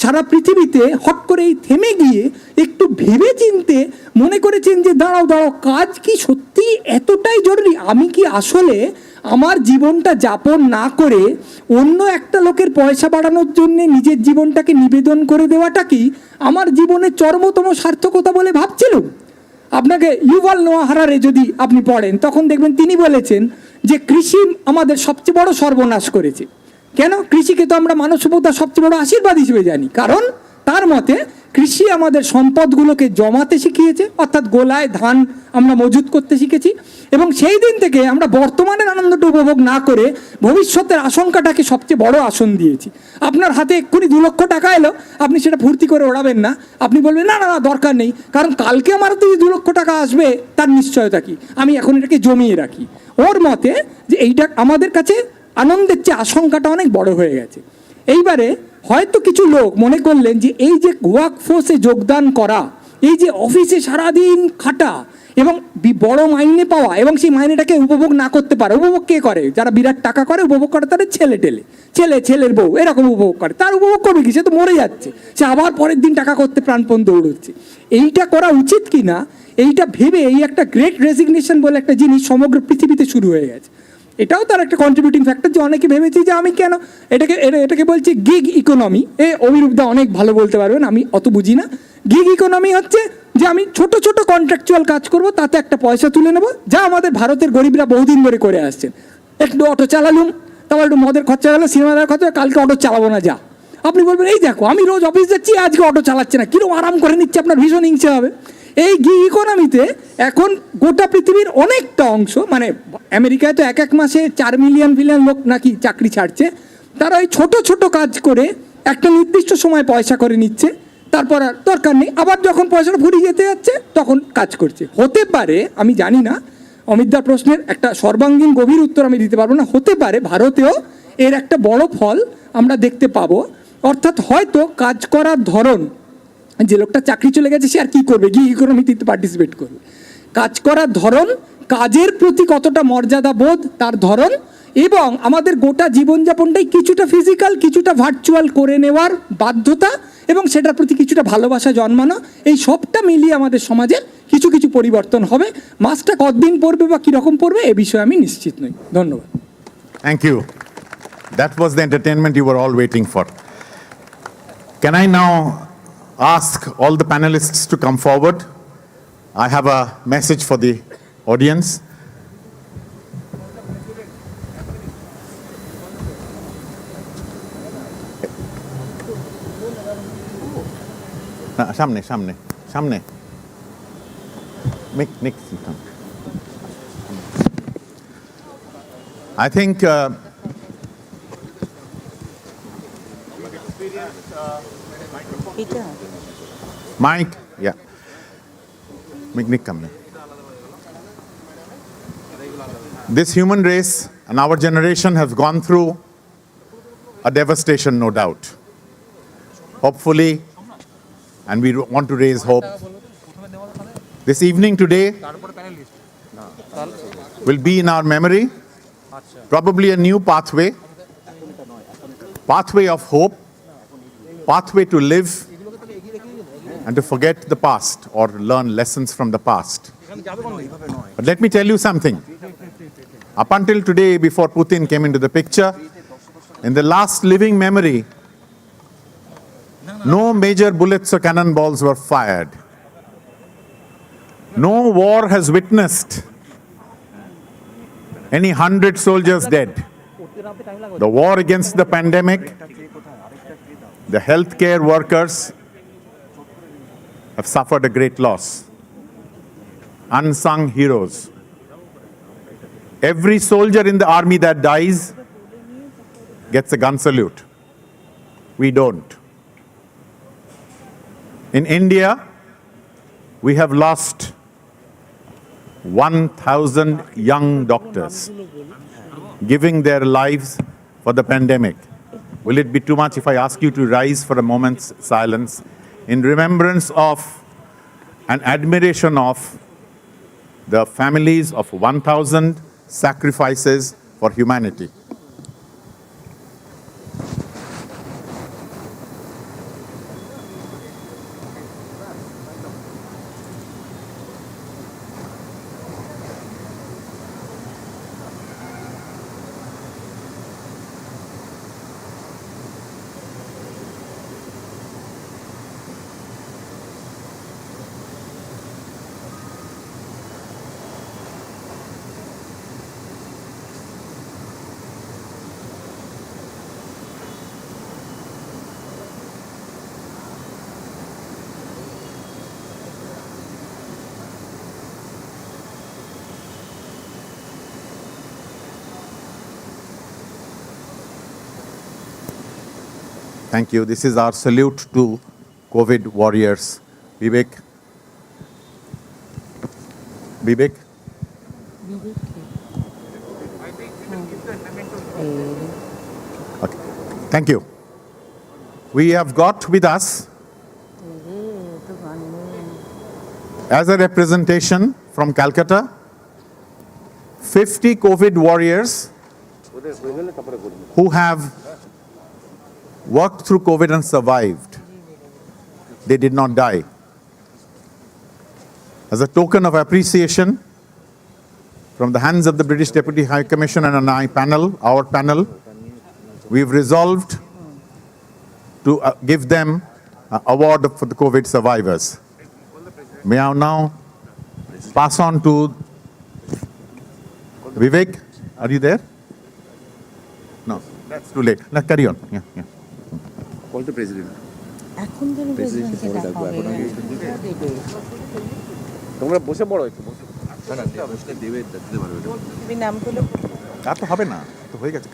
সারা পৃথিবীতে হট করে এই থেমে গিয়ে একটু ভেবে চিনতে মনে করেছেন যে দাঁড়াও, কাজ কি সত্যি এতটাই জরুরি? আমি কি আসলে আমার জীবনটা যাপন না করে অন্য একটা লোকের পয়সা বাড়ানোর জন্য নিজের জীবনটাকে নিবেদন করে দেওয়াটা কি আমার জীবনের চরমতম সার্থকতা বলে ভাবছিলাম? আপনাকে ইউভাল নোয়া হারারে যদি আপনি পড়েন, তখন দেখবেন তিনি বলেছেন যে কৃষি আমাদের সবচেয়ে বড় সর্বনাশ করেছে। কেন? কৃষিকে তো আমরা মানব সভ্যতার সবচেয়ে বড় আশীর্বাদ হিসেবে জানি, কারণ তার মতে কৃষি আমাদের সম্পদগুলোকে জমাতে শিখিয়েছে, অর্থাৎ গোলায় ধান আমরা মজুত করতে শিখেছি, এবং সেই দিন থেকে আমরা বর্তমানের আনন্দটা উপভোগ না করে ভবিষ্যতের আশঙ্কাটাকে সবচেয়ে বড় আসন দিয়েছি। আপনার হাতে এক্ষুনি 2 লক্ষ টাকা এলো, আপনি সেটা ফুর্তি করে ওড়াবেন না, আপনি বলবেন না দরকার নেই, কারণ কালকে আমার হাতে 2 লক্ষ টাকা আসবে তার নিশ্চয়তা কি, আমি এখন এটাকে জমিয়ে রাখি। ওর মতে যে এইটা আমাদের কাছে আনন্দের চেয়ে আশঙ্কাটা অনেক বড় হয়ে গেছে। এইবারে হয়তো কিছু লোক মনে করলেন যে এই যে ওয়ার্ক ফোর্সে যোগদান করা, এই যে অফিসে সারাদিন খাটা এবং বড় মাইনে পাওয়া, এবং সেই মাইনেটাকে উপভোগ না করতে পারে, উপভোগ কে করে? যারা বিরাট টাকা করে উপভোগ করে তাদের ছেলের বউ এরকম উপভোগ করে, তার উপভোগ করবে কি? সে তো মরে যাচ্ছে, সে আবার পরের দিন টাকা করতে প্রাণপণ দৌড়চ্ছে। এইটা করা উচিত কি না, এইটা ভেবে এই একটা গ্রেট রেজিগনেশন বলে একটা জিনিস সমগ্র পৃথিবীতে শুরু হয়ে গেছে। এটাও তার একটা কন্ট্রিবিউটিং ফ্যাক্টর, যে অনেকে ভেবেছি যে আমি কেন এটাকে বলছি গিগ ইকোনমি। অভিরূপদা অনেক ভালো বলতে পারবেন, আমি অত বুঝি না। গিগ ইকোনমি হচ্ছে যে আমি ছোট ছোট কন্ট্রাকচুয়াল কাজ করব, তাতে একটা পয়সা তুলে নেব, যা আমাদের ভারতের গরিবরা বহুদিন ধরে করে আসছেন। একটু অটো চালালুম, তারপর একটু মদের খরচা গেলো, সিনেমা দেখার খরচা, কালকে অটো চালাবো না, যা। আপনি বলবেন এই দেখো আমি রোজ অফিস যাচ্ছি, আজকে অটো চালাচ্ছে না, কিরকম আরাম করে নিচ্ছে, আপনার ভীষণ হিংসা হবে। এই গিগ ইকোনমিতে এখন গোটা পৃথিবীর অনেকটা অংশ, মানে আমেরিকায় তো এক মাসে 4 মিলিয়ন লোক নাকি চাকরি ছাড়ছে, তারা ওই ছোট ছোট কাজ করে একটা নির্দিষ্ট সময় পয়সা করে নিচ্ছে, তারপর আর দরকার নেই, আবার যখন পয়সাটা ফুরিয়ে যেতে যাচ্ছে তখন কাজ করছে। হতে পারে, আমি জানি না, অমিতদার প্রশ্নের একটা সর্বাঙ্গীন গভীর উত্তর আমি দিতে পারবো না, হতে পারে ভারতেও এর একটা বড় ফল আমরা দেখতে পাবো। অর্থাৎ হয়তো কাজ করার ধরন, যে লোকটা চাকরি চলে গেছে সে আর কি করবে, গিগ ইকোনমিতে পার্টিসিপেট করবে, কাজ করার ধরন, কাজের প্রতি কতটা মর্যাদা বোধ তার ধরন, এবং আমাদের গোটা জীবনযাপনটাই কিছুটা ফিজিক্যাল কিছুটা ভার্চুয়াল করে নেওয়ার বাধ্যতা, এবং সেটার প্রতি কিছুটা ভালোবাসা জন্মানো, এই সবটা মিলিয়ে আমাদের সমাজের কিছু কিছু পরিবর্তন হবে। মাস্কটা কতদিন পরবে বা কীরকম পরবে এ বিষয়ে আমি নিশ্চিত নই। ধন্যবাদ। Thank you. That was the entertainment you were all waiting for. Can I now ask all the panelists to come forward? I have a message for the audience. সামনে সামনে সামনে Nick, I think Mike, yeah. Nick, come here. This human race and our generation have gone through a devastation, no doubt. Hopefully, and we want to raise hope. This evening today will be in our memory, probably a new pathway of hope, pathway to live and to forget the past or learn lessons from the past. But let me tell you something. Up until today, before Putin came into the picture, in the last living memory, no major bullets or cannonballs were fired. No war has witnessed any 100 soldiers dead. The war against the pandemic, the healthcare workers have suffered a great loss. Unsung heroes. Every soldier in the army that dies gets a gun salute. We don't. In India, we have lost 1,000 young doctors giving their lives for the pandemic. Will it be too much if I ask you to rise for a moment's silence in remembrance of and admiration of the families of 1,000 sacrifices for humanity? Thank you. This is our salute to COVID warriors. Vivek. Okay. Thank you. We have got with us, as a representation from Calcutta, 50 COVID warriors who have worked through COVID and survived. They did not die. As a token of appreciation from the hands of the British Deputy High Commissioner and our panel, we've resolved to give them an award for the COVID survivors. May I now pass on to Vivek. Are you there? No, that's too late. Let's carry on. Yeah. Call the president. এখন ধরে প্রেসিডেন্টকে ডাকা হবে তোমরা বসে পড়ো একটু বসে দেবে দিতে পারবে তুমি নাম করলে আর তো হবে না তো হয়ে গেছে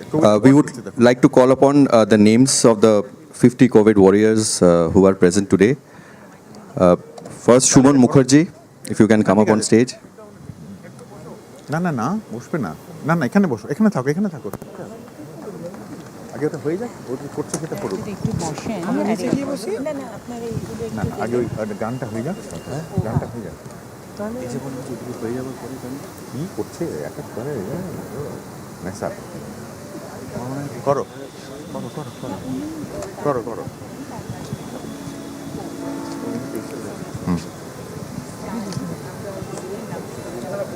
we would like to call upon the names of the 50 COVID warriors who are present today. First, Shuman Mukherjee, if you can come up on stage. না বসবে না এখানে বসো এখানে থাকো আগে ওটা হয়ে যাক ওটা করছে সেটা করুক একটু বসেন না আগে ওই গানটা হয়ে যাক গানটা হয়ে যাক এসে বলবো ওইটুকু হয়ে যাবে পরে কি করছে এক করে মেসা করো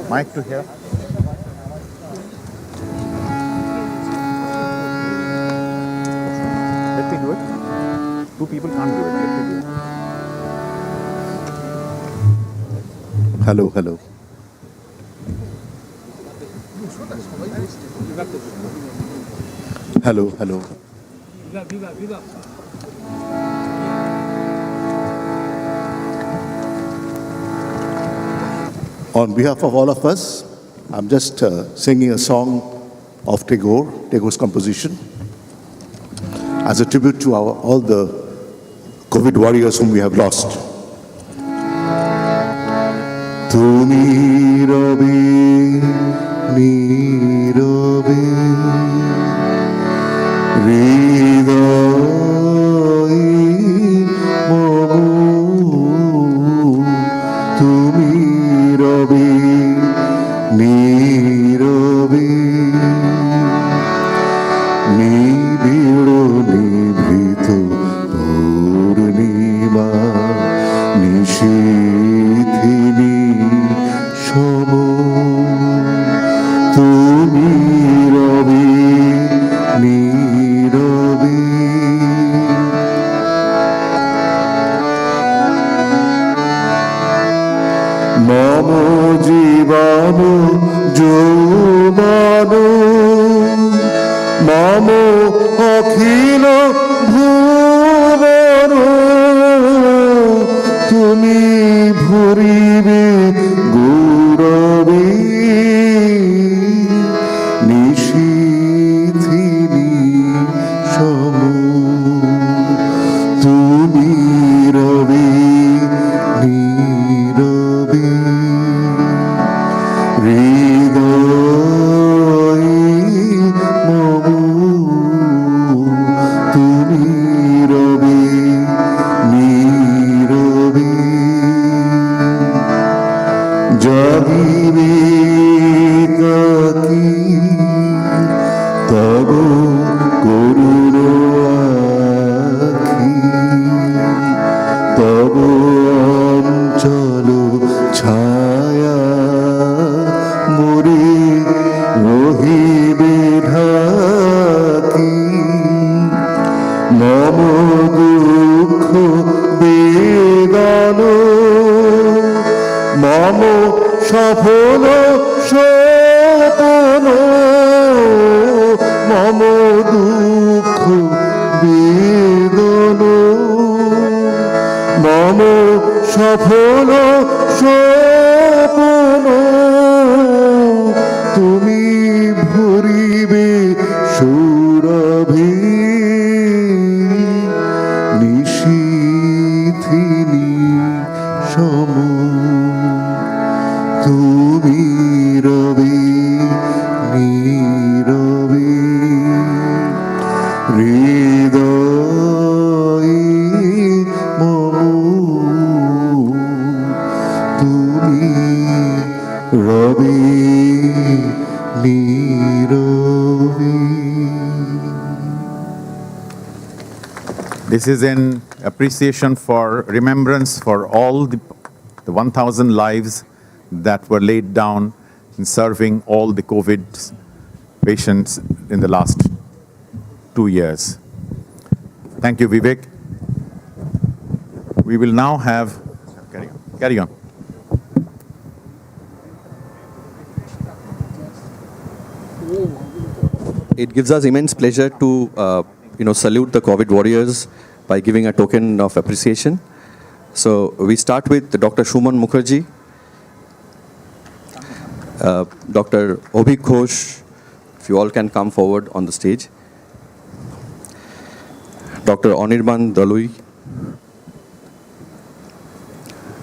Mic to here. Let me do it. Two people can't do it. Let me do it. Hello, hello. Hello, hello. On behalf of all of us, I'm just singing a song of Tagore's composition, as a tribute to all the COVID warriors whom we have lost. Tumi Rabi Nirabe Hriday Mamu Tumi Rabi Nirabe Nibido Nibhito Purnima Nishithini Shamo Tumi Rabi Nirabe Mamo Jivanu Jomanu Mamo Akhilo Bhuvanu Tumi Bhuribe Gaurabe Nishithini Shamu Tumi Rabi Nirabe Hriday Mamu Tumi Rabi Nirabe Jagibe Kaki Tabo Koruno Akhi Tabo Anchalo Chaya Muri Rohibe Dhaki Mamo Dukho Bedano Mamo Shafolo Shapano Mamo Dukho Bedano Mamo Shafolo Shapano Tumi Bhuribe Shurabhe Nishithini Shamu Tumi Rabi Nirabe Hriday Mamu Tumi Rabi Nirabe. This is an appreciation for remembrance for all the 1,000 lives that were laid down in serving all the COVID patients in the last 2 years. Thank you, Vivek. We will now have, carry on. It gives us immense pleasure to salute the COVID warriors by giving a token of appreciation. So we start with Dr. Shuman Mukherjee, Dr. Obhik Ghosh, if you all can come forward on the stage, Dr. Anirban Dalui,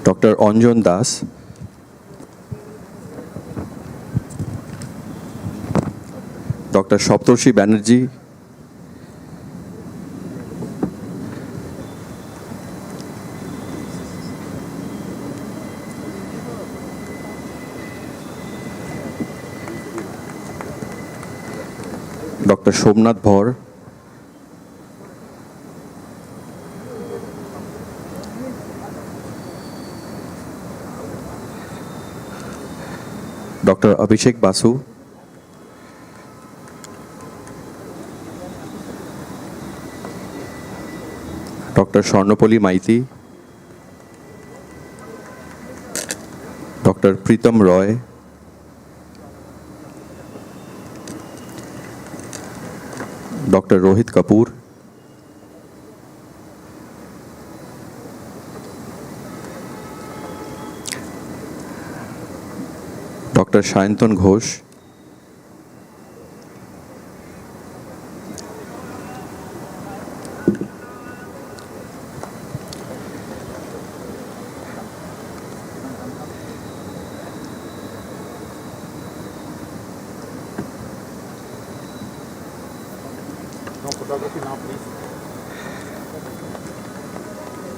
Dr. Anjan Das, Dr. Shoptoshi Banerjee, Dr. Shomnath Bhaur, Dr. Abhishek Basu, Dr. Sharnapoli Maiti, Dr. Pritam Roy, Dr. Rohit Kapoor, Dr. Shayantan Ghosh,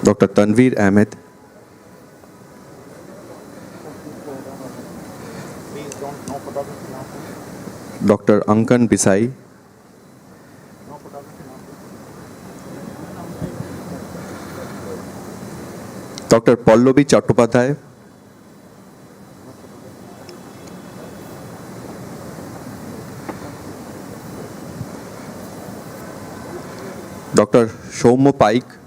Dr. Tanveer Ahmed, Dr. Ankan Bisai, Dr. Pallavi Chattopadhyay, Dr. Shaumo Paik,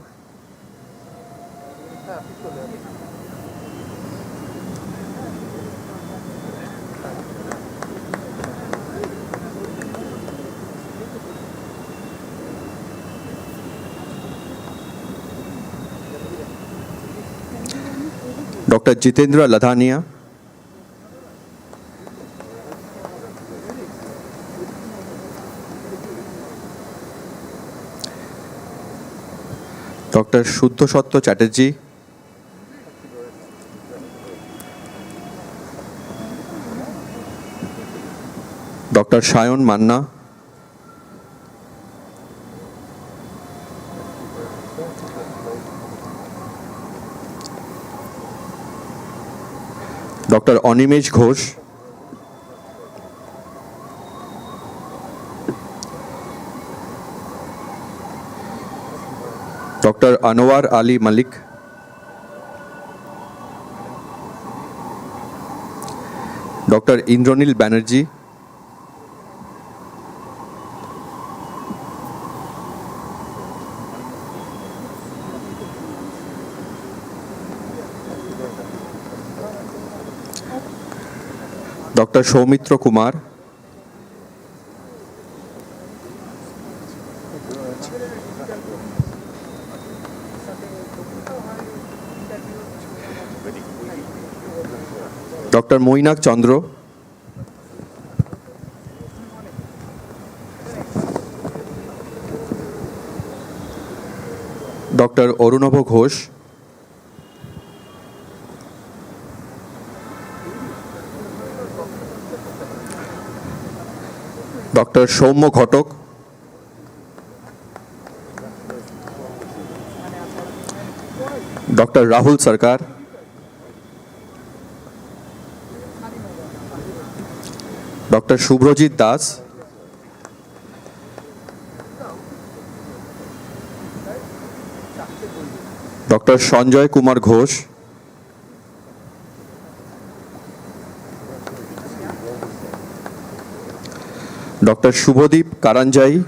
Dr. Jitendra Ladhania, Dr. Shuddhasatya Chatterjee, Dr. Shayan Manna, Dr. Animesh Ghosh, Dr. Anwar Ali Malik, Dr. Indranil Banerjee, Dr. Soumitra Kumar, Dr. Moinak Chandra, Dr. Arunabh Ghosh, Dr. Soumya Ghotok, Dr. Rahul Sarkar, Dr. Shubhrojit Das, Dr. Sanjay Kumar Ghosh, Dr. Shubhadeep Karanjai,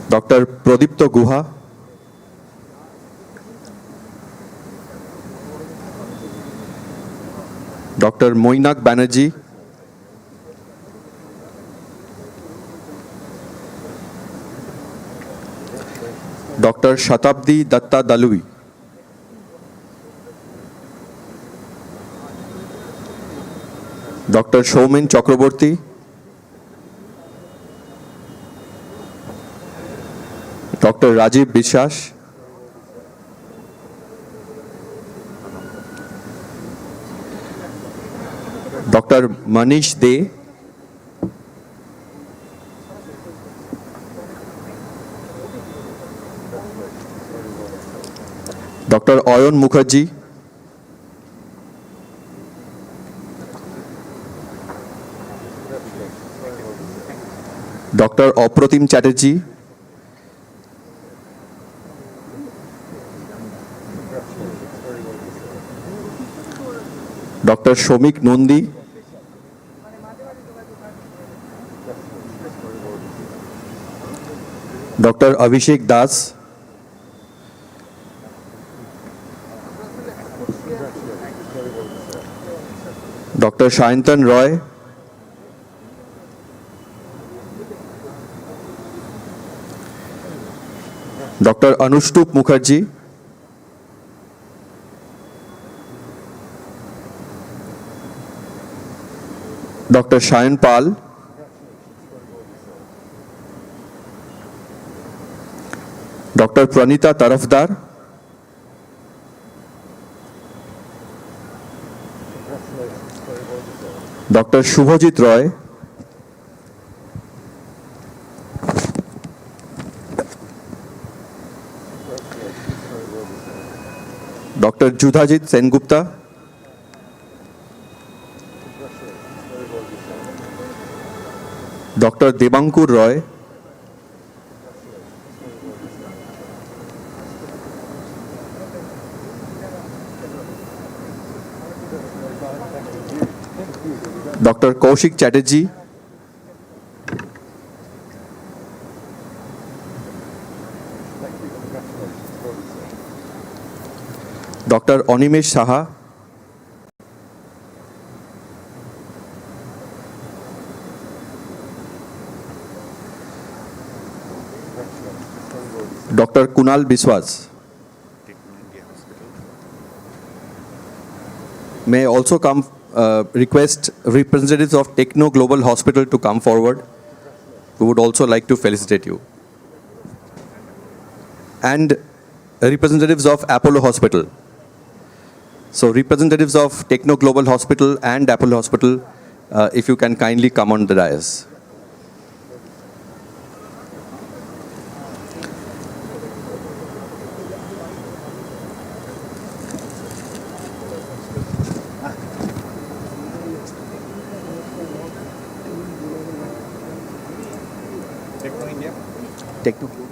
Dr. Pradipta Guha, Dr. Moinak Banerjee, Dr. Shatabdi Datta Dalui, Dr. Shaumen Chakraborty, Dr. Rajiv Bishas, Dr. Manish De, Dr. Ayan Mukherjee, Dr. Apratim Chatterjee, Dr. Shomik Nondi, Dr. Abhishek Das, Dr. Shayantan Roy, Dr. Anushtup Mukherjee, Dr. Shayan Pal, Dr. Pranita Tarafdar, Dr. Shubhajit Roy, Dr. Judhajit Sengupta, Dr. Debankur Roy, Dr. Kaushik Chatterjee, Dr. Animesh Saha, Dr. Kunal Biswas. May I also request representatives of Techno Global Hospital to come forward. We would also like to felicitate you. And representatives of Apollo Hospital. So representatives of Techno Global Hospital and Apollo Hospital, if you can kindly come on the dais. Techno Global.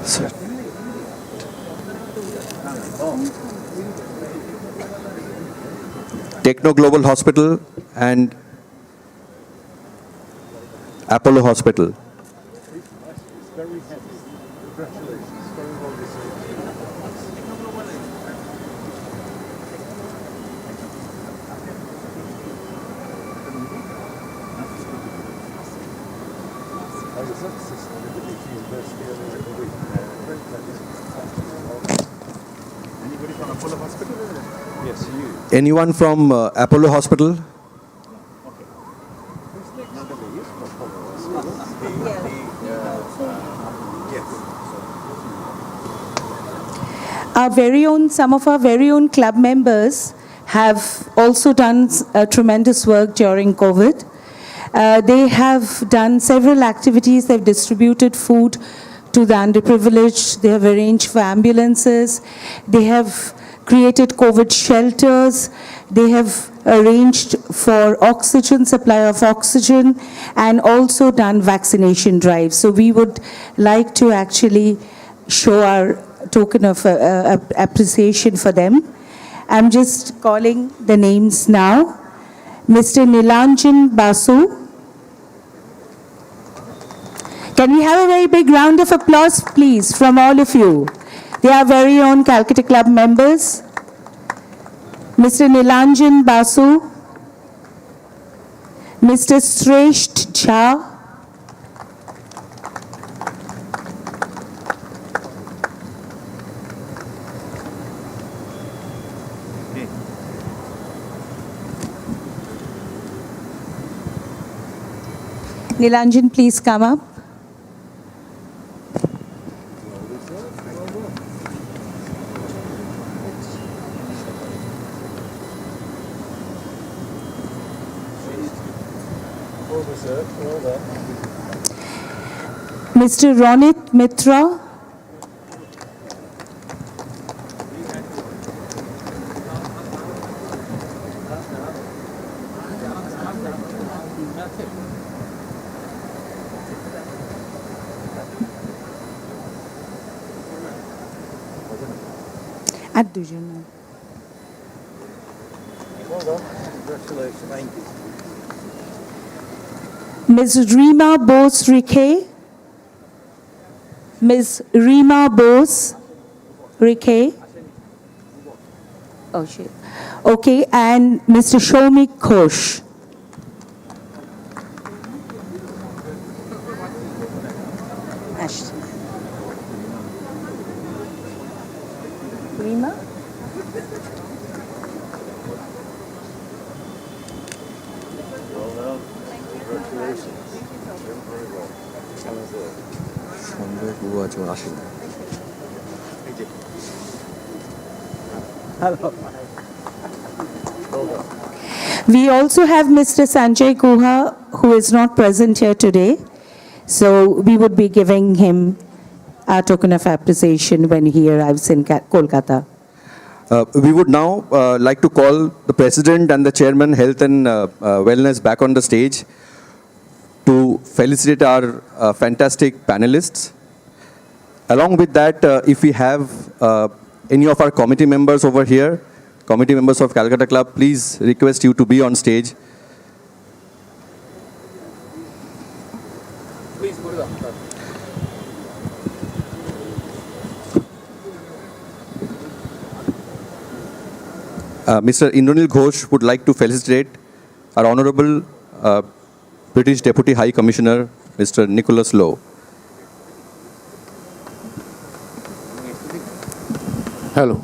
Sir. Techno Global Hospital and Apollo Hospital. Anybody from Apollo Hospital? Yes, you. Anyone from Apollo Hospital? Some of our very own club members have also done tremendous work during COVID. They have done several activities. They've distributed food to the underprivileged. They have arranged for ambulances. They have created COVID shelters. They have arranged for oxygen, supply of oxygen, and also done vaccination drives. So we would like to actually show our token of appreciation for them. I'm just calling the names now. Mr. Nilanjan Basu. Can we have a very big round of applause, please, from all of you? They are very own Calcutta Club members. Mr. Nilanjan Basu, Mr. Sresht Jha, Nilanjan, please come up. Mr. Ronit Mitra. At দুজন Ms. Rima Bose Rike. Ms. Rima Bose Rike. Oh, shit. Okay, and Mr. Shomik Ghosh. Rima? We also have Mr. Sanjay Guha, who is not present here today. So we would be giving him a token of appreciation when he arrives in Kolkata. We would now like to call the President and the Chairman Health and Wellness back on the stage to felicitate our fantastic panelists. Along with that, if we have any of our committee members over here, committee members of Calcutta Club, please request you to be on stage. Mr. Indranil Ghosh would like to felicitate our Honorable British Deputy High Commissioner, Mr. Nicholas Lowe. Hello.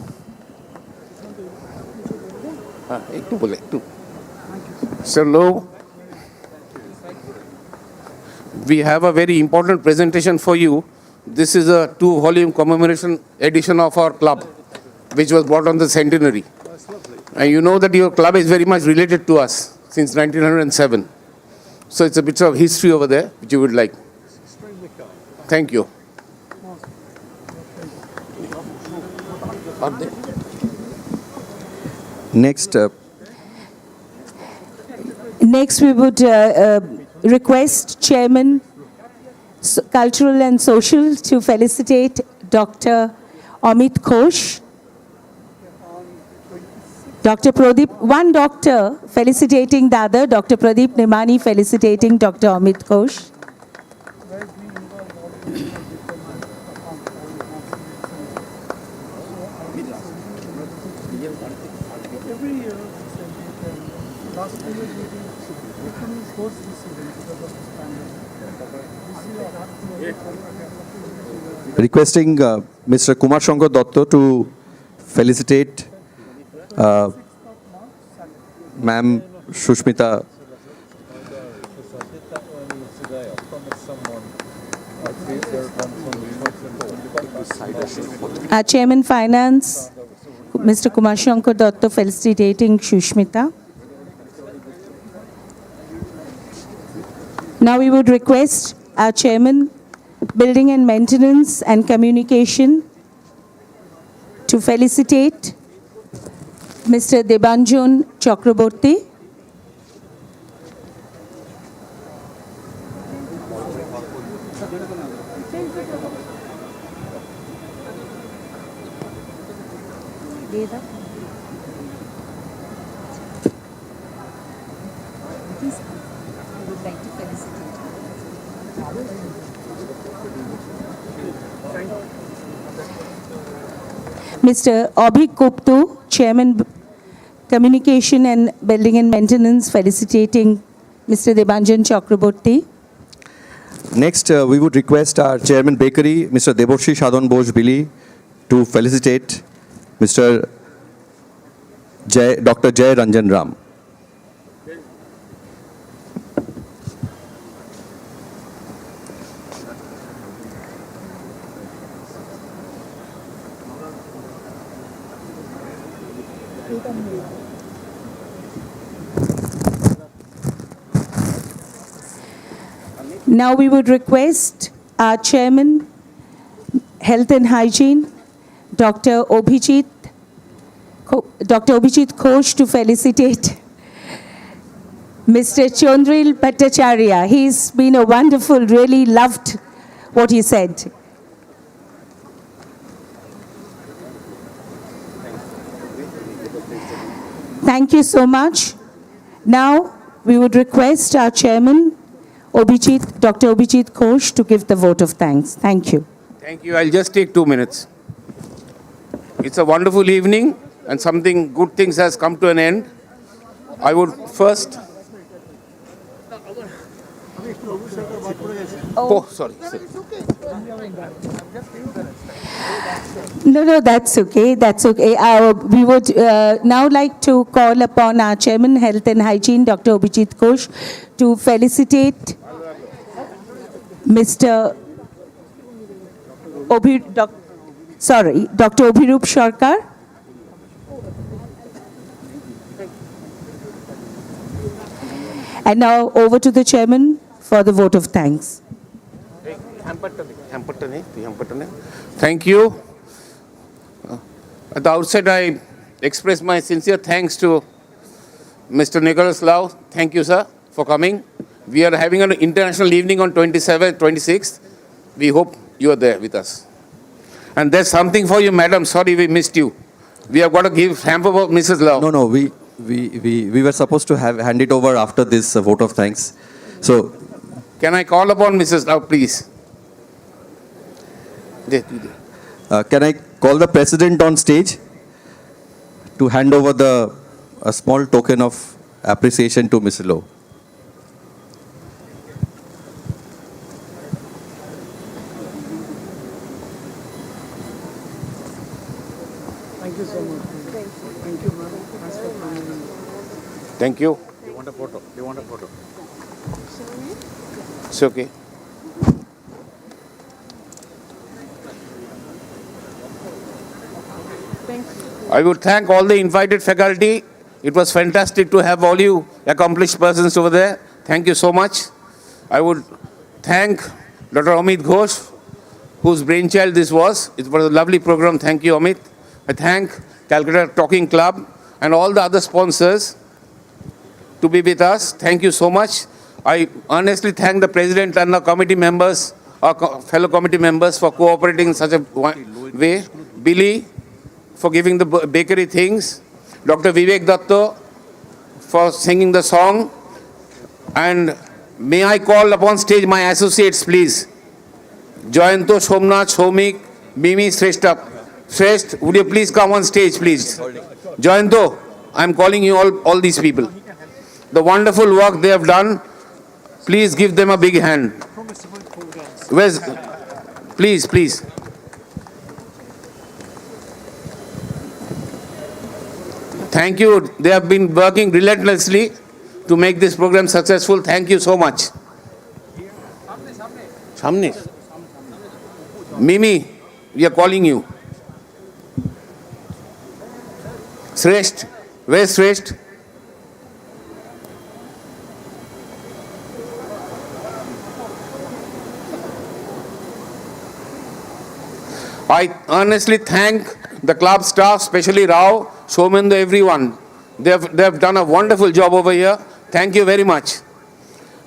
Sir Lowe, we have a very important presentation for you. This is a 2-volume commemoration edition of our club, which was brought on the centenary. And you know that your club is very much related to us since 1907. So it's a bit of history over there, which you would like. Thank you. Next, we would request Chairman Cultural and Social to felicitate Dr. Amit Ghosh. Dr. Pradeep, one doctor felicitating the other, Dr. Pradeep Nimani felicitating Dr. Amit Ghosh. requesting Mr. Kumar Shankar Dotto to felicitate Ma'am Shushmita. Our Chairman Finance, Mr. Kumar Shankar Dotto, felicitating Shushmita. Now we would request our Chairman, Building and Maintenance and Communication, to felicitate Mr. Debanjan Chakraborty. Mr. Abhik Gupta, Chairman, Communication and Building and Maintenance, felicitating Mr. Debanjan Chakraborty. Next, we would request our Chairman Bakery, Mr. Deborshi Shadon Bose Bili, to felicitate Mr. Dr. Jay Ranjan Ram. Now we would request our Chairman, Health and Hygiene, Dr. Abhijit Ghosh, to felicitate Mr. Chandril Bhattacharya. He's been a wonderful, really loved what he said. Thank you so much. Now, we would request our chairman, Dr. Abhijit Ghosh, to give the vote of thanks. Thank you. Thank you. I'll just take 2 minutes. It's a wonderful evening, and something good things has come to an end. I would first... Oh, sorry. No, that's okay. That's okay. We would now like to call upon our Chairman, Health and Hygiene, Dr. Abhijit Ghosh, to felicitate Dr. Obhirup Sarkar. And now over to the Chairman for the vote of thanks. Thank you. At the outset, I express my sincere thanks to Mr. Nicholas Lau. Thank you, sir, for coming. We are having an international evening on 27th, 26th. We hope you are there with us. And there's something for you, madam. Sorry we missed you. We have got to give hamper for Mrs. Lau. No, we were supposed to hand it over after this vote of thanks. So, can I call upon Mrs. Lau, please? Can I call the president on stage to hand over a small token of appreciation to Mr. Lau? Thank you so much. Thank you, madam. Thanks for coming. Thank you. They want a photo. They want a photo. It's okay. I would thank all the invited faculty. It was fantastic to have all you accomplished persons over there. Thank you so much. I would thank Dr. Amit Ghosh, whose brainchild this was. It was a lovely program. Thank you, Amit. I thank Calcutta Talking Club and all the other sponsors to be with us. Thank you so much. I honestly thank the President and the committee members, our fellow committee members, for cooperating in such a way. Billy, for giving the bakery things. Dr. Vivek Datta, for singing the song. And may I call upon stage my associates, please. Jayanto, Somnath, Shomik, Mimi, Shrestha. Shresth, would you please come on stage, please? Jayanto, I'm calling you all these people. The wonderful work they have done, please give them a big hand. Where's, please. Thank you. They have been working relentlessly to make this program successful. Thank you so much. Samne. Mimi, we are calling you. Shrestha, where's Shrestha? I honestly thank the club staff, especially Rao, Somendo, everyone. They have done a wonderful job over here. Thank you very much.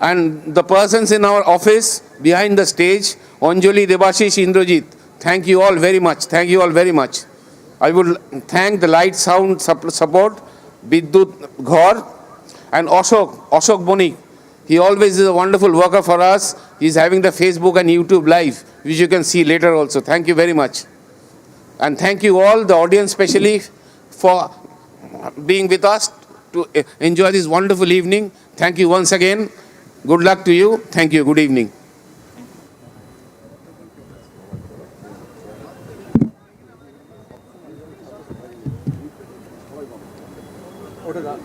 And the persons in our office, behind the stage, Anjali, Debashish, Indrajit, thank you all very much. Thank you all very much. I would thank the light sound support, Biddut Ghor, and Ashok Bonik. He always is a wonderful worker for us. He's having the Facebook and YouTube live, which you can see later also. Thank you very much. And thank you all, the audience especially, for being with us to enjoy this wonderful evening. Thank you once again. Good luck to you. Thank you. Good evening. Order